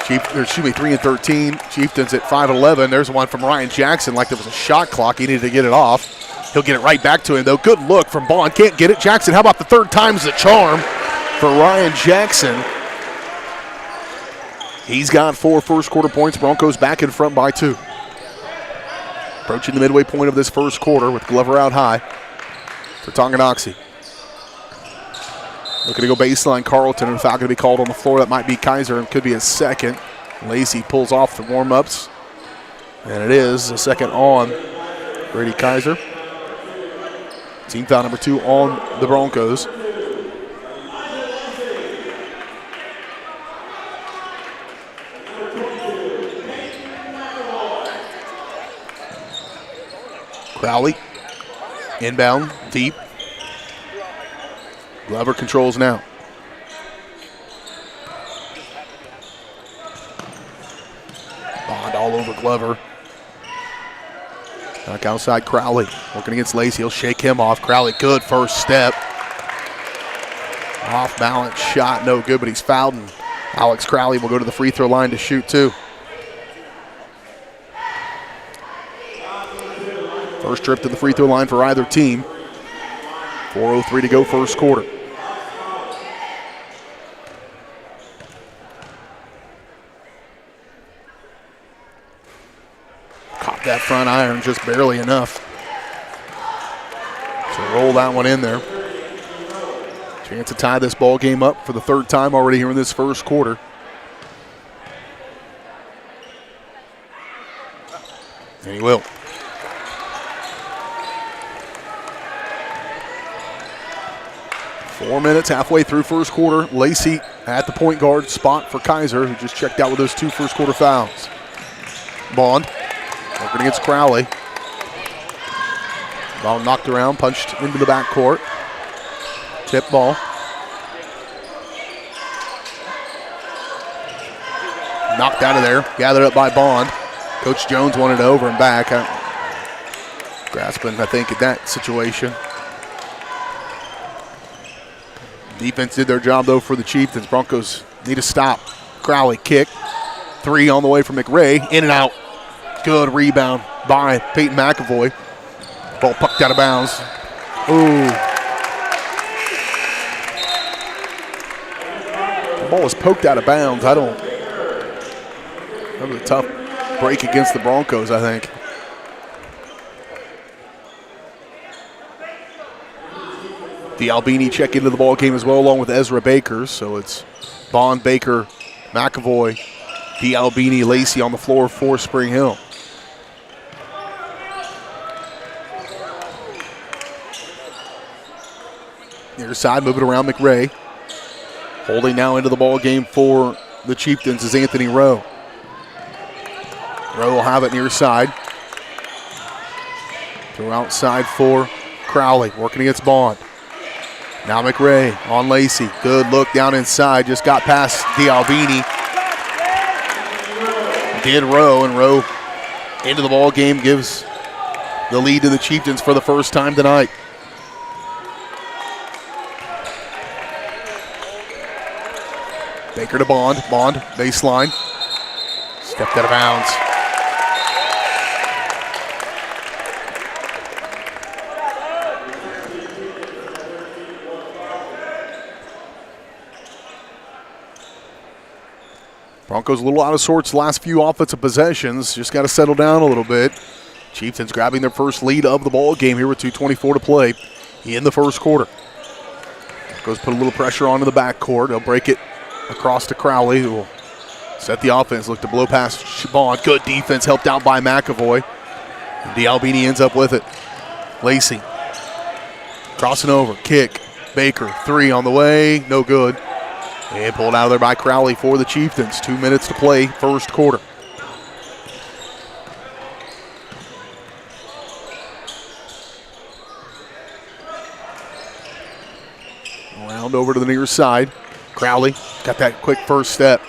S3: 3-13. Chieftains at 5-11. There's one from Ryan Jackson like there was a shot clock. He needed to get it off. He'll get it right back to him, though. Good look from Bond. Can't get it. Jackson, how about the third time's the charm for Ryan Jackson? He's got 4 first-quarter points. Broncos back in front by 2. Approaching the midway point of this first quarter with Glover out high for Tonganoxie. Looking to go baseline, Carlton, and foul going to be called on the floor. That might be Kaiser and could be a second. Lacey pulls off the warm-ups, and it is a second on Brady Kaiser. Team foul number 2 on the Broncos. Crowley, inbound, deep. Glover controls now. Bond all over Glover. Back outside Crowley, working against Lacey. He'll shake him off. Crowley, good first step. Off balance shot, no good, but he's fouled, and Alex Crowley will go to the free throw line to shoot 2. First trip to the free throw line for either team. 4:03 to go first quarter. Caught that front iron just barely enough to roll that one in there. Chance to tie this ball game up for the 3rd time already here in this first quarter. And he will. 4 minutes, halfway through first quarter. Lacey at the point guard spot for Kaiser, who just checked out with those 2 first quarter fouls. Bond working against Crowley. Ball knocked around, punched into the backcourt. Tip ball. Knocked out of there, gathered up by Bond. Coach Jones wanted it over and back. Grasping, I think, in that situation. Defense did their job, though, for the Chieftains. Broncos need a stop. Crowley kick. 3 on the way from McRae. In and out. Good rebound by Peyton McAvoy. Ball pucked out of bounds. Ooh. The ball was poked out of bounds. That was a tough break against the Broncos, I think. Albini check into the ball game as well, along with Ezra Baker. So it's Bond, Baker, McAvoy, Albini, Lacey on the floor for Spring Hill. Near side, moving around McRae. Holding now into the ball game for the Chieftains is Anthony Rowe. Rowe will have it near side. Throw outside for Crowley, working against Bond. Now McRae on Lacey. Good look down inside. Just got past Albini. Did Rowe, and Rowe into the ball game gives the lead to the Chieftains for the first time tonight. Baker to Bond. Bond, baseline. Stepped out of bounds. Broncos a little out of sorts the last few offensive possessions. Just got to settle down a little bit. Chieftains grabbing their first lead of the ball game here with 2:24 to play in the first quarter. Broncos put a little pressure onto the backcourt. They'll break it across to Crowley, who will set the offense. Look to blow past Bond. Good defense helped out by McAvoy. And Albini ends up with it. Lacey crossing over. Kick. Baker. 3 on the way. No good. And pulled out of there by Crowley for the Chieftains. 2 minutes to play, first quarter. Around over to the near side. Crowley got that quick first step.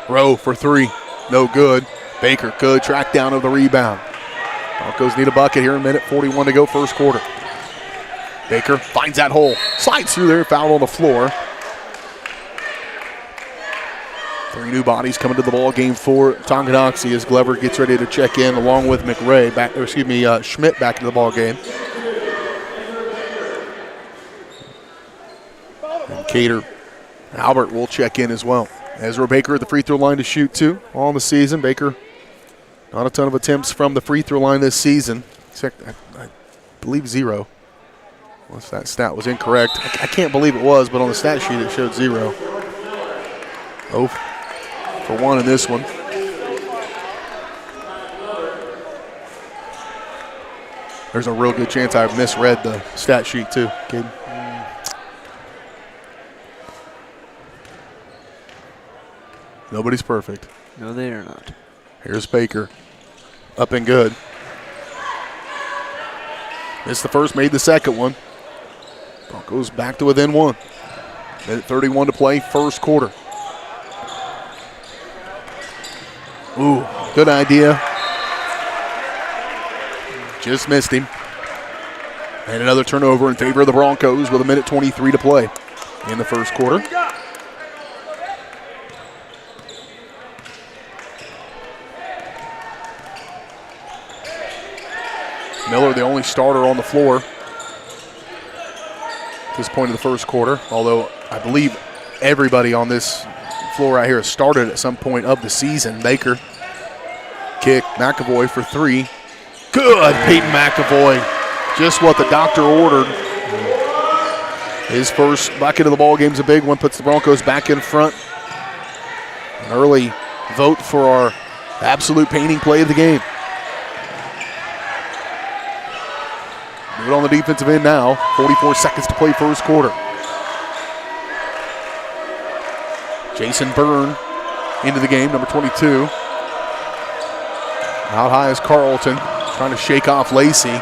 S3: Rowe for 3. No good. Baker good. Track down of the rebound. Broncos need a bucket here in minute 41 to go, first quarter. Baker finds that hole, slides through there, foul on the floor. 3 new bodies coming to the ball game for Tonganoxie as Glover gets ready to check in along with Schmidt back into the ball game. And Cater Albert will check in as well. Ezra Baker at the free throw line to shoot 2 on the season. Baker, not a ton of attempts from the free throw line this season. I believe 0. Unless that stat was incorrect. I can't believe it was, but on the stat sheet it showed 0. 0 for 1 in this one. There's a real good chance I misread the stat sheet too, kid. Nobody's perfect.
S11: No, they are not.
S3: Here's Baker. Up and good. Missed the first, made the second one. Broncos back to within 1. Minute 31 to play, first quarter. Ooh, good idea. Just missed him. And another turnover in favor of the Broncos with a minute 23 to play in the first quarter. Miller, the only starter on the floor at this point of the first quarter, although I believe everybody on this floor right here has started at some point of the season. Baker, kick, McAvoy for 3. Good, Peyton McAvoy. Just what the doctor ordered. His first bucket of the ball game's a big one, puts the Broncos back in front. An early vote for our absolute painting play of the game. Do it on the defensive end now. 44 seconds to play first quarter. Jason Byrne into the game, number 22. Out high is Carlton, trying to shake off Lacey.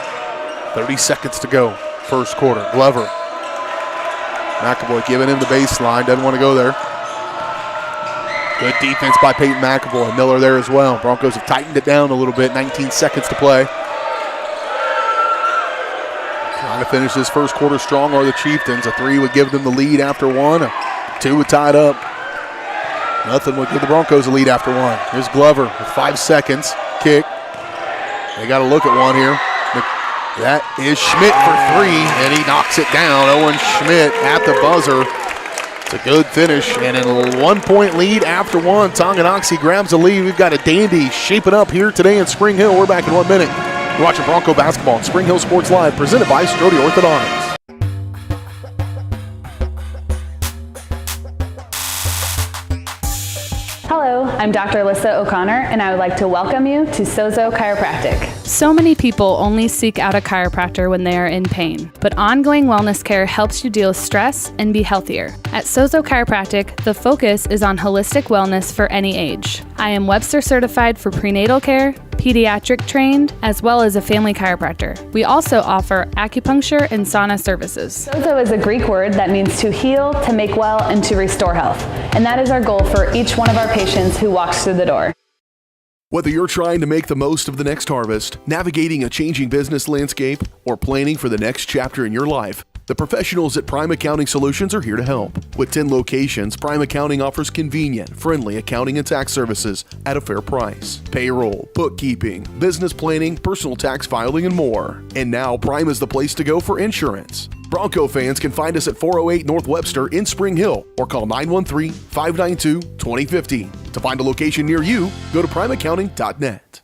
S3: 30 seconds to go, first quarter. Glover. McAvoy giving him the baseline, doesn't want to go there. Good defense by Peyton McAvoy. Miller there as well. Broncos have tightened it down a little bit, 19 seconds to play. Trying to finish this first quarter strong are the Chieftains. A 3 would give them the lead after 1. A 2 would tie it up. Nothing would give the Broncos a lead after 1. Here's Glover with 5 seconds. Kick. They got to look at one here. That is Schmidt for 3, and he knocks it down. Owen Schmidt at the buzzer. It's a good finish, and in a 1-point lead after 1, Tonganoxie grabs the lead. We've got a dandy shaping up here today in Spring Hill. We're back in 1 minute. You're watching Bronco basketball on Spring Hill Sports Live, presented by Strode Orthodontics.
S6: Hello, I'm Dr. Alyssa O'Connor, and I would like to welcome you to Sozo Chiropractic.
S7: So many people only seek out a chiropractor when they are in pain, but ongoing wellness care helps you deal with stress and be healthier. At Sozo Chiropractic, the focus is on holistic wellness for any age. I am Webster certified for prenatal care, pediatric trained, as well as a family chiropractor. We also offer acupuncture and sauna services.
S6: Sozo is a Greek word that means to heal, to make well, and to restore health. And that is our goal for each one of our patients who walks through the door.
S2: Whether you're trying to make the most of the next harvest, navigating a changing business landscape, or planning for the next chapter in your life, the professionals at Prime Accounting Solutions are here to help. With 10 locations, Prime Accounting offers convenient, friendly accounting and tax services at a fair price. Payroll, bookkeeping, business planning, personal tax filing, and more. And now Prime is the place to go for insurance. Bronco fans can find us at 408 North Webster in Spring Hill or call 913-592-2050. To find a location near you, go to primeaccounting.net.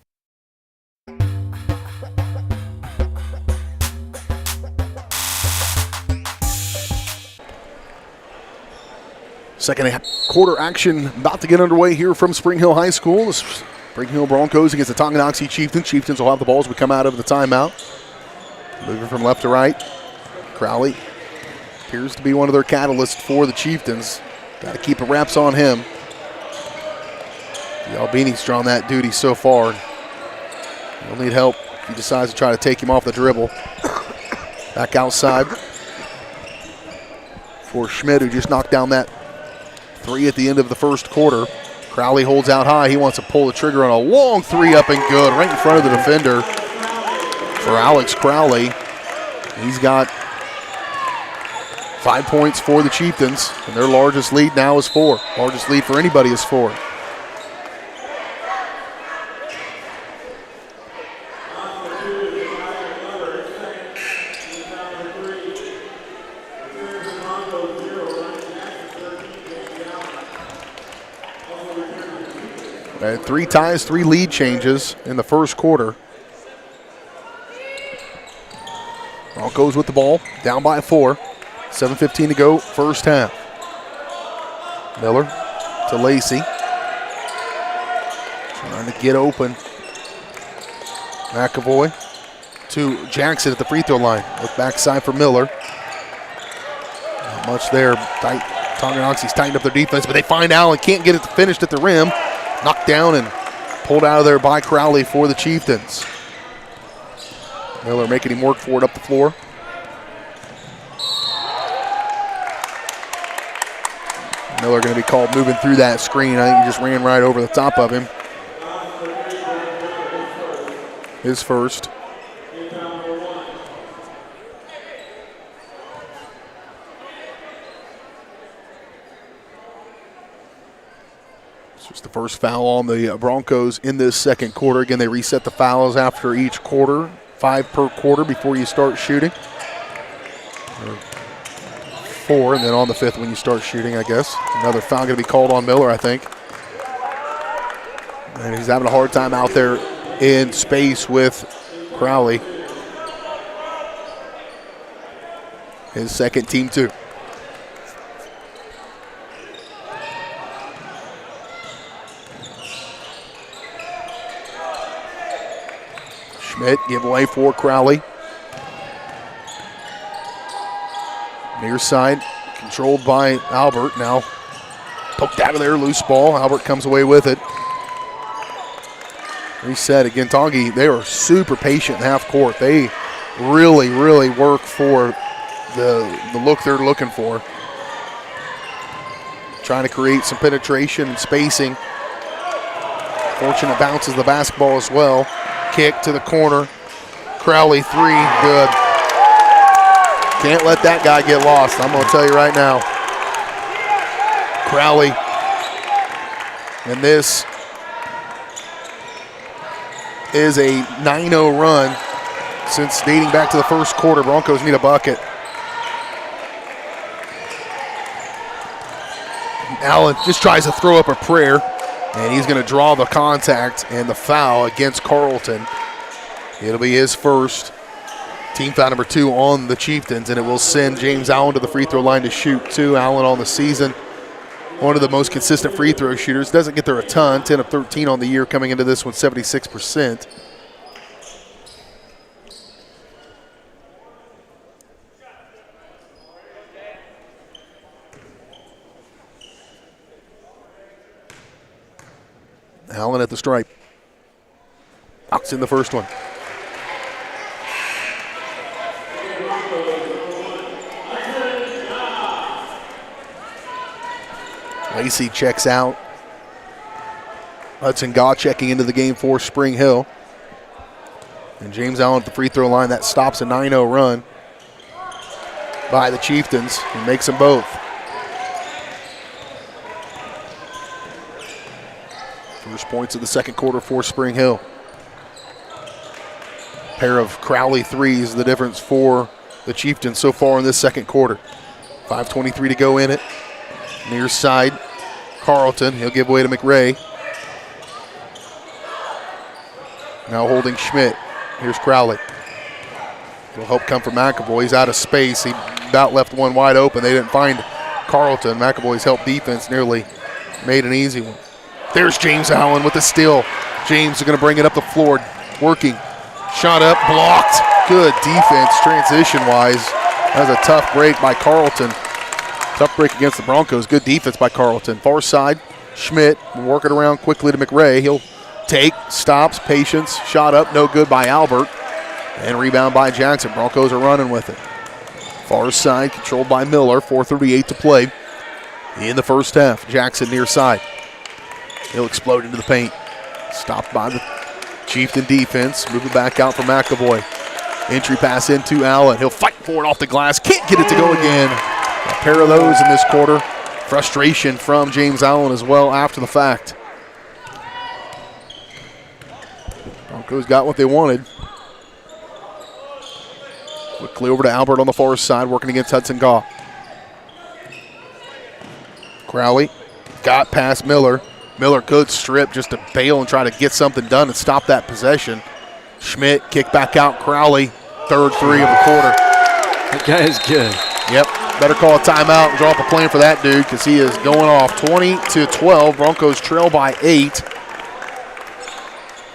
S3: Second quarter action about to get underway here from Spring Hill High School. The Spring Hill Broncos against the Tonganoxie Chieftains. Chieftains will have the ball as we come out of the timeout. Moving from left to right. Crowley appears to be one of their catalysts for the Chieftains. Got to keep the reps on him. Albini's drawn that duty so far. He'll need help if he decides to try to take him off the dribble. Back outside for Schmidt, who just knocked down that 3 at the end of the first quarter. Crowley holds out high. He wants to pull the trigger on a long 3 up and good right in front of the defender. for Alex Crowley. He's got 5 points for the Chieftains, and their largest lead now is 4. Largest lead for anybody is 4. Three ties, 3 lead changes in the first quarter. Broncos with the ball, down by 4. 7:15 to go, first half. Miller to Lacey. Trying to get open. McAvoy to Jackson at the free throw line. Look backside for Miller. Not much there. Tonganoxie's tightened up their defense, but they find Allen. Can't get it finished at the rim. Knocked down and pulled out of there by Crowley for the Chieftains. Miller making him work for it up the floor. Miller going to be called moving through that screen. I think he just ran right over the top of him. His first. It's just the first foul on the Broncos in this second quarter. Again, they reset the fouls after each quarter. 5 per quarter before you start shooting. 4, and then on the 5th when you start shooting, I guess. Another foul going to be called on Miller, I think. And he's having a hard time out there in space with Crowley. His second, team 2. Schmidt give away for Crowley. Near side, controlled by Albert. Now poked out of there, loose ball. Albert comes away with it. Reset again. Tongi, they are super patient in half court. They really, really work for the look they're looking for. Trying to create some penetration and spacing. Fortunate bounces the basketball as well. Kick to the corner. Crowley 3, good. Can't let that guy get lost, I'm going to tell you right now. Crowley, and this is a 9-0 run since dating back to the first quarter. Broncos need a bucket. Allen just tries to throw up a prayer, and he's going to draw the contact and the foul against Carlton. It'll be his first. Team foul number 2 on the Chieftains, and it will send James Allen to the free throw line to shoot 2. Allen on the season, one of the most consistent free throw shooters. Doesn't get there a ton, 10 of 13 on the year coming into this one, 76%. Allen at the stripe. Knocks in the first one. Lacey checks out. Hudson Gaw checking into the game for Spring Hill. And James Allen at the free throw line. That stops a 9-0 run by the Chieftains. He makes them both. First points of the second quarter for Spring Hill. Pair of Crowley threes, the difference for the Chieftains so far in this second quarter. 5:23 to go in it. Near side, Carlton. He'll give away to McRae. Now holding Schmidt. Here's Crowley. It'll help come from McAvoy. He's out of space. He about left one wide open. They didn't find Carlton. McAvoy's help defense nearly made an easy one. There's James Allen with the steal. James is going to bring it up the floor. Working. Shot up, blocked. Good defense transition-wise. That was a tough break by Carlton. Tough break against the Broncos. Good defense by Carlton. Far side, Schmidt working around quickly to McRae. He'll take, stops, patience. Shot up, no good by Albert. And rebound by Jackson. Broncos are running with it. Far side, controlled by Miller. 4:38 to play in the first half. Jackson near side. He'll explode into the paint. Stopped by the Chieftain defense. Moving back out for McAvoy. Entry pass into Allen. He'll fight for it off the glass. Can't get it to go again. A pair of those in this quarter. Frustration from James Allen as well after the fact. Broncos got what they wanted. Quickly over to Albert on the far side, working against Hudson Gaw. Crowley got past Miller. Miller good strip just to bail and try to get something done and stop that possession. Schmidt kick back out. Crowley, third three of the quarter.
S14: That guy is good.
S3: Yep, better call a timeout and draw up a plan for that dude because he is going off 20-12. Broncos trail by 8.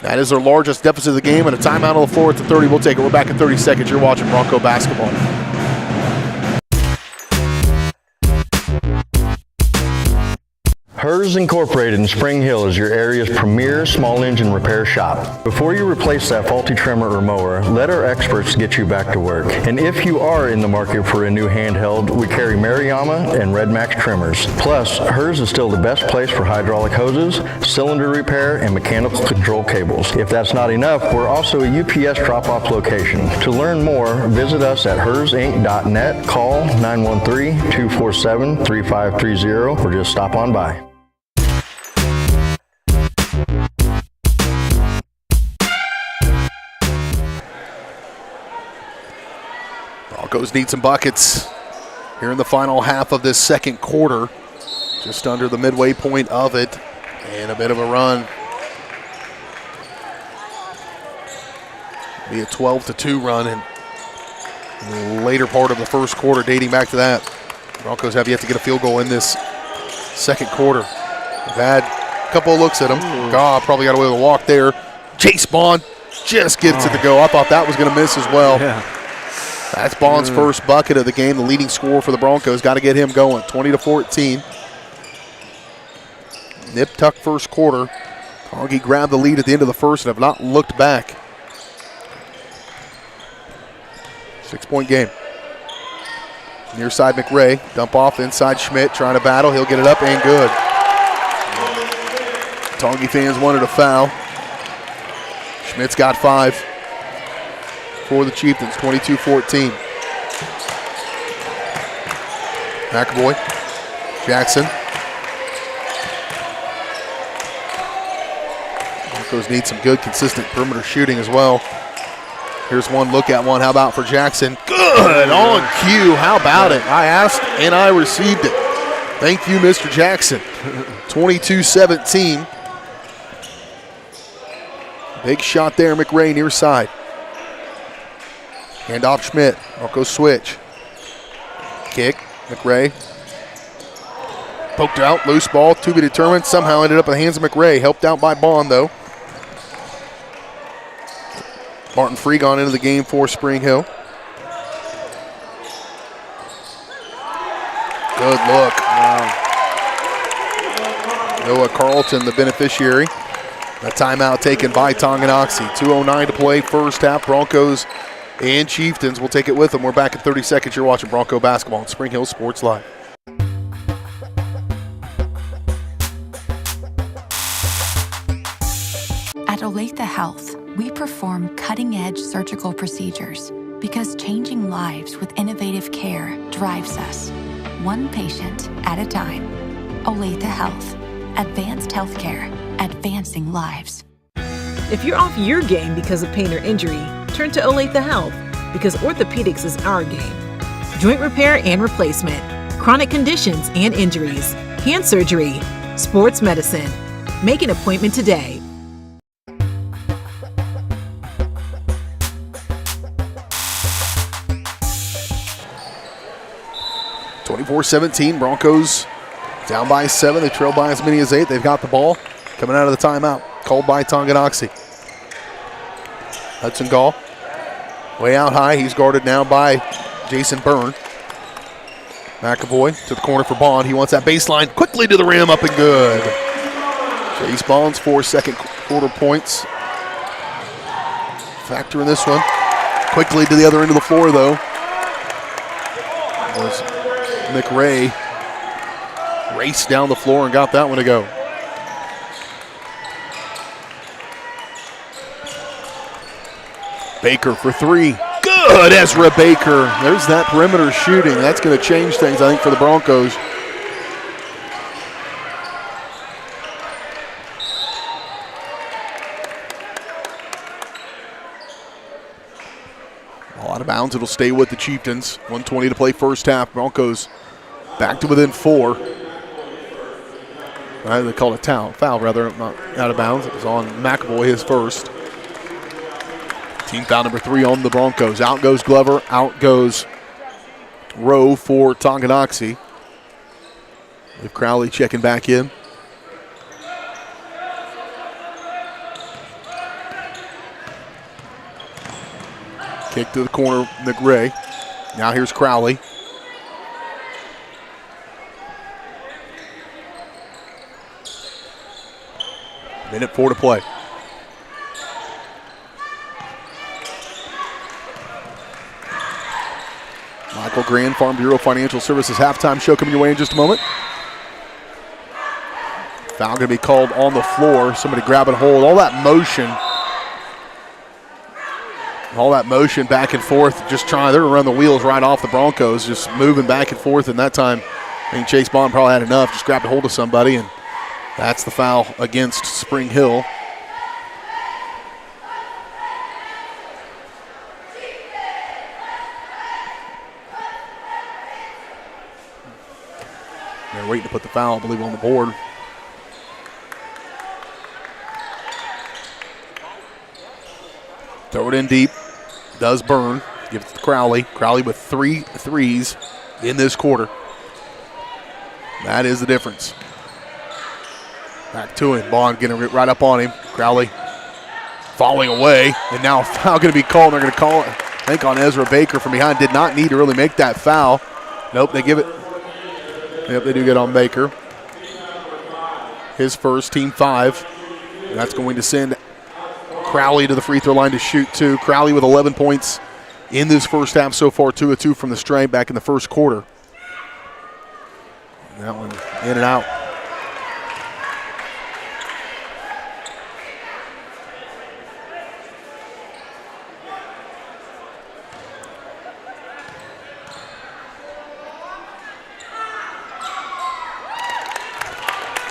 S3: That is their largest deficit of the game, and a timeout on the floor at the 30. We'll take it. We're back in 30 seconds. You're watching Bronco basketball.
S12: Hers Incorporated in Spring Hill is your area's premier small engine repair shop. Before you replace that faulty trimmer or mower, let our experts get you back to work. And if you are in the market for a new handheld, we carry Maruyama and Red Max trimmers. Plus, Hers is still the best place for hydraulic hoses, cylinder repair, and mechanical control cables. If that's not enough, we're also a UPS drop-off location. To learn more, visit us at hersinc.net, call 913-247-3530, or just stop on by.
S3: Broncos need some buckets here in the final half of this second quarter. Just under the midway point of it, and a bit of a run. Be a 12-2 run in the later part of the first quarter, dating back to that. Broncos have yet to get a field goal in this second quarter. They've had a couple of looks at him. God probably got away with a walk there. Chase Bond just gets it to go. I thought that was going to miss as well.
S14: Yeah.
S3: That's Bond's first bucket of the game, the leading scorer for the Broncos. Got to get him going, 20-14. Nip-tuck first quarter. Augie grabbed the lead at the end of the first and have not looked back. 6-point game. Near side McRae, dump off inside Schmidt, trying to battle. He'll get it up and good. Tongi fans wanted a foul. Schmidt's got 5. For the Chieftains, 22-14. McAvoy, Jackson. Broncos need some good, consistent perimeter shooting as well. Here's one look at one. How about for Jackson? Good on cue. How about it? I asked and I received it. Thank you, Mr. Jackson. 22-17. Big shot there, McRae near side. Hand off Schmidt. Broncos switch. Kick. McRae. Poked out. Loose ball. To be determined. Somehow ended up in the hands of McRae. Helped out by Bond, though. Martin Freegon into the game for Spring Hill. Good look. Wow. Noah Carlton, the beneficiary. A timeout taken by Tonganoxie. 2:09 to play first half. Broncos and Chieftains will take it with them. We're back in 30 seconds. You're watching Bronco basketball on Spring Hill Sports Live.
S18: At Olathe Health, we perform cutting-edge surgical procedures because changing lives with innovative care drives us, one patient at a time. Olathe Health, advanced healthcare, advancing lives.
S19: If you're off your game because of pain or injury, turn to Olathe Health because orthopedics is our game. Joint repair and replacement, chronic conditions and injuries, hand surgery, sports medicine. Make an appointment today.
S3: (24-17) Broncos down by 7. They trail by as many as 8. They've got the ball coming out of the timeout called by Tonganoxie. Hudson Gall way out high. He's guarded now by Jason Byrne. McAvoy to the corner for Bond. He wants that baseline quickly to the rim, up and good. Chase Bond's 4 second quarter points. Factor in this one. Quickly to the other end of the floor, though. Was McRae raced down the floor and got that one to go. Baker for 3. good. Ezra Baker. There's that perimeter shooting. That's going to change things, I think, for the Broncos. Ball out of bounds. It'll stay with the Chieftains. 1:20 to play first half. Broncos back to within 4. They called it foul, rather, not out of bounds. It was on McAvoy, his first. Team foul number 3 on the Broncos. Out goes Glover. Out goes Rowe for Tonganoxie. With Crowley checking back in. Kick to the corner, McRae. Now here's Crowley. Minute 4 to play. Michael Grand, Farm Bureau Financial Services halftime show coming your way in just a moment. Foul going to be called on the floor. Somebody grabbing hold. All that motion back and forth, they're going to run the wheels right off the Broncos, just moving back and forth. And that time, I think Chase Bond probably had enough, just grabbed a hold of somebody, and that's the foul against Spring Hill. They're waiting to put the foul, I believe, on the board. Throw it in deep. Does Burn. Gives it to Crowley. Crowley with 3 threes in this quarter. That is the difference. Back to him. Bond getting right up on him. Crowley falling away. And now a foul going to be called. They're going to call it, I think, on Ezra Baker from behind. Did not need to really make that foul. Nope, they give it. Yep, they do get on Baker. His first, team 5. And that's going to send Crowley to the free throw line to shoot 2. Crowley with 11 points in this first half so far, 2 of 2 from the stripe back in the first quarter. And that one in and out.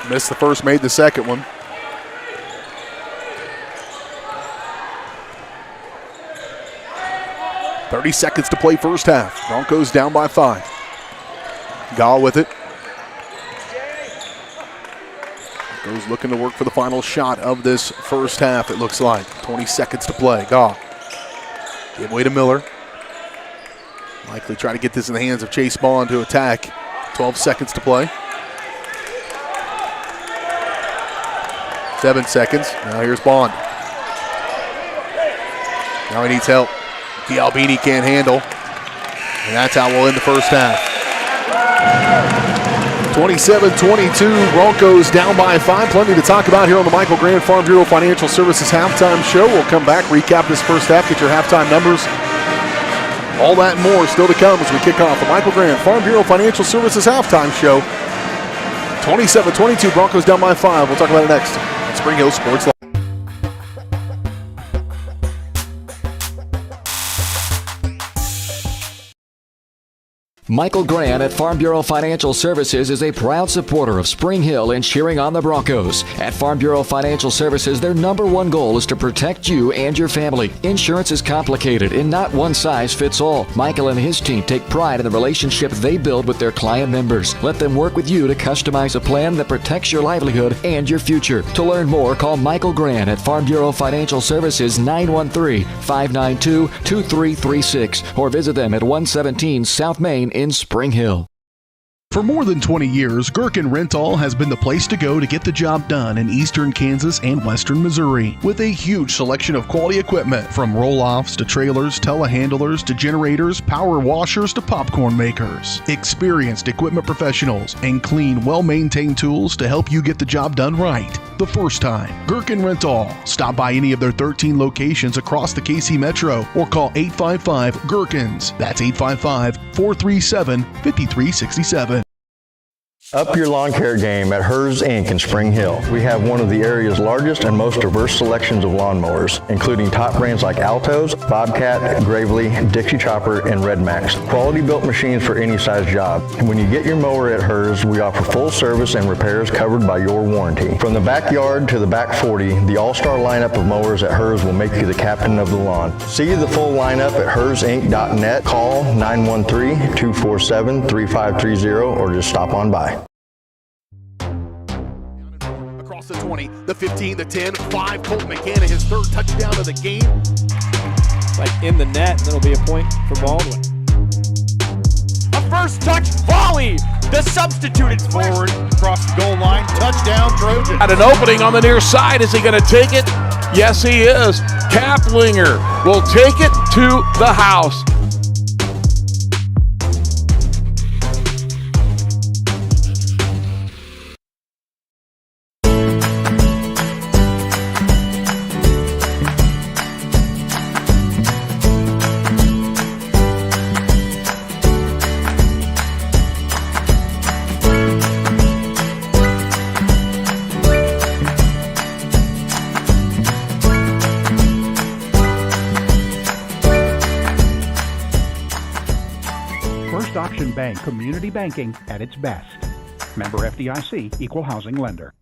S3: Missed the first, made the second one. .30 seconds to play first half. Broncos down by 5. Gall with it. Broncos looking to work for the final shot of this first half, it looks like. 20 seconds to play. Gall. Give way to Miller. Likely try to get this in the hands of Chase Bond to attack. 12 seconds to play. 7 seconds. Now here's Bond. Now he needs help. D'Albini can't handle. And that's how we'll end the first half. 27-22, Broncos down by 5. Plenty to talk about here on the Michael Grand Farm Bureau Financial Services halftime show. We'll come back, recap this first half, get your halftime numbers. All that and more still to come as we kick off the Michael Grand Farm Bureau Financial Services halftime show. 27-22, Broncos down by 5. We'll talk about it next. Spring Hill Sports Live.
S1: Michael Grant at Farm Bureau Financial Services is a proud supporter of Spring Hill and cheering on the Broncos. At Farm Bureau Financial Services, their #1 goal is to protect you and your family. Insurance is complicated and not one size fits all. Michael and his team take pride in the relationship they build with their client members. Let them work with you to customize a plan that protects your livelihood and your future. To learn more, call Michael Grant at Farm Bureau Financial Services 913-592-2336 or visit them at 117 South Main in Spring Hill.
S2: For more than 20 years, Gherkin Rental has been the place to go to get the job done in eastern Kansas and western Missouri. With a huge selection of quality equipment, from roll-offs to trailers, telehandlers to generators, power washers to popcorn makers. Experienced equipment professionals and clean, well-maintained tools to help you get the job done right the first time. Gherkin Rental. Stop by any of their 13 locations across the KC Metro or call 855-GHERKINS. That's 855-437-5367.
S12: Up your lawn care game at Hers Inc. in Spring Hill. We have one of the area's largest and most diverse selections of lawnmowers, including top brands like Altos, Bobcat, Gravely, Dixie Chopper, and Red Max. Quality built machines for any size job. And when you get your mower at Hers, we offer full service and repairs covered by your warranty. From the backyard to the back 40, the all-star lineup of mowers at Hers will make you the captain of the lawn. See the full lineup at hersinc.net. Call 913-247-3530 or just stop on by.
S3: Across the 20, the 15, the 10, 5. Colton McCann, his third touchdown of the game.
S14: Like in the net, and it'll be a point for Baldwin.
S15: A first touch volley. The substituted forward across the goal line. Touchdown, Trojan.
S16: At an opening on the near side. Is he going to take it? Yes, he is. Kaplinger will take it to the house.
S17: Auction Bank community banking at its best. Member FDIC, equal housing lender.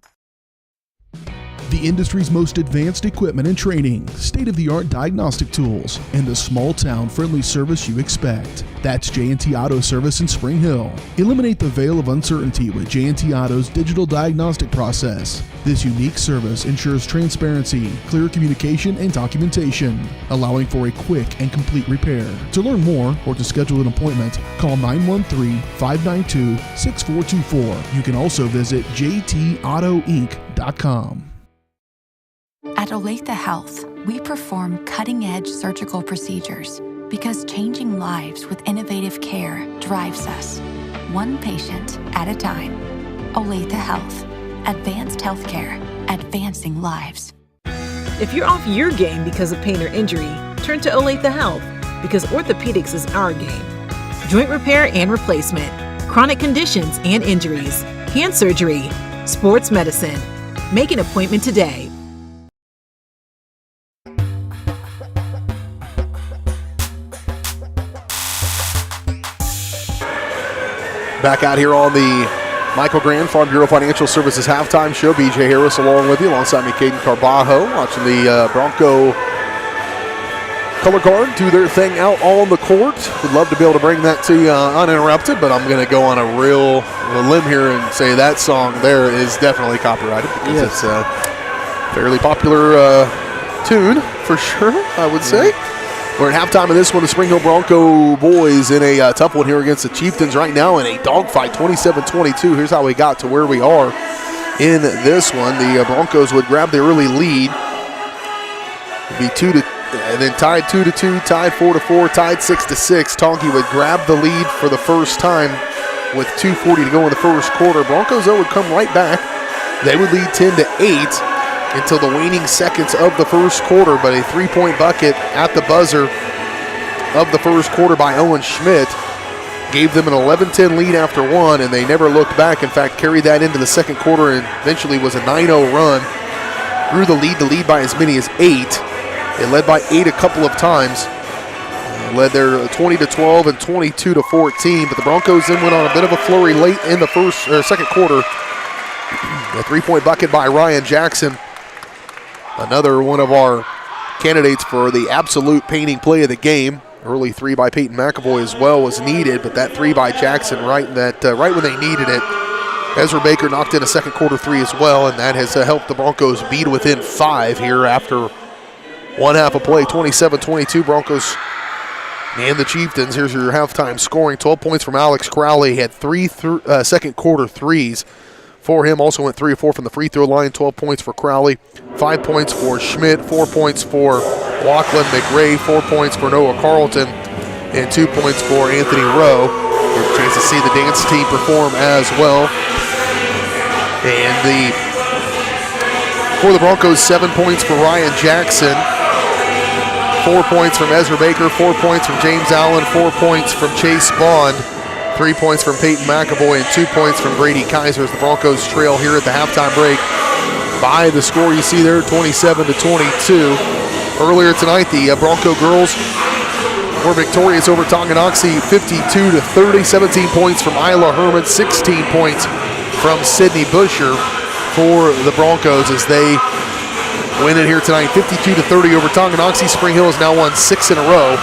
S2: The industry's most advanced equipment and training, state-of-the-art diagnostic tools, and the small-town friendly service you expect. That's J&T Auto Service in Spring Hill. Eliminate the veil of uncertainty with J&T Auto's digital diagnostic process. This unique service ensures transparency, clear communication, and documentation, allowing for a quick and complete repair. To learn more or to schedule an appointment, call 913-592-6424. You can also visit jtautoinc.com.
S18: At Olathe Health, we perform cutting-edge surgical procedures because changing lives with innovative care drives us, one patient at a time. Olathe Health. Advanced healthcare, advancing lives.
S19: If you're off your game because of pain or injury, turn to Olathe Health because orthopedics is our game. Joint repair and replacement, chronic conditions and injuries, hand surgery, sports medicine. Make an appointment today.
S3: Back out here on the Michael Grand Farm Bureau Financial Services halftime show. BJ Harris along with you, alongside me, Caden Carbajo, watching the Bronco color guard do their thing out on the court. Would love to be able to bring that to you uninterrupted, but I'm going to go on a real limb here and say that song there is definitely copyrighted because it's a fairly popular tune for sure, I would say. We're at halftime of this one. The Spring Hill Bronco boys in a tough one here against the Chieftains right now in a dogfight, 27-22. Here's how we got to where we are in this one. The Broncos would grab the early lead. It'd be 2-2, and then tied 2-2, tied 4-4, tied 6-6. Tonky would grab the lead for the first time with 2:40 to go in the first quarter. Broncos, though, would come right back. They would lead 10-8. Until the waning seconds of the first quarter, but a three-point bucket at the buzzer of the first quarter by Owen Schmidt gave them an 11-10 lead after one, and they never looked back. In fact, carried that into the second quarter and eventually was a 9-0 run. Grew the lead by as many as 8. They led by 8 a couple of times. Led there 20-12 and 22-14, but the Broncos then went on a bit of a flurry late in the second quarter. A three-point bucket by Ryan Jackson. Another one of our candidates for the absolute painting play of the game. Early three by Peyton McAvoy as well was needed, but that three by Jackson right when they needed it. Ezra Baker knocked in a second quarter three as well, and that has helped the Broncos beat within 5 here after one half of play. 27-22 Broncos and the Chieftains. Here's your halftime scoring. 12 points from Alex Crowley. He had 3 second quarter threes for him. Also went 3 of 4 from the free throw line. 12 points for Crowley. 5 points for Schmidt. 4 points for Lachlan McRae. 4 points for Noah Carlton. And 2 points for Anthony Rowe. Get a chance to see the dance team perform as well. And for the Broncos, 7 points for Ryan Jackson. 4 points from Ezra Baker. 4 points from James Allen. 4 points from Chase Bond. 3 points from Peyton McAvoy and 2 points from Brady Kaiser as the Broncos trail here at the halftime break by the score you see there, 27-22. Earlier tonight, the Bronco girls were victorious over Tonganoxie, 52-30. 17 points from Isla Herman, 16 points from Sydney Busher for the Broncos as they win it here tonight, 52-30 over Tonganoxie. Spring Hill has now won 6 in a row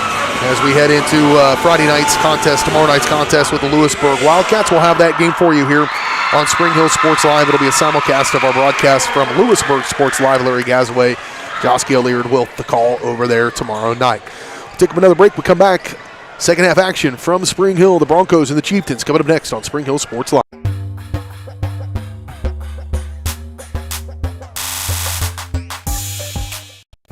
S3: as we head into Friday night's contest, tomorrow night's contest with the Lewisburg Wildcats. We'll have that game for you here on Spring Hill Sports Live. It'll be a simulcast of our broadcast from Lewisburg Sports Live. Larry Gazaway, Josh Gilliard will the call over there tomorrow night. We'll take another break. We come back. Second half action from Spring Hill, the Broncos and the Chieftains coming up next on Spring Hill Sports Live.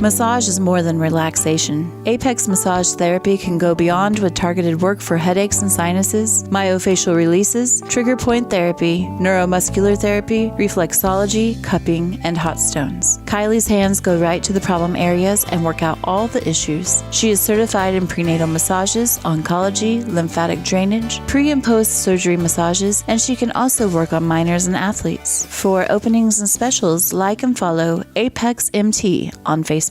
S4: Massage is more than relaxation. Apex Massage Therapy can go beyond with targeted work for headaches and sinuses, myofascial releases, trigger point therapy, neuromuscular therapy, reflexology, cupping, and hot stones. Kylie's hands go right to the problem areas and work out all the issues. She is certified in prenatal massages, oncology, lymphatic drainage, pre- and post-surgery massages, and she can also work on minors and athletes. For openings and specials, like and follow Apex MT on Facebook.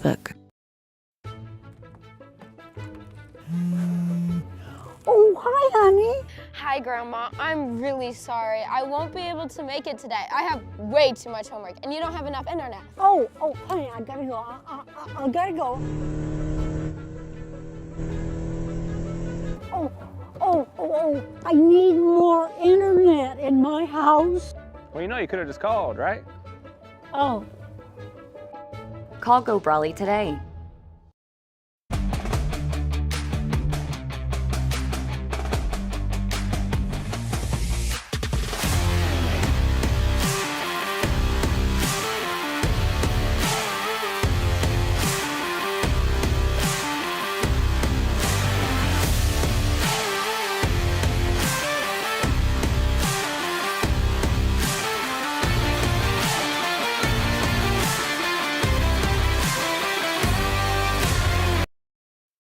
S8: Oh, hi, honey.
S13: Hi, Grandma. I'm really sorry. I won't be able to make it today. I have way too much homework, and you don't have enough internet.
S8: Oh, honey, I gotta go. I gotta go. Oh, I need more internet in my house.
S14: Well, you could have just called, right?
S8: Oh.
S22: Call Go Brawley today.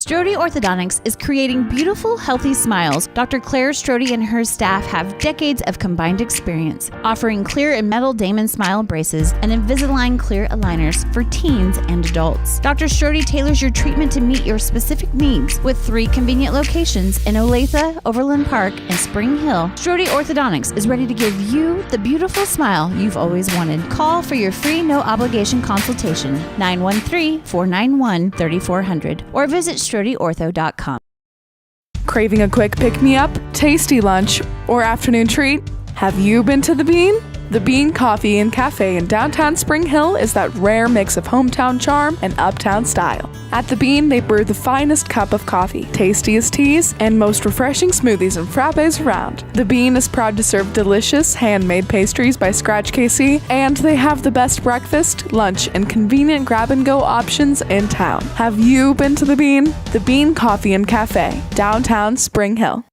S4: Strode Orthodontics is creating beautiful, healthy smiles. Dr. Claire Strode and her staff have decades of combined experience, offering clear and metal Damon smile braces and Invisalign clear aligners for teens and adults. Dr. Strode tailors your treatment to meet your specific needs with 3 convenient locations in Olathe, Overland Park, and Spring Hill. Strode Orthodontics is ready to give you the beautiful smile you've always wanted. Call for your free no-obligation consultation, 913-491-3400, or visit StrodeOrtho.com.
S10: Craving a quick pick-me-up, tasty lunch, or afternoon treat? Have you been to The Bean? The Bean Coffee and Cafe in downtown Spring Hill is that rare mix of hometown charm and uptown style. At The Bean, they brew the finest cup of coffee, tastiest teas, and most refreshing smoothies and frappes around. The Bean is proud to serve delicious, handmade pastries by Scratch KC, and they have the best breakfast, lunch, and convenient grab-and-go options in town. Have you been to The Bean? The Bean Coffee and Cafe, downtown Spring Hill.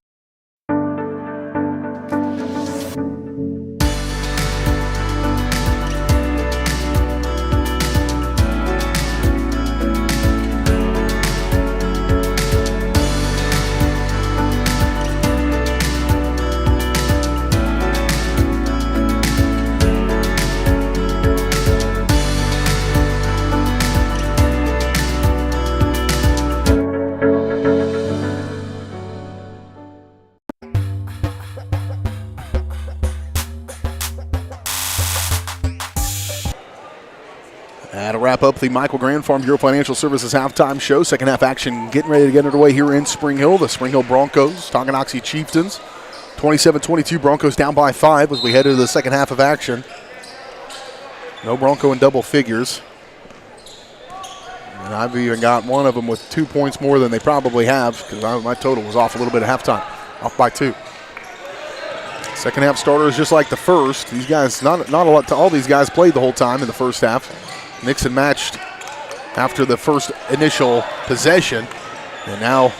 S3: That'll wrap up the Michael Grand Farm Bureau Financial Services halftime show. Second half action getting ready to get underway here in Spring Hill. The Spring Hill Broncos, Tonganoxie Chieftains. 27-22, Broncos down by 5 as we head into the second half of action. No Bronco in double figures. And I've even got one of them with 2 points more than they probably have because my total was off a little bit at halftime, off by 2. Second half starter is just like the first. These guys, not a lot. All these guys played the whole time in the first half. Nixon matched after the first initial possession, and now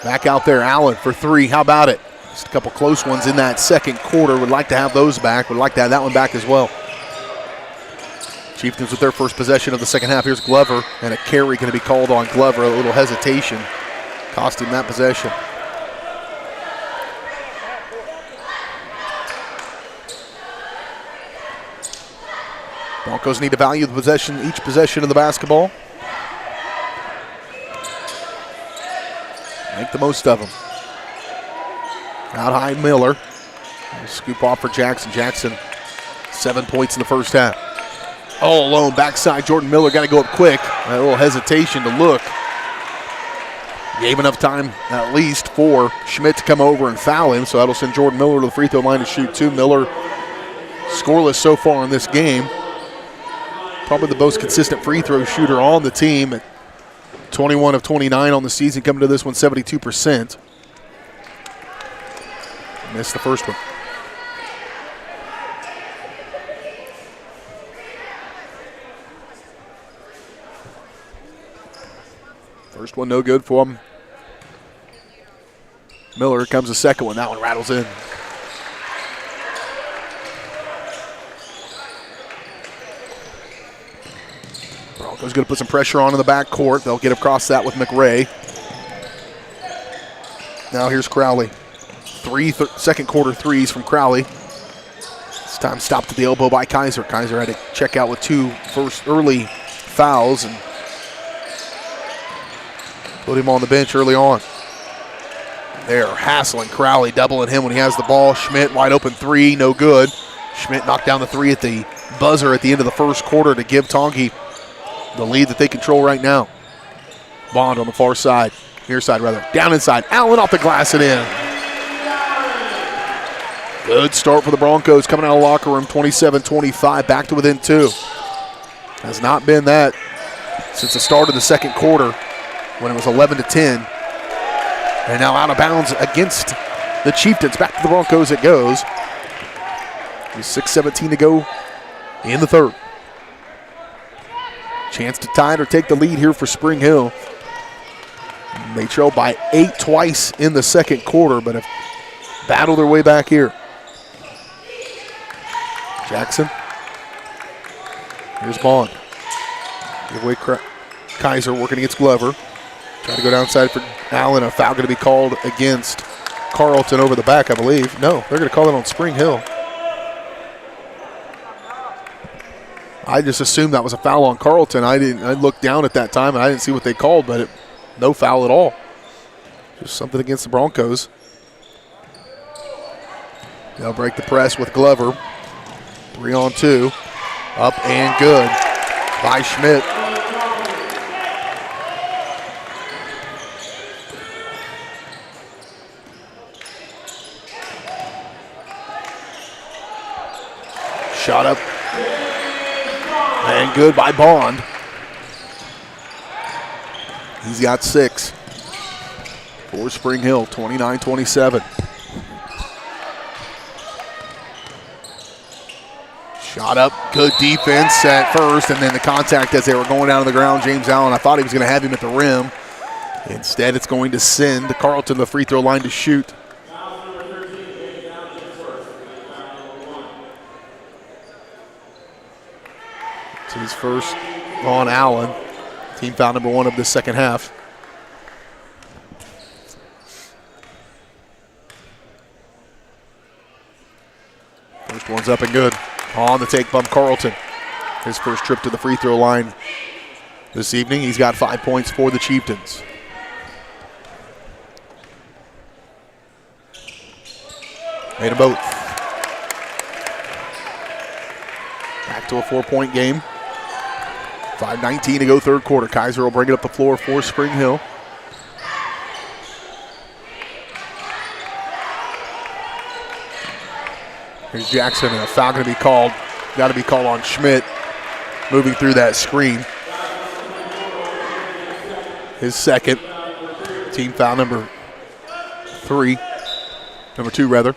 S3: back out there. Allen for 3. How about it? Just a couple close ones in that second quarter. Would like to have those back. Would like to have that one back as well. Chieftains with their first possession of the second half. Here's Glover, and a carry going to be called on Glover. A little hesitation cost him that possession. Broncos need to value each possession of the basketball. Make the most of them. Out high, Miller. Scoop off for Jackson. Jackson, 7 points in the first half. All alone, backside, Jordan Miller got to go up quick. A little hesitation to look. Gave enough time, at least, for Schmidt to come over and foul him, so that'll send Jordan Miller to the free throw line to shoot two. Miller scoreless so far in this game. Probably the most consistent free throw shooter on the team. 21 of 29 on the season, coming to this one 72%. Missed the first one. First one no good for him. Miller comes the second one. That one rattles in. Broncos going to put some pressure on in the backcourt. They'll get across that with McRae. Now here's Crowley. Second quarter threes from Crowley. This time stopped at the elbow by Kaiser. Kaiser had to check out with two early fouls and put him on the bench early on. They're hassling Crowley, doubling him when he has the ball. Schmidt, wide open three, no good. Schmidt knocked down the three at the buzzer at the end of the first quarter to give Tongi the lead that they control right now. Bond on the far side, near side rather, down inside. Allen off the glass and in. Good start for the Broncos coming out of the locker room, 27-25, back to within two. Has not been that since the start of the second quarter when it was 11-10. And now out of bounds against the Chieftains. Back to the Broncos it goes. There's 6:17 to go in the third. Chance to tie it or take the lead here for Spring Hill. They trailed by 8 twice in the second quarter, but have battled their way back here. Jackson. Here's Bond. Give away Kaiser working against Glover. Trying to go downside for Allen. A foul going to be called against Carlton over the back, I believe. No, they're going to call it on Spring Hill. I just assumed that was a foul on Carlton. I looked down at that time and I didn't see what they called, but no foul at all. Just something against the Broncos. They'll break the press with Glover. 3-on-2. Up and good by Schmidt. Shot up. And good by Bond. He's got 6 for Spring Hill, 29-27. Shot up, good defense at first, and then the contact as they were going down to the ground. James Allen, I thought he was going to have him at the rim. Instead, it's going to send Carlton to the free throw line to shoot. It's his first on Allen. Team foul number 1 of the second half. First one's up and good. On the take bump, Carlton. His first trip to the free throw line this evening. He's got 5 points for the Chieftains. Made them both. Back to a 4-point game. 5:19 to go third quarter. Kaiser will bring it up the floor for Spring Hill. Here's Jackson, and a foul going to be called. Got to be called on Schmidt, moving through that screen. His second. Team foul number 2 rather.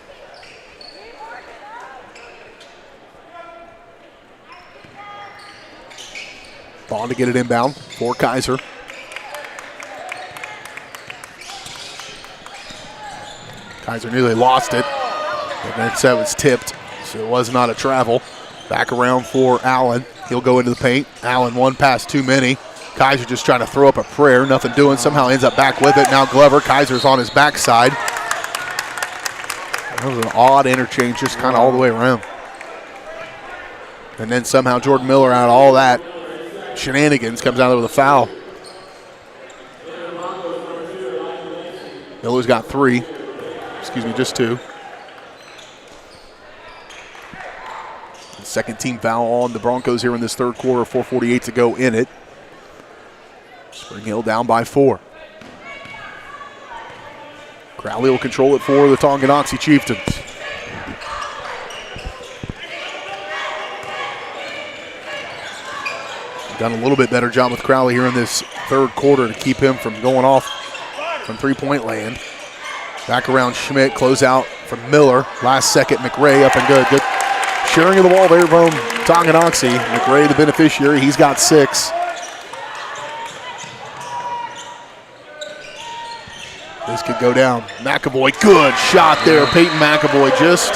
S3: Bond to get it inbound for Kaiser. Kaiser nearly lost it. The next set was tipped, so it was not a travel. Back around for Allen. He'll go into the paint. Allen, one pass too many. Kaiser just trying to throw up a prayer. Nothing doing. Somehow ends up back with it. Now Glover. Kaiser's on his backside. That was an odd interchange, just kind of all the way around. And then somehow Jordan Miller, out of all that shenanigans, comes out there with a foul. Miller's got 3. Just 2. Second team foul on the Broncos here in this third quarter, 4:48 to go in it. Spring Hill down by 4. Crowley will control it for the Tonganoxie Chieftains. Done a little bit better job with Crowley here in this third quarter to keep him from going off from three-point land. Back around Schmidt, close out from Miller. Last second, McRae up and good. Good sharing of the ball there from Tonganoxie. McRae the beneficiary, he's got 6. This could go down. McAvoy, good shot there. Peyton McAvoy, just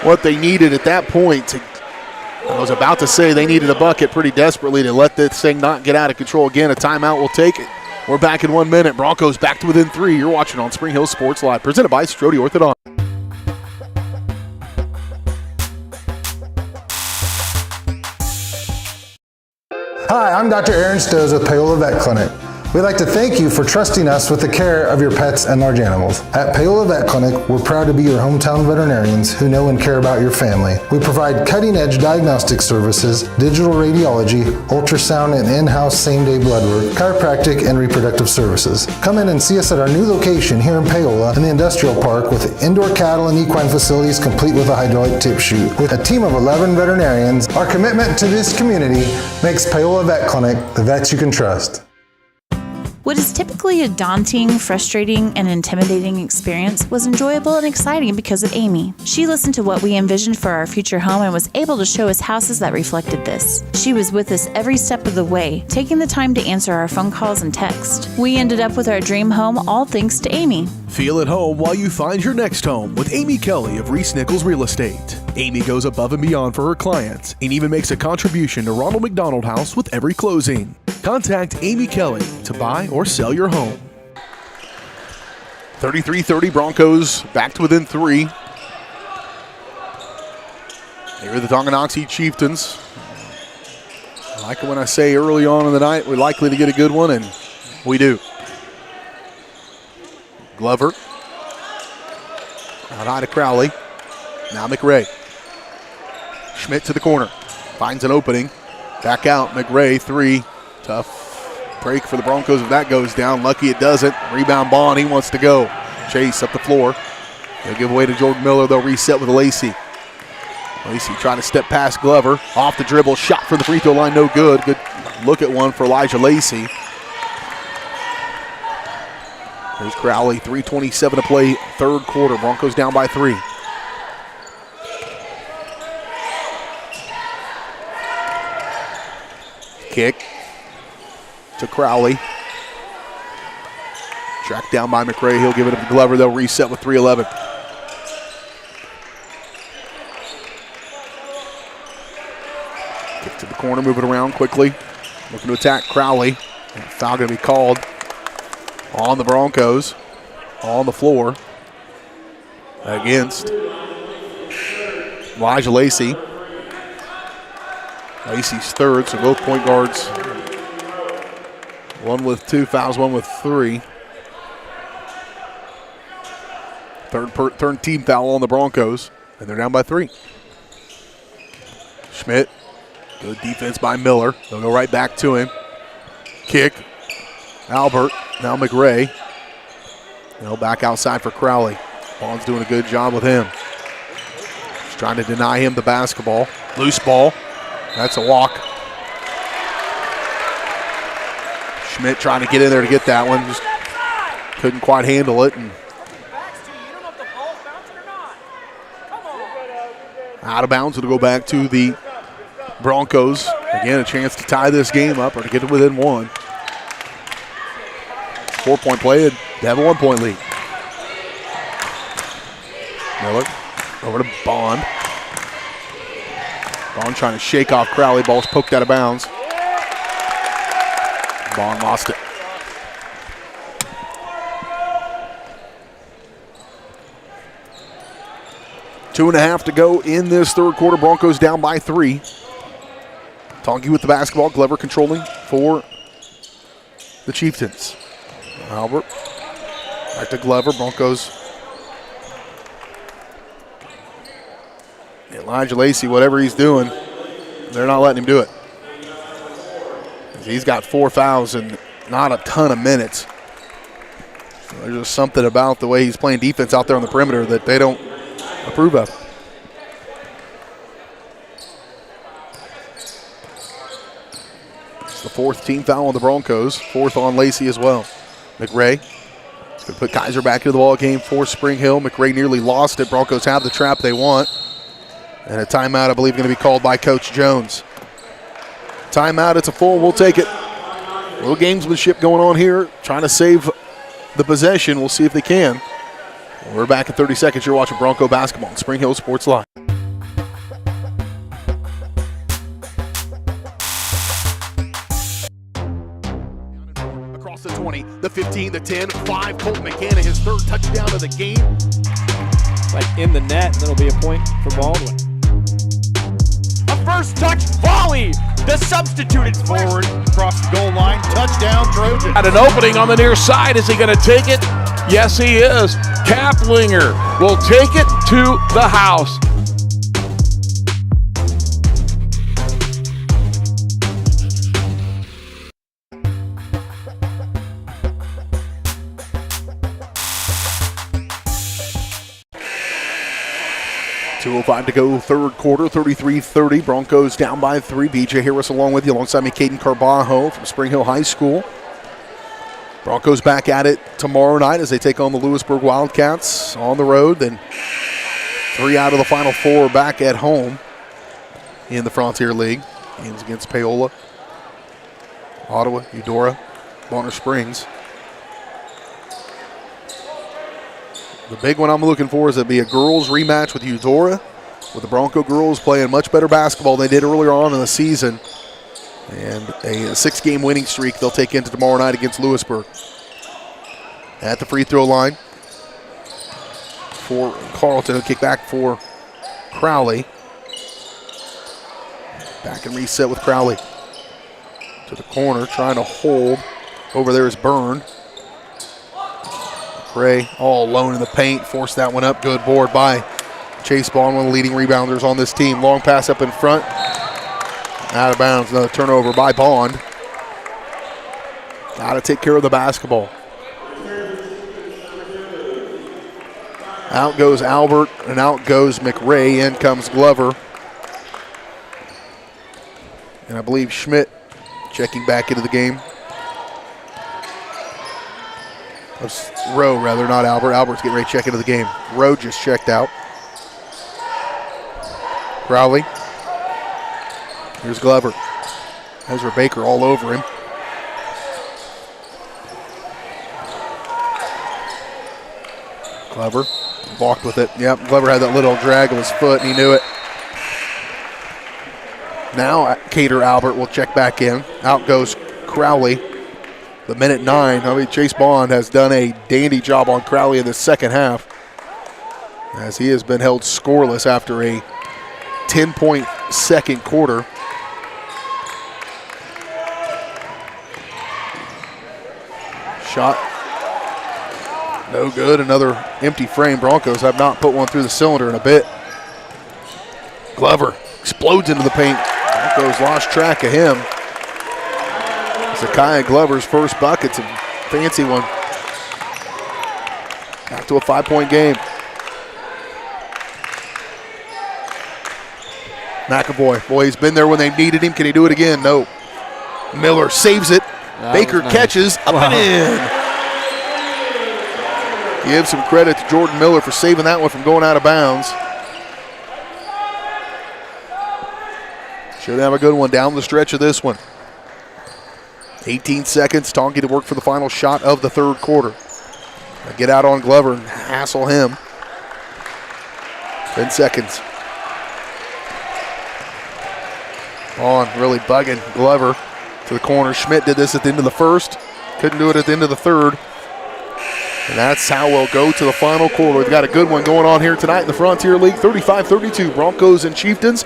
S3: what they needed at that point. I was about to say they needed a bucket pretty desperately to let this thing not get out of control again. A timeout will take it. We're back in 1 minute. Broncos back to within 3. You're watching on Spring Hill Sports Live, presented by Strode Orthodontics.
S9: Hi, I'm Dr. Aaron Stoes with Paola Vet Clinic. We'd like to thank you for trusting us with the care of your pets and large animals. At Paola Vet Clinic, we're proud to be your hometown veterinarians who know and care about your family. We provide cutting-edge diagnostic services, digital radiology, ultrasound, and in-house same-day blood work, chiropractic, and reproductive services. Come in and see us at our new location here in Paola in the Industrial Park with indoor cattle and equine facilities complete with a hydraulic tip chute. With a team of 11 veterinarians, our commitment to this community makes Paola Vet Clinic the vets you can trust.
S4: What is typically a daunting, frustrating, and intimidating experience was enjoyable and exciting because of Amy. She listened to what we envisioned for our future home and was able to show us houses that reflected this. She was with us every step of the way, taking the time to answer our phone calls and text. We ended up with our dream home all thanks to Amy.
S2: Feel at home while you find your next home with Amy Kelly of Reese Nichols Real Estate. Amy goes above and beyond for her clients and even makes a contribution to Ronald McDonald House with every closing. Contact Amy Kelly to buy or sell your home.
S3: 33-30, Broncos back to within 3. Here are the Tonganoxie Chieftains. I like it when I say early on in the night we're likely to get a good one, and we do. Glover. Out high to Crowley. Now McRae. Schmidt to the corner. Finds an opening. Back out. McRae, 3. Tough break for the Broncos if that goes down. Lucky it doesn't. Rebound Bond. He wants to go. Chase up the floor. They'll give away to Jordan Miller. They'll reset with Lacey. Lacey trying to step past Glover. Off the dribble. Shot from the free throw line. No good. Good look at one for Elijah Lacey. There's Crowley. 3:27 to play. Third quarter. Broncos down by 3. Kick to Crowley. Tracked down by McRae. He'll give it to Glover. They'll reset with 3:11. Kick to the corner, move it around quickly. Looking to attack Crowley. Foul going to be called on the Broncos. On the floor against Elijah Lacey. Lacey's third, so both point guards. One with 2 fouls, one with 3. Third team foul on the Broncos, and they're down by 3. Schmidt, good defense by Miller. They'll go right back to him. Kick, Albert, now McRae. They'll back outside for Crowley. Bond's doing a good job with him. Just trying to deny him the basketball. Loose ball. That's a walk. Schmidt trying to get in there to get that one. Just couldn't quite handle it. And out of bounds. It'll go back to the Broncos. Again, a chance to tie this game up or to get it within 1. 4-point play. They have a 1-point lead. Miller over to Bond. Bond trying to shake off Crowley. Ball's poked out of bounds. Bond lost it. 2.5 to go in this third quarter. Broncos down by 3. Tongi with the basketball. Glover controlling for the Chieftains. Albert back to Glover. Broncos. Elijah Lacey, whatever he's doing, they're not letting him do it. He's got 4 fouls and not a ton of minutes. So there's just something about the way he's playing defense out there on the perimeter that they don't approve of. It's the 4th team foul on the Broncos, 4th on Lacey as well. McRae is going to put Kaiser back into the ball game for Spring Hill. McRae nearly lost it. Broncos have the trap they want. And a timeout, I believe, going to be called by Coach Jones. Timeout, it's a full, we'll take it. A little gamesmanship going on here, trying to save the possession. We'll see if they can. We're back in 30 seconds. You're watching Bronco basketball on Spring Hill Sports Live. Across the 20, the 15, the 10, 5. Colton McCann, his 3rd touchdown of the game.
S14: Like in the net, that'll be a point for Baldwin.
S15: First touch volley. The substituted forward across the goal line. Touchdown, Trojan.
S16: At an opening on the near side. Is he going to take it? Yes, he is. Kaplinger will take it to the house.
S3: .205 to go, third quarter, 33-30. Broncos down by 3. BJ Harris along with you, alongside me, Caden Carbajo from Spring Hill High School. Broncos back at it tomorrow night as they take on the Lewisburg Wildcats on the road. Then 3 out of the final 4 back at home in the Frontier League. Games against Paola, Ottawa, Eudora, Bonner Springs. The big one I'm looking for is to be a girls rematch with Eudora, with the Bronco girls playing much better basketball than they did earlier on in the season. And a 6-game winning streak they'll take into tomorrow night against Lewisburg. At the free throw line for Carlton, a kick back for Crowley. Back and reset with Crowley. To the corner, trying to hold. Over there is Byrne. Gray all alone in the paint, forced that one up. Good board by Chase Bond, one of the leading rebounders on this team. Long pass up in front. Out of bounds, another turnover by Bond. Got to take care of the basketball. Out goes Albert, and out goes McRae. In comes Glover. And I believe Schmidt checking back into the game. Rowe, rather, not Albert. Albert's getting ready to check into the game. Rowe just checked out. Crowley. Here's Glover. Ezra Baker all over him. Glover walked with it. Yep, Glover had that little drag of his foot, and he knew it. Now Cater Albert will check back in. Out goes Crowley. The minute 9. I mean, Chase Bond has done a dandy job on Crowley in the second half, as he has been held scoreless after a 10-point second quarter. Shot no good. Another empty frame. Broncos have not put one through the cylinder in a bit. Glover explodes into the paint. Broncos lost track of him. Zakiah Glover's first bucket's a fancy one. Back to a 5-point game. McAvoy, boy, he's been there when they needed him. Can he do it again? No. Miller saves it. Baker catches up and in. Give some credit to Jordan Miller for saving that one from going out of bounds. Should have a good one down the stretch of this one. 18 seconds, Tongi to work for the final shot of the third quarter. Get out on Glover and hassle him. 10 seconds. On, really bugging Glover to the corner. Schmidt did this at the end of the first. Couldn't do it at the end of the third. And that's how we'll go to the final quarter. We've got a good one going on here tonight in the Frontier League. 35-32, Broncos and Chieftains.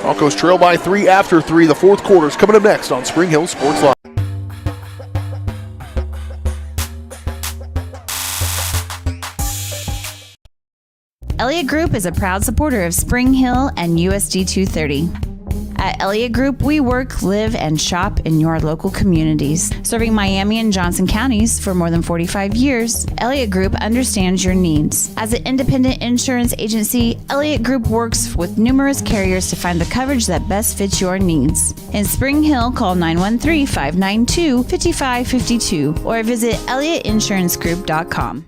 S3: Broncos trail by 3 after 3. The fourth quarter is coming up next on Spring Hill Sports Live.
S4: Elliott Group is a proud supporter of Spring Hill and USD 230. At Elliott Group, we work, live, and shop in your local communities. Serving Miami and Johnson counties for more than 45 years, Elliott Group understands your needs. As an independent insurance agency, Elliott Group works with numerous carriers to find the coverage that best fits your needs. In Spring Hill, call 913-592-5552 or visit ElliottInsuranceGroup.com.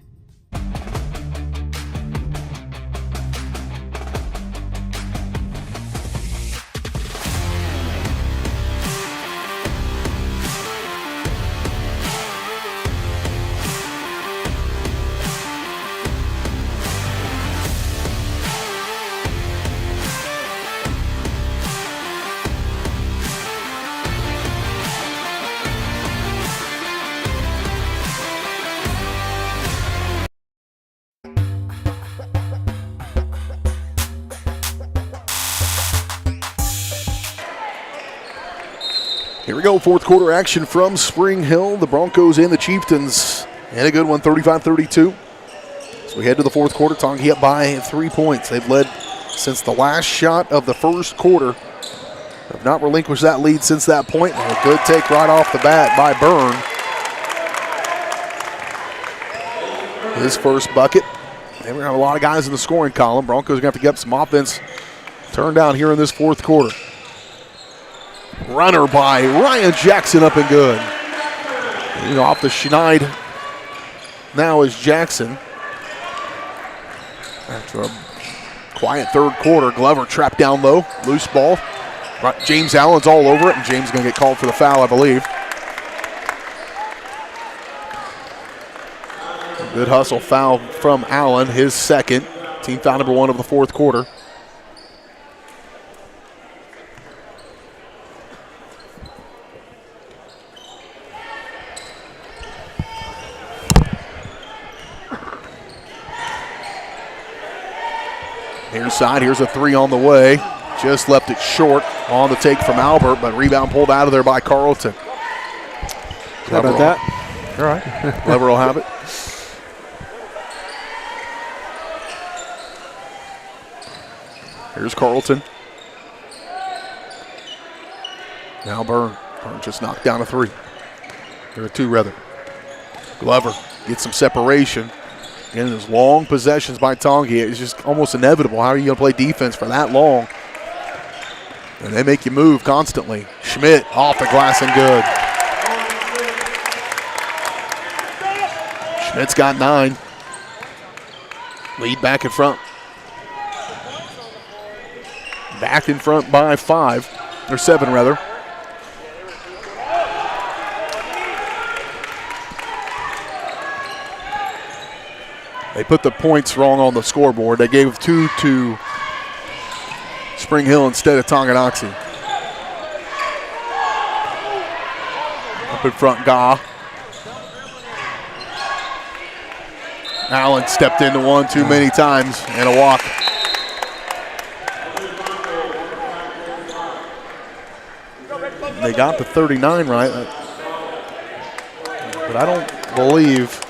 S3: Here we go, fourth quarter action from Spring Hill. The Broncos and the Chieftains. And a good one, 35-32. So we head to the fourth quarter. Tonganoxie up by 3 points. They've led since the last shot of the first quarter. Have not relinquished that lead since that point. And a good take right off the bat by Byrne. His first bucket. And we're going to have a lot of guys in the scoring column. Broncos are going to have to get some offense turned down here in this fourth quarter. Runner by Ryan Jackson up and good. Off the schneid now is Jackson. After a quiet third quarter, Glover trapped down low. Loose ball. James Allen's all over it, and James is going to get called for the foul, I believe. Good hustle foul from Allen, his second. Team foul number 1 of the fourth quarter. Near side, here's a 3 on the way. Just left it short on the take from Albert, but rebound pulled out of there by Carlton.
S11: How about that?
S3: All right. Glover will have it. Here's Carlton. Now Byrne. Byrne just knocked down a 3. Or a 2, rather. Glover gets some separation. And those long possessions by Tonganoxie, it's just almost inevitable. How are you going to play defense for that long? And they make you move constantly. Schmidt off the glass and good. Schmidt's got 9. Lead back in front. Back in front by 5, or 7 rather. They put the points wrong on the scoreboard. They gave 2 to Spring Hill instead of Tonganoxie. Up in front, Gah. Allen stepped into one too many times and a walk. They got the 39 right, but I don't believe.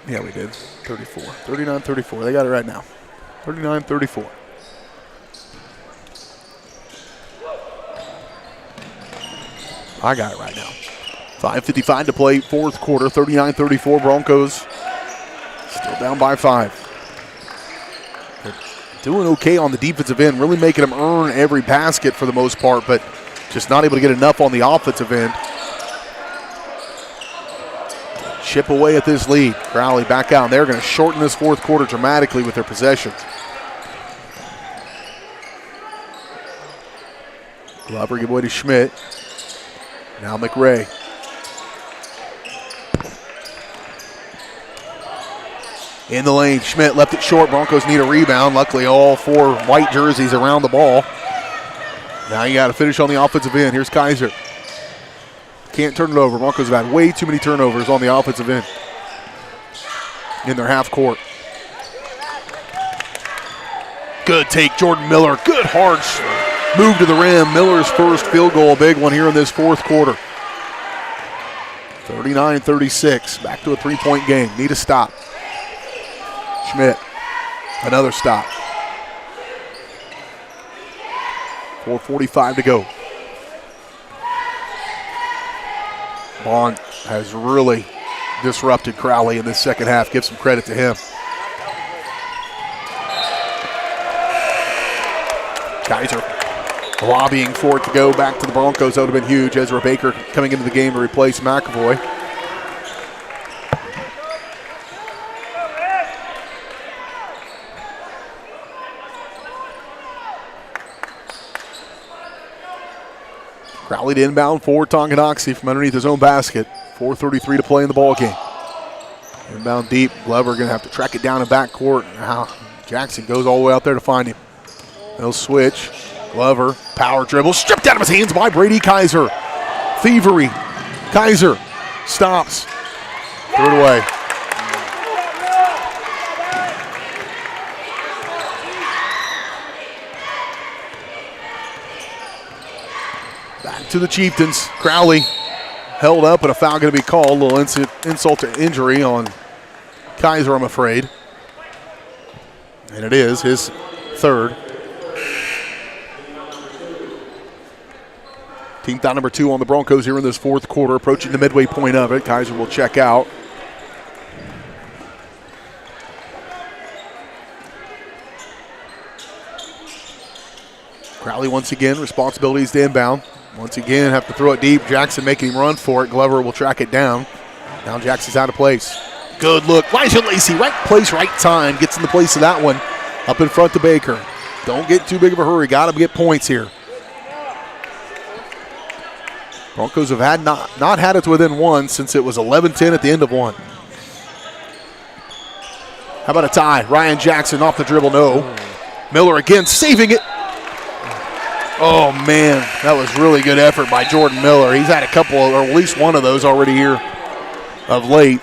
S3: Yeah, we did. 34. 39-34. They got it right now. 39-34. I got it right now. 5:55 to play, fourth quarter. 39-34 Broncos. Still down by 5. They're doing okay on the defensive end, really making them earn every basket for the most part, but just not able to get enough on the offensive end. Chip away at this lead. Crowley back out, and they're going to shorten this fourth quarter dramatically with their possessions. Glover give away to Schmidt. Now McRae. In the lane, Schmidt left it short. Broncos need a rebound. Luckily, all 4 white jerseys around the ball. Now you got to finish on the offensive end. Here's Kaiser. Can't turn it over. Broncos have had way too many turnovers on the offensive end in their half court. Good take, Jordan Miller. Good hard move to the rim. Miller's first field goal, a big one here in this fourth quarter. 39-36. Back to a three-point game. Need a stop. Schmidt. Another stop. 4:45 to go. Bond has really disrupted Crowley in this second half. Give some credit to him. Kaiser lobbying for it to go back to the Broncos. That would have been huge. Ezra Baker coming into the game to replace McAvoy. Crowley to inbound for Tonganoxie from underneath his own basket. 4:33 to play in the ball game. Inbound deep. Glover going to have to track it down in backcourt. Now Jackson goes all the way out there to find him. They'll switch. Glover, power dribble, stripped out of his hands by Brady Kaiser. Thievery. Kaiser stops. Threw it away. Back to the Chieftains. Crowley held up, and a foul going to be called. A little insult to injury on Kaiser, I'm afraid. And it is his third. Team foul number 2 on the Broncos here in this fourth quarter, approaching the midway point of it. Kaiser will check out. Crowley once again, responsibilities to inbound. Once again, have to throw it deep. Jackson making him run for it. Glover will track it down. Now Jackson's out of place. Good look. Elijah Lacey, right place, right time. Gets in the place of that one. Up in front to Baker. Don't get too big of a hurry. Got to get points here. Broncos have had not had it within one since it was 11-10 at the end of one. How about a tie? Ryan Jackson off the dribble, no. Miller again, saving it. Oh, man, that was really good effort by Jordan Miller. He's had a couple, or at least one of those already here of late.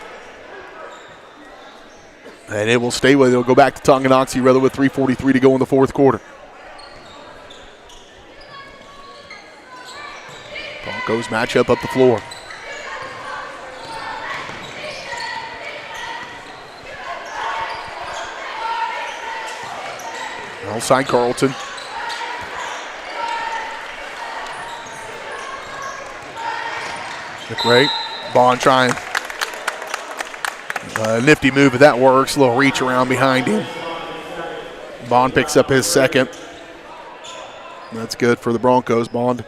S3: And it will stay with it. It'll go back to Tonganoxie rather with 3:43 to go in the fourth quarter. Broncos match up the floor. Outside Carlton. McRae. Bond trying. Nifty move, but that works. A little reach around behind him. Bond picks up his second. That's good for the Broncos. Bond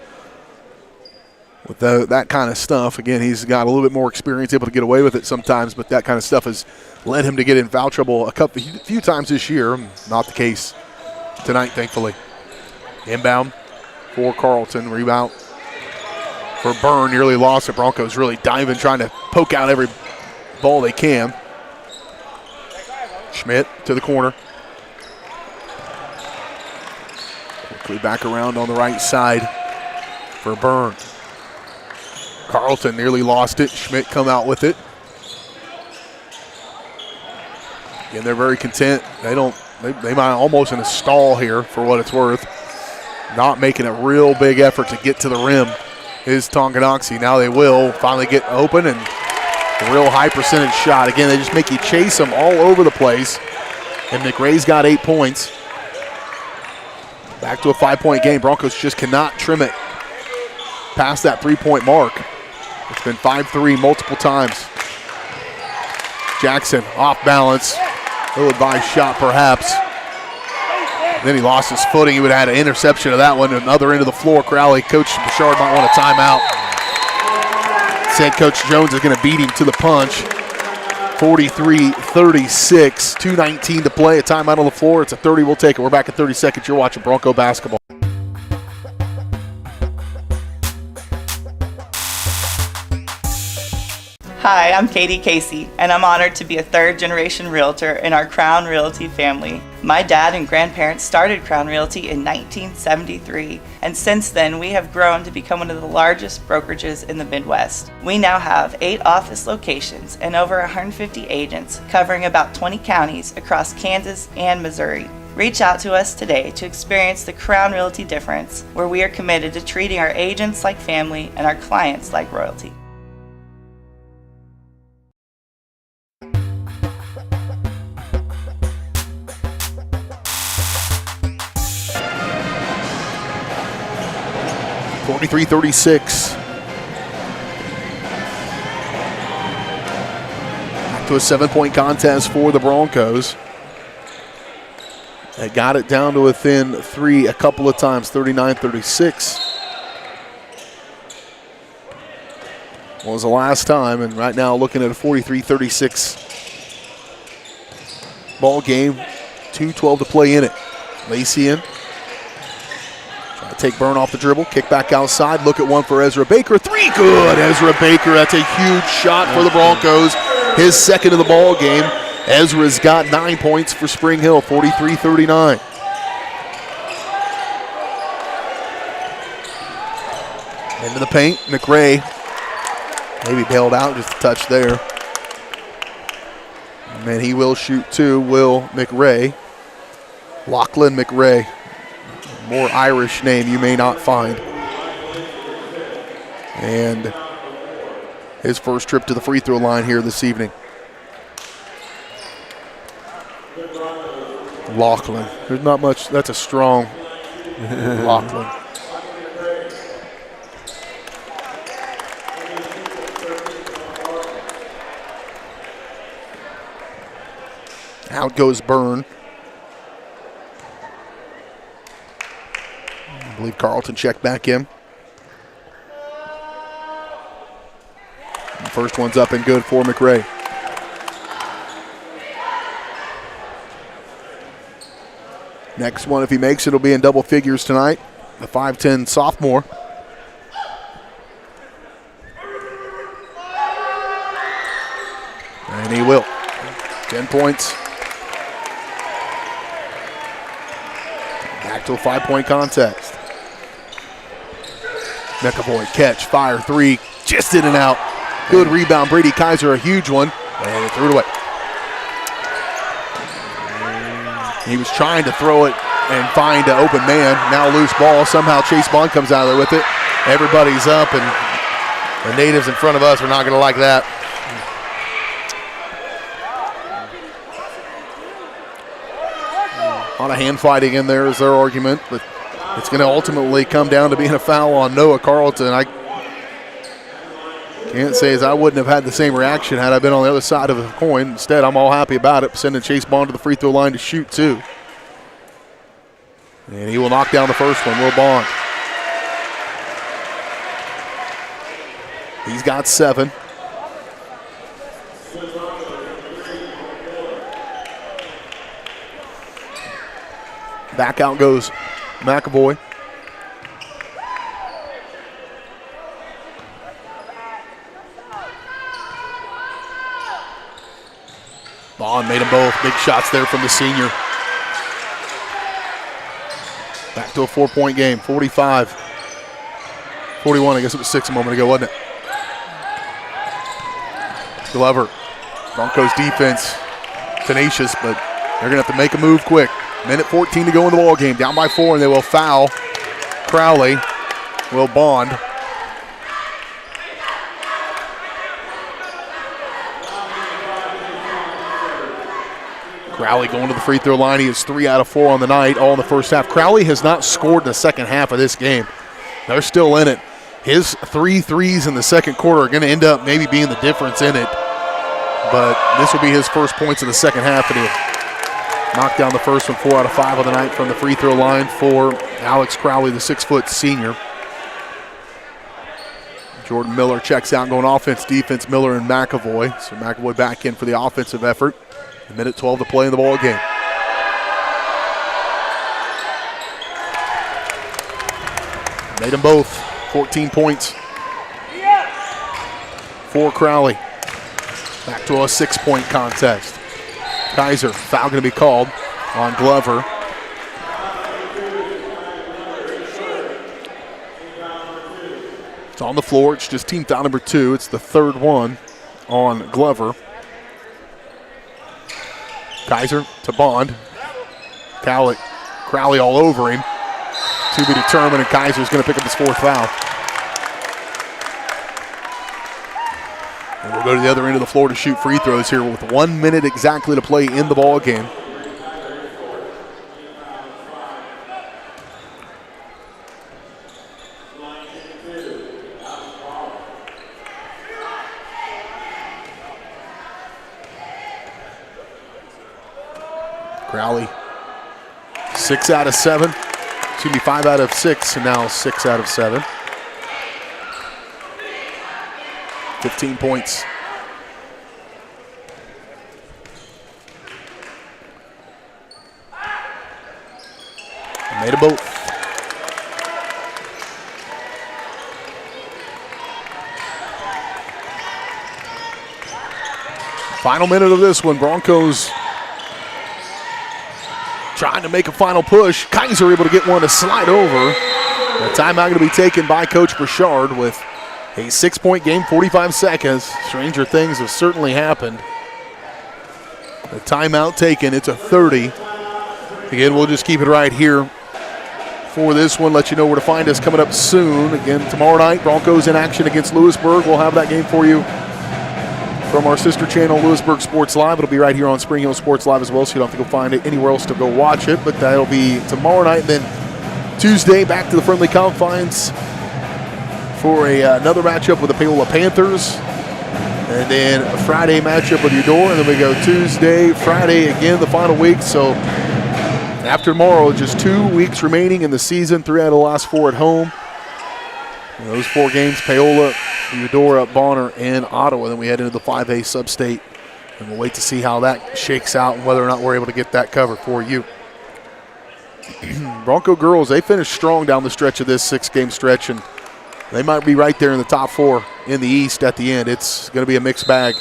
S3: with that kind of stuff. Again, he's got a little bit more experience, able to get away with it sometimes, but that kind of stuff has led him to get in foul trouble a few times this year. Not the case tonight, thankfully. Inbound for Carlton. Rebound for Byrne. Nearly lost it. Broncos really diving, trying to poke out every ball they can. Schmidt to the corner. Quickly back around on the right side for Byrne. Carlton nearly lost it. Schmidt come out with it. Again, they're very content. They might almost in a stall here for what it's worth. Not making a real big effort to get to the rim is Tonganoxie. Now they will finally get open and a real high percentage shot. Again, they just make you chase them all over the place. And McRae's got 8 points. Back to a 5-point game. Broncos just cannot trim it past that 3-point mark. It's been 5-3 multiple times. Jackson off balance. Ill-advised shot perhaps. Then he lost his footing. He would have had an interception of that one. Another end of the floor. Crowley, Coach Bouchard might want a timeout. Said Coach Jones is going to beat him to the punch. 43-36, 2:19 to play. A timeout on the floor. It's a 30. We'll take it. We're back in 30 seconds. You're watching Bronco basketball.
S20: Hi, I'm Katie Casey, and I'm honored to be a third-generation realtor in our Crown Realty family. My dad and grandparents started Crown Realty in 1973, and since then we have grown to become one of the largest brokerages in the Midwest. We now have 8 office locations and over 150 agents covering about 20 counties across Kansas and Missouri. Reach out to us today to experience the Crown Realty difference, where we are committed to treating our agents like family and our clients like royalty.
S3: (43-36). Back to a 7-point contest for the Broncos. They got it down to within 3 a couple of times, 39-36. Was the last time, and right now looking at a 43-36 ball game. 2:12 to play in it. Lacey in. Trying to take Byrne off the dribble. Kick back outside. Look at one for Ezra Baker. 3 good. Ezra Baker. That's a huge shot for the Broncos. His second of the ball game. Ezra's got 9 points for Spring Hill, 43-39. Into the paint, McRae. Maybe bailed out, just a touch there. And he will shoot too, Will McRae. Lachlan McRae. More Irish name you may not find. And his first trip to the free throw line here this evening. Lachlan. There's not much. That's a strong Lachlan. Out goes Byrne. I believe Carlton checked back in. The first one's up and good for McRae. Next one, if he makes it, will be in double figures tonight. The 5'10 sophomore. And he will. 10 points. Back to a 5-point contest. McAvoy catch, fire, 3, just in and out. Good rebound, Brady Kaiser, a huge one, and he threw it away. He was trying to throw it and find an open man. Now loose ball. Somehow Chase Bond comes out of there with it. Everybody's up, and the natives in front of us are not going to like that. A lot of hand fighting in there is their argument, but it's going to ultimately come down to being a foul on Noah Carlton. I can't say as I wouldn't have had the same reaction had I been on the other side of the coin. Instead, I'm all happy about it, sending Chase Bond to the free throw line to shoot too. And he will knock down the first one, Will Bond. He's got 7. Back out goes McAvoy. Bond made them both. Big shots there from the senior. Back to a 4-point game, 45. 41, I guess it was 6 a moment ago, wasn't it? Glover, Broncos defense, tenacious, but they're going to have to make a move quick. Minute 14 to go in the ball game. Down by 4, and they will foul Crowley. Will Bond. Crowley going to the free throw line. He is 3 out of 4 on the night, all in the first half. Crowley has not scored in the second half of this game. They're still in it. His 3 threes in the second quarter are going to end up maybe being the difference in it. But this will be his first points in the second half, and he'll knock down the first one. 4 out of 5 on the night from the free throw line for Alex Crowley, the 6-foot senior. Jordan Miller checks out, going offense, defense, Miller and McAvoy. So McAvoy back in for the offensive effort. A minute 12 to play in the ball game. Made them both. 14 points for Crowley. Back to a 6-point contest. Kaiser, foul going to be called on Glover. It's on the floor. It's just team foul number 2. It's the third one on Glover. Kaiser to Bond. Crowley all over him. To be determined, and Kaiser's going to pick up his 4th foul. And we'll go to the other end of the floor to shoot free throws here with 1 minute exactly to play in the ball game. Crowley, 6 out of 7. 5 out of 6, and now 6 out of 7. 15 points. Made a both. Final minute of this one. Broncos trying to make a final push. Kaiser able to get one to slide over. The timeout going to be taken by Coach Burchard with a 6-point game, 45 seconds. Stranger things have certainly happened. The timeout taken. It's a 30. Again, we'll just keep it right here for this one. Let you know where to find us coming up soon. Again, tomorrow night, Broncos in action against Lewisburg. We'll have that game for you from our sister channel, Lewisburg Sports Live. It'll be right here on Spring Hill Sports Live as well, so you don't have to go find it anywhere else to go watch it. But that'll be tomorrow night. And then Tuesday, back to the friendly confines for another matchup with the Paola Panthers. And then a Friday matchup with Eudora. And then we go Tuesday, Friday again, the final week. So after tomorrow, just 2 weeks remaining in the season, 3 out of the last 4 at home. And those 4 games, Paola, Eudora, Bonner, and Ottawa. Then we head into the 5A sub-state, and we'll wait to see how that shakes out and whether or not we're able to get that covered for you. Bronco girls, they finished strong down the stretch of this 6-game stretch, and they might be right there in the top 4 in the East at the end. It's going to be a mixed bag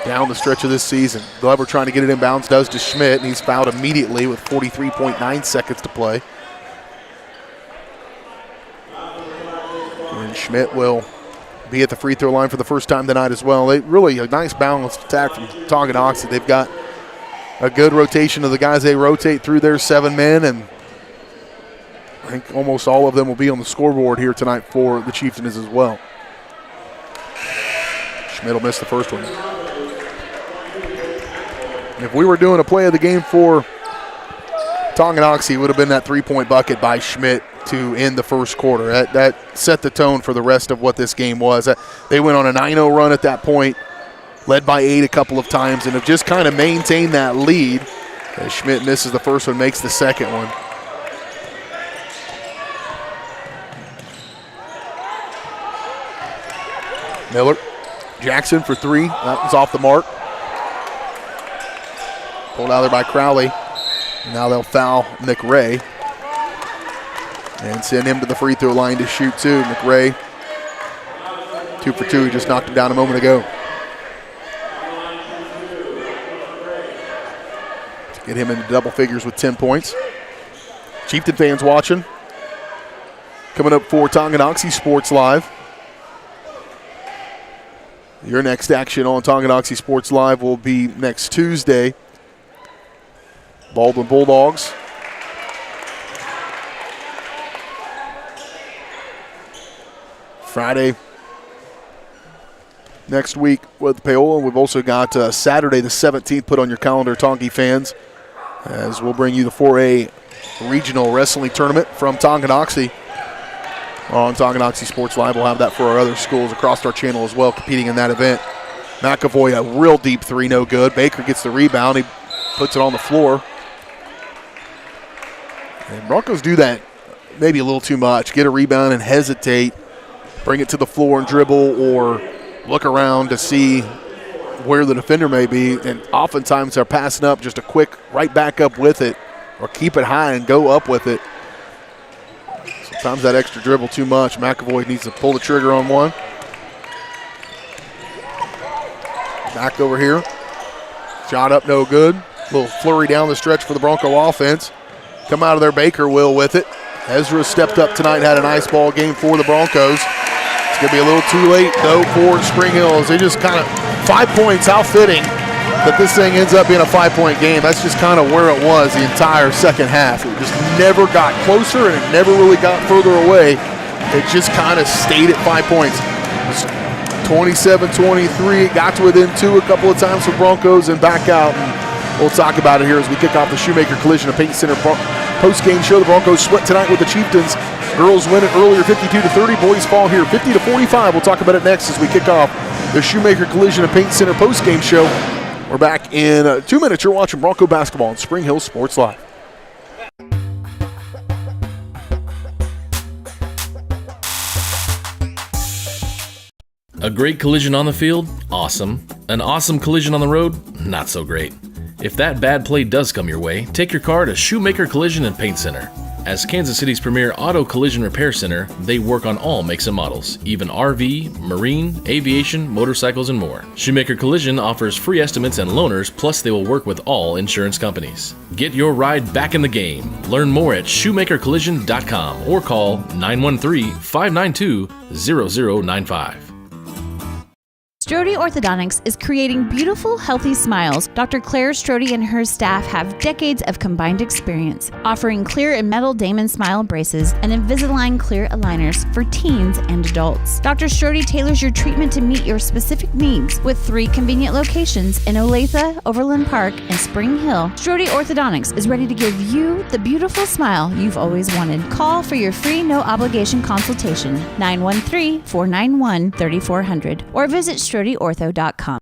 S3: down the stretch of this season. Glover trying to get it inbounds, does to Schmidt, and he's fouled immediately with 43.9 seconds to play. And Schmidt will be at the free throw line for the first time tonight as well. Really a nice balanced attack from Tonganoxie. They've got a good rotation of the guys they rotate through their 7 men, and I think almost all of them will be on the scoreboard here tonight for the Chieftains as well. Schmidt will miss the first one. If we were doing a play of the game for Tonganoxie, it would have been that 3-point bucket by Schmidt to end the first quarter. That set the tone for the rest of what this game was. They went on a 9-0 run at that point, led by 8 a couple of times, and have just kind of maintained that lead. As Schmidt misses the first one, makes the second one. Miller, Jackson for 3. That was off the mark. Pulled out there by Crowley. Now they'll foul McRae and send him to the free throw line to shoot 2. McRae, 2 for 2. He just knocked him down a moment ago. To get him into double figures with 10 points. Chieftain fans watching. Coming up for Tonganoxie Sports Live. Your next action on Tonganoxie Sports Live will be next Tuesday. Baldwin Bulldogs. Friday next week with Paola. We've also got Saturday the 17th put on your calendar, Tongi fans, as we'll bring you the 4A Regional Wrestling Tournament from Tonganoxie on Tonganoxie Sports Live. We'll have that for our other schools across our channel as well, competing in that event. McAvoy, a real deep 3, no good. Baker gets the rebound. He puts it on the floor. And Broncos do that maybe a little too much. Get a rebound and hesitate, bring it to the floor and dribble, or look around to see where the defender may be. And oftentimes they're passing up just a quick right back up with it, or keep it high and go up with it. Sometimes that extra dribble too much. McAvoy needs to pull the trigger on one. Back over here. Shot up, no good. A little flurry down the stretch for the Bronco offense. Come out of there, Baker will with it. Ezra stepped up tonight, had a nice ball game for the Broncos. It's going to be a little too late, though, for Spring Hill. They just kind of, 5 points, how fitting that this thing ends up being a 5-point game. That's just kind of where it was the entire second half. It just never got closer, and it never really got further away. It just kind of stayed at 5 points. 27-23, it got to within 2 a couple of times for Broncos and back out. And we'll talk about it here as we kick off the Shoemaker Collision and Paint Center post-game show. The Broncos split tonight with the Chieftains. Girls win it earlier 52-30. Boys fall here 50-45. We'll talk about it next as we kick off the Shoemaker Collision and Paint Center post-game show. We're back in 2 minutes. You're watching Bronco basketball on Spring Hill Sports Live.
S5: A great collision on the field? Awesome. An awesome collision on the road? Not so great. If that bad play does come your way, take your car to Shoemaker Collision and Paint Center. As Kansas City's premier auto collision repair center, they work on all makes and models, even RV, marine, aviation, motorcycles, and more. Shoemaker Collision offers free estimates and loaners, plus they will work with all insurance companies. Get your ride back in the game. Learn more at shoemakercollision.com or call 913-592-0095.
S4: Strode Orthodontics is creating beautiful, healthy smiles. Dr. Claire Strode and her staff have decades of combined experience, offering clear and metal Damon smile braces and Invisalign clear aligners for teens and adults. Dr. Strode tailors your treatment to meet your specific needs with 3 convenient locations in Olathe, Overland Park, and Spring Hill. Strode Orthodontics is ready to give you the beautiful smile you've always wanted. Call for your free no-obligation consultation, 913-491-3400, or visit StrodeOrtho.com.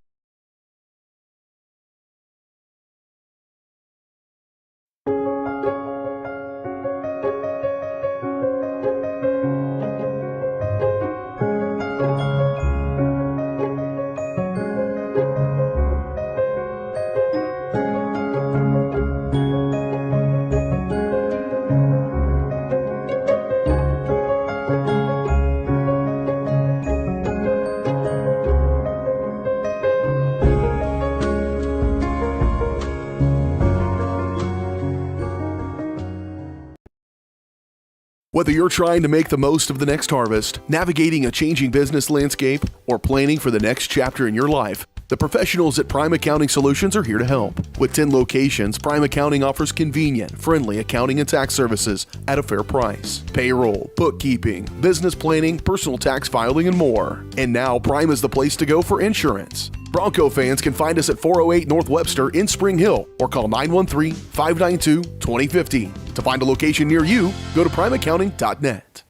S3: Whether you're trying to make the most of the next harvest, navigating a changing business landscape, or planning for the next chapter in your life, the professionals at Prime Accounting Solutions are here to help. With 10 locations, Prime Accounting offers convenient, friendly accounting and tax services at a fair price. Payroll, bookkeeping, business planning, personal tax filing, and more. And now Prime is the place to go for insurance. Bronco fans can find us at 408 North Webster in Spring Hill or call 913-592-2050. To find a location near you, go to primeaccounting.net.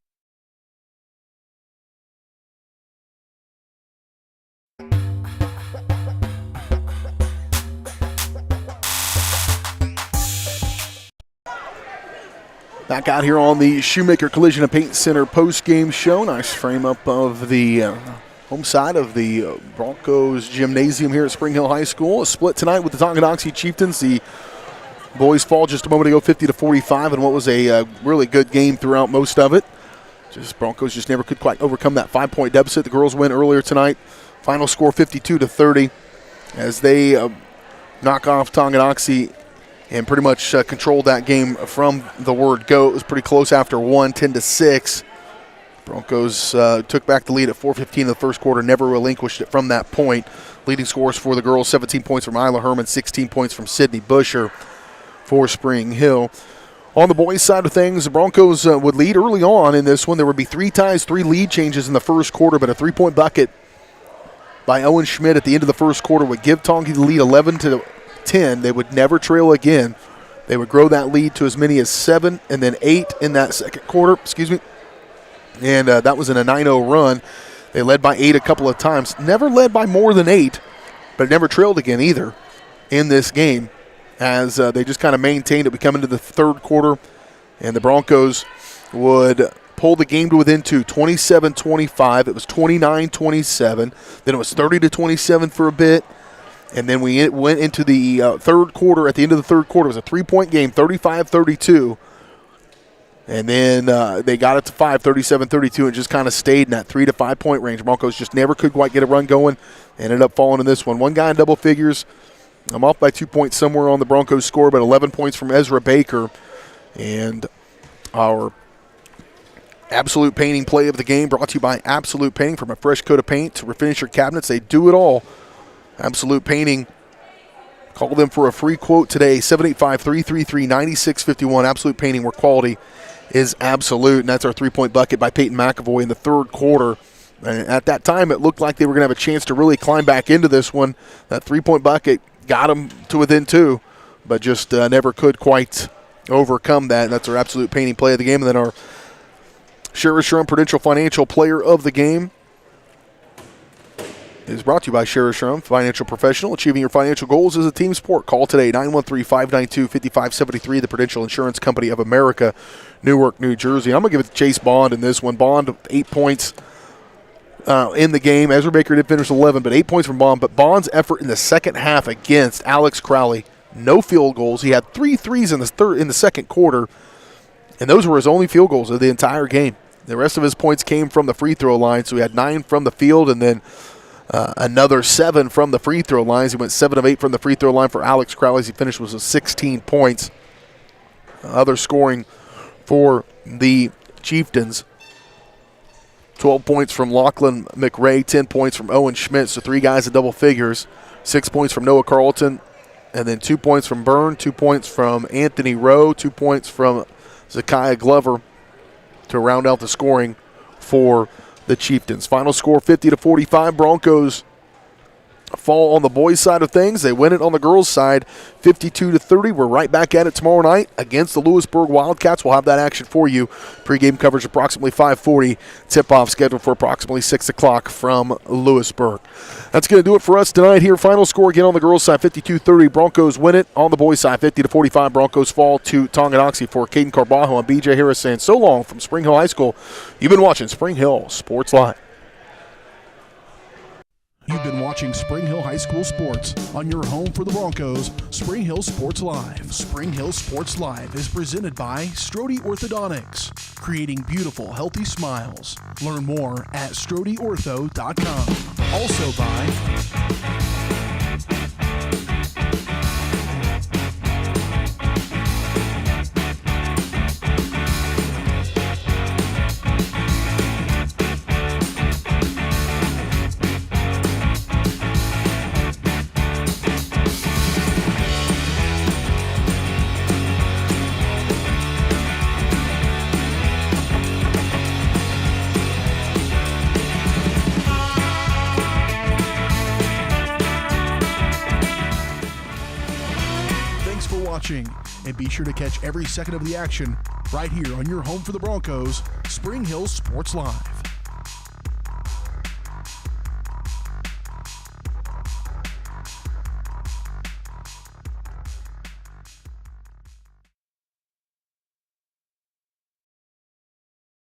S3: Back out here on the Shoemaker Collision and Paint Center post-game show. Nice frame up of the home side of the Broncos gymnasium here at Spring Hill High School. A split tonight with the Tonganoxie Chieftains. The boys fall just a moment ago 50-45 in what was a really good game throughout most of it. Broncos just never could quite overcome that 5-point deficit. The girls win earlier tonight. Final score 52-30 as they knock off Tonganoxie and pretty much controlled that game from the word go. It was pretty close after 10-6. Broncos took back the lead at 4:15 in the first quarter, never relinquished it from that point. Leading scores for the girls, 17 points from Isla Herman, 16 points from Sydney Busher for Spring Hill. On the boys' side of things, the Broncos would lead early on in this one. There would be 3 ties, 3 lead changes in the first quarter, but a 3-point bucket by Owen Schmidt at the end of the first quarter would give Tongi the lead 11-10. They would never trail again. They would grow that lead to as many as 7 and then 8 in that second quarter. And that was in a 9-0 run. They led by 8 a couple of times. Never led by more than 8, but never trailed again either in this game as they just kind of maintained it. We come into the third quarter, and the Broncos would pull the game to within 2, 27-25. It was 29-27. Then it was 30-27 for a bit. And then we went into the third quarter. At the end of the third quarter, it was a 3-point game, 35-32. And then they got it to 5, 37-32, and just kind of stayed in that 3 to 5 point range. Broncos just never could quite get a run going. Ended up falling in this one. One guy in double figures. I'm off by 2 points somewhere on the Broncos score, but 11 points from Ezra Baker. And our Absolute Painting play of the game brought to you by Absolute Painting. From a fresh coat of paint to refinish your cabinets, they do it all. Absolute Painting. Call them for a free quote today, 785-333-9651. Absolute Painting, where quality is absolute. And that's our three-point bucket by Peyton McAvoy in the third quarter. And at that time, it looked like they were going to have a chance to really climb back into this one. That three-point bucket got them to within 2, but just never could quite overcome that. And that's our Absolute Painting play of the game. And then our Sherrod Prudential Financial player of the game is brought to you by Sherrod Financial Professional. Achieving your financial goals is a team sport. Call today, 913-592-5573, the Prudential Insurance Company of America, Newark, New Jersey. I'm going to give it to Chase Bond in this one. Bond, 8 points in the game. Ezra Baker did finish 11, but 8 points from Bond. But Bond's effort in the second half against Alex Crowley, no field goals. He had 3 threes in the second quarter, and those were his only field goals of the entire game. The rest of his points came from the free throw line, so he had 9 from the field and then another 7 from the free throw lines. He went 7 of 8 from the free throw line for Alex Crowley. He finished with 16 points. Other scoring for the Chieftains. 12 points from Lachlan McRae, 10 points from Owen Schmidt, so 3 guys in double figures. 6 points from Noah Carlton, and then 2 points from Byrne, 2 points from Anthony Rowe, 2 points from Zakiah Glover to round out the scoring for the Chieftains. Final score 50-45. Broncos fall on the boys' side of things. They win it on the girls' side 52-30. We're right back at it tomorrow night against the Lewisburg Wildcats. We'll have that action for you. Pre-game coverage approximately 5:40. Tip-off scheduled for approximately 6 o'clock from Lewisburg. That's going to do it for us tonight here. Final score again on the girls' side 52-30. Broncos win it. On the boys' side 50-45. Broncos fall to Tonganoxie. For Caden Carbajo and BJ Harris saying so long from Spring Hill High School. You've been watching Spring Hill Sports Live.
S2: You've been watching Spring Hill High School Sports on your home for the Broncos, Spring Hill Sports Live. Spring Hill Sports Live is presented by Strode Orthodontics, creating beautiful, healthy smiles. Learn more at StrodeOrtho.com. Also by and be sure to catch every second of the action right here on your home for the Broncos, Spring Hill Sports Live.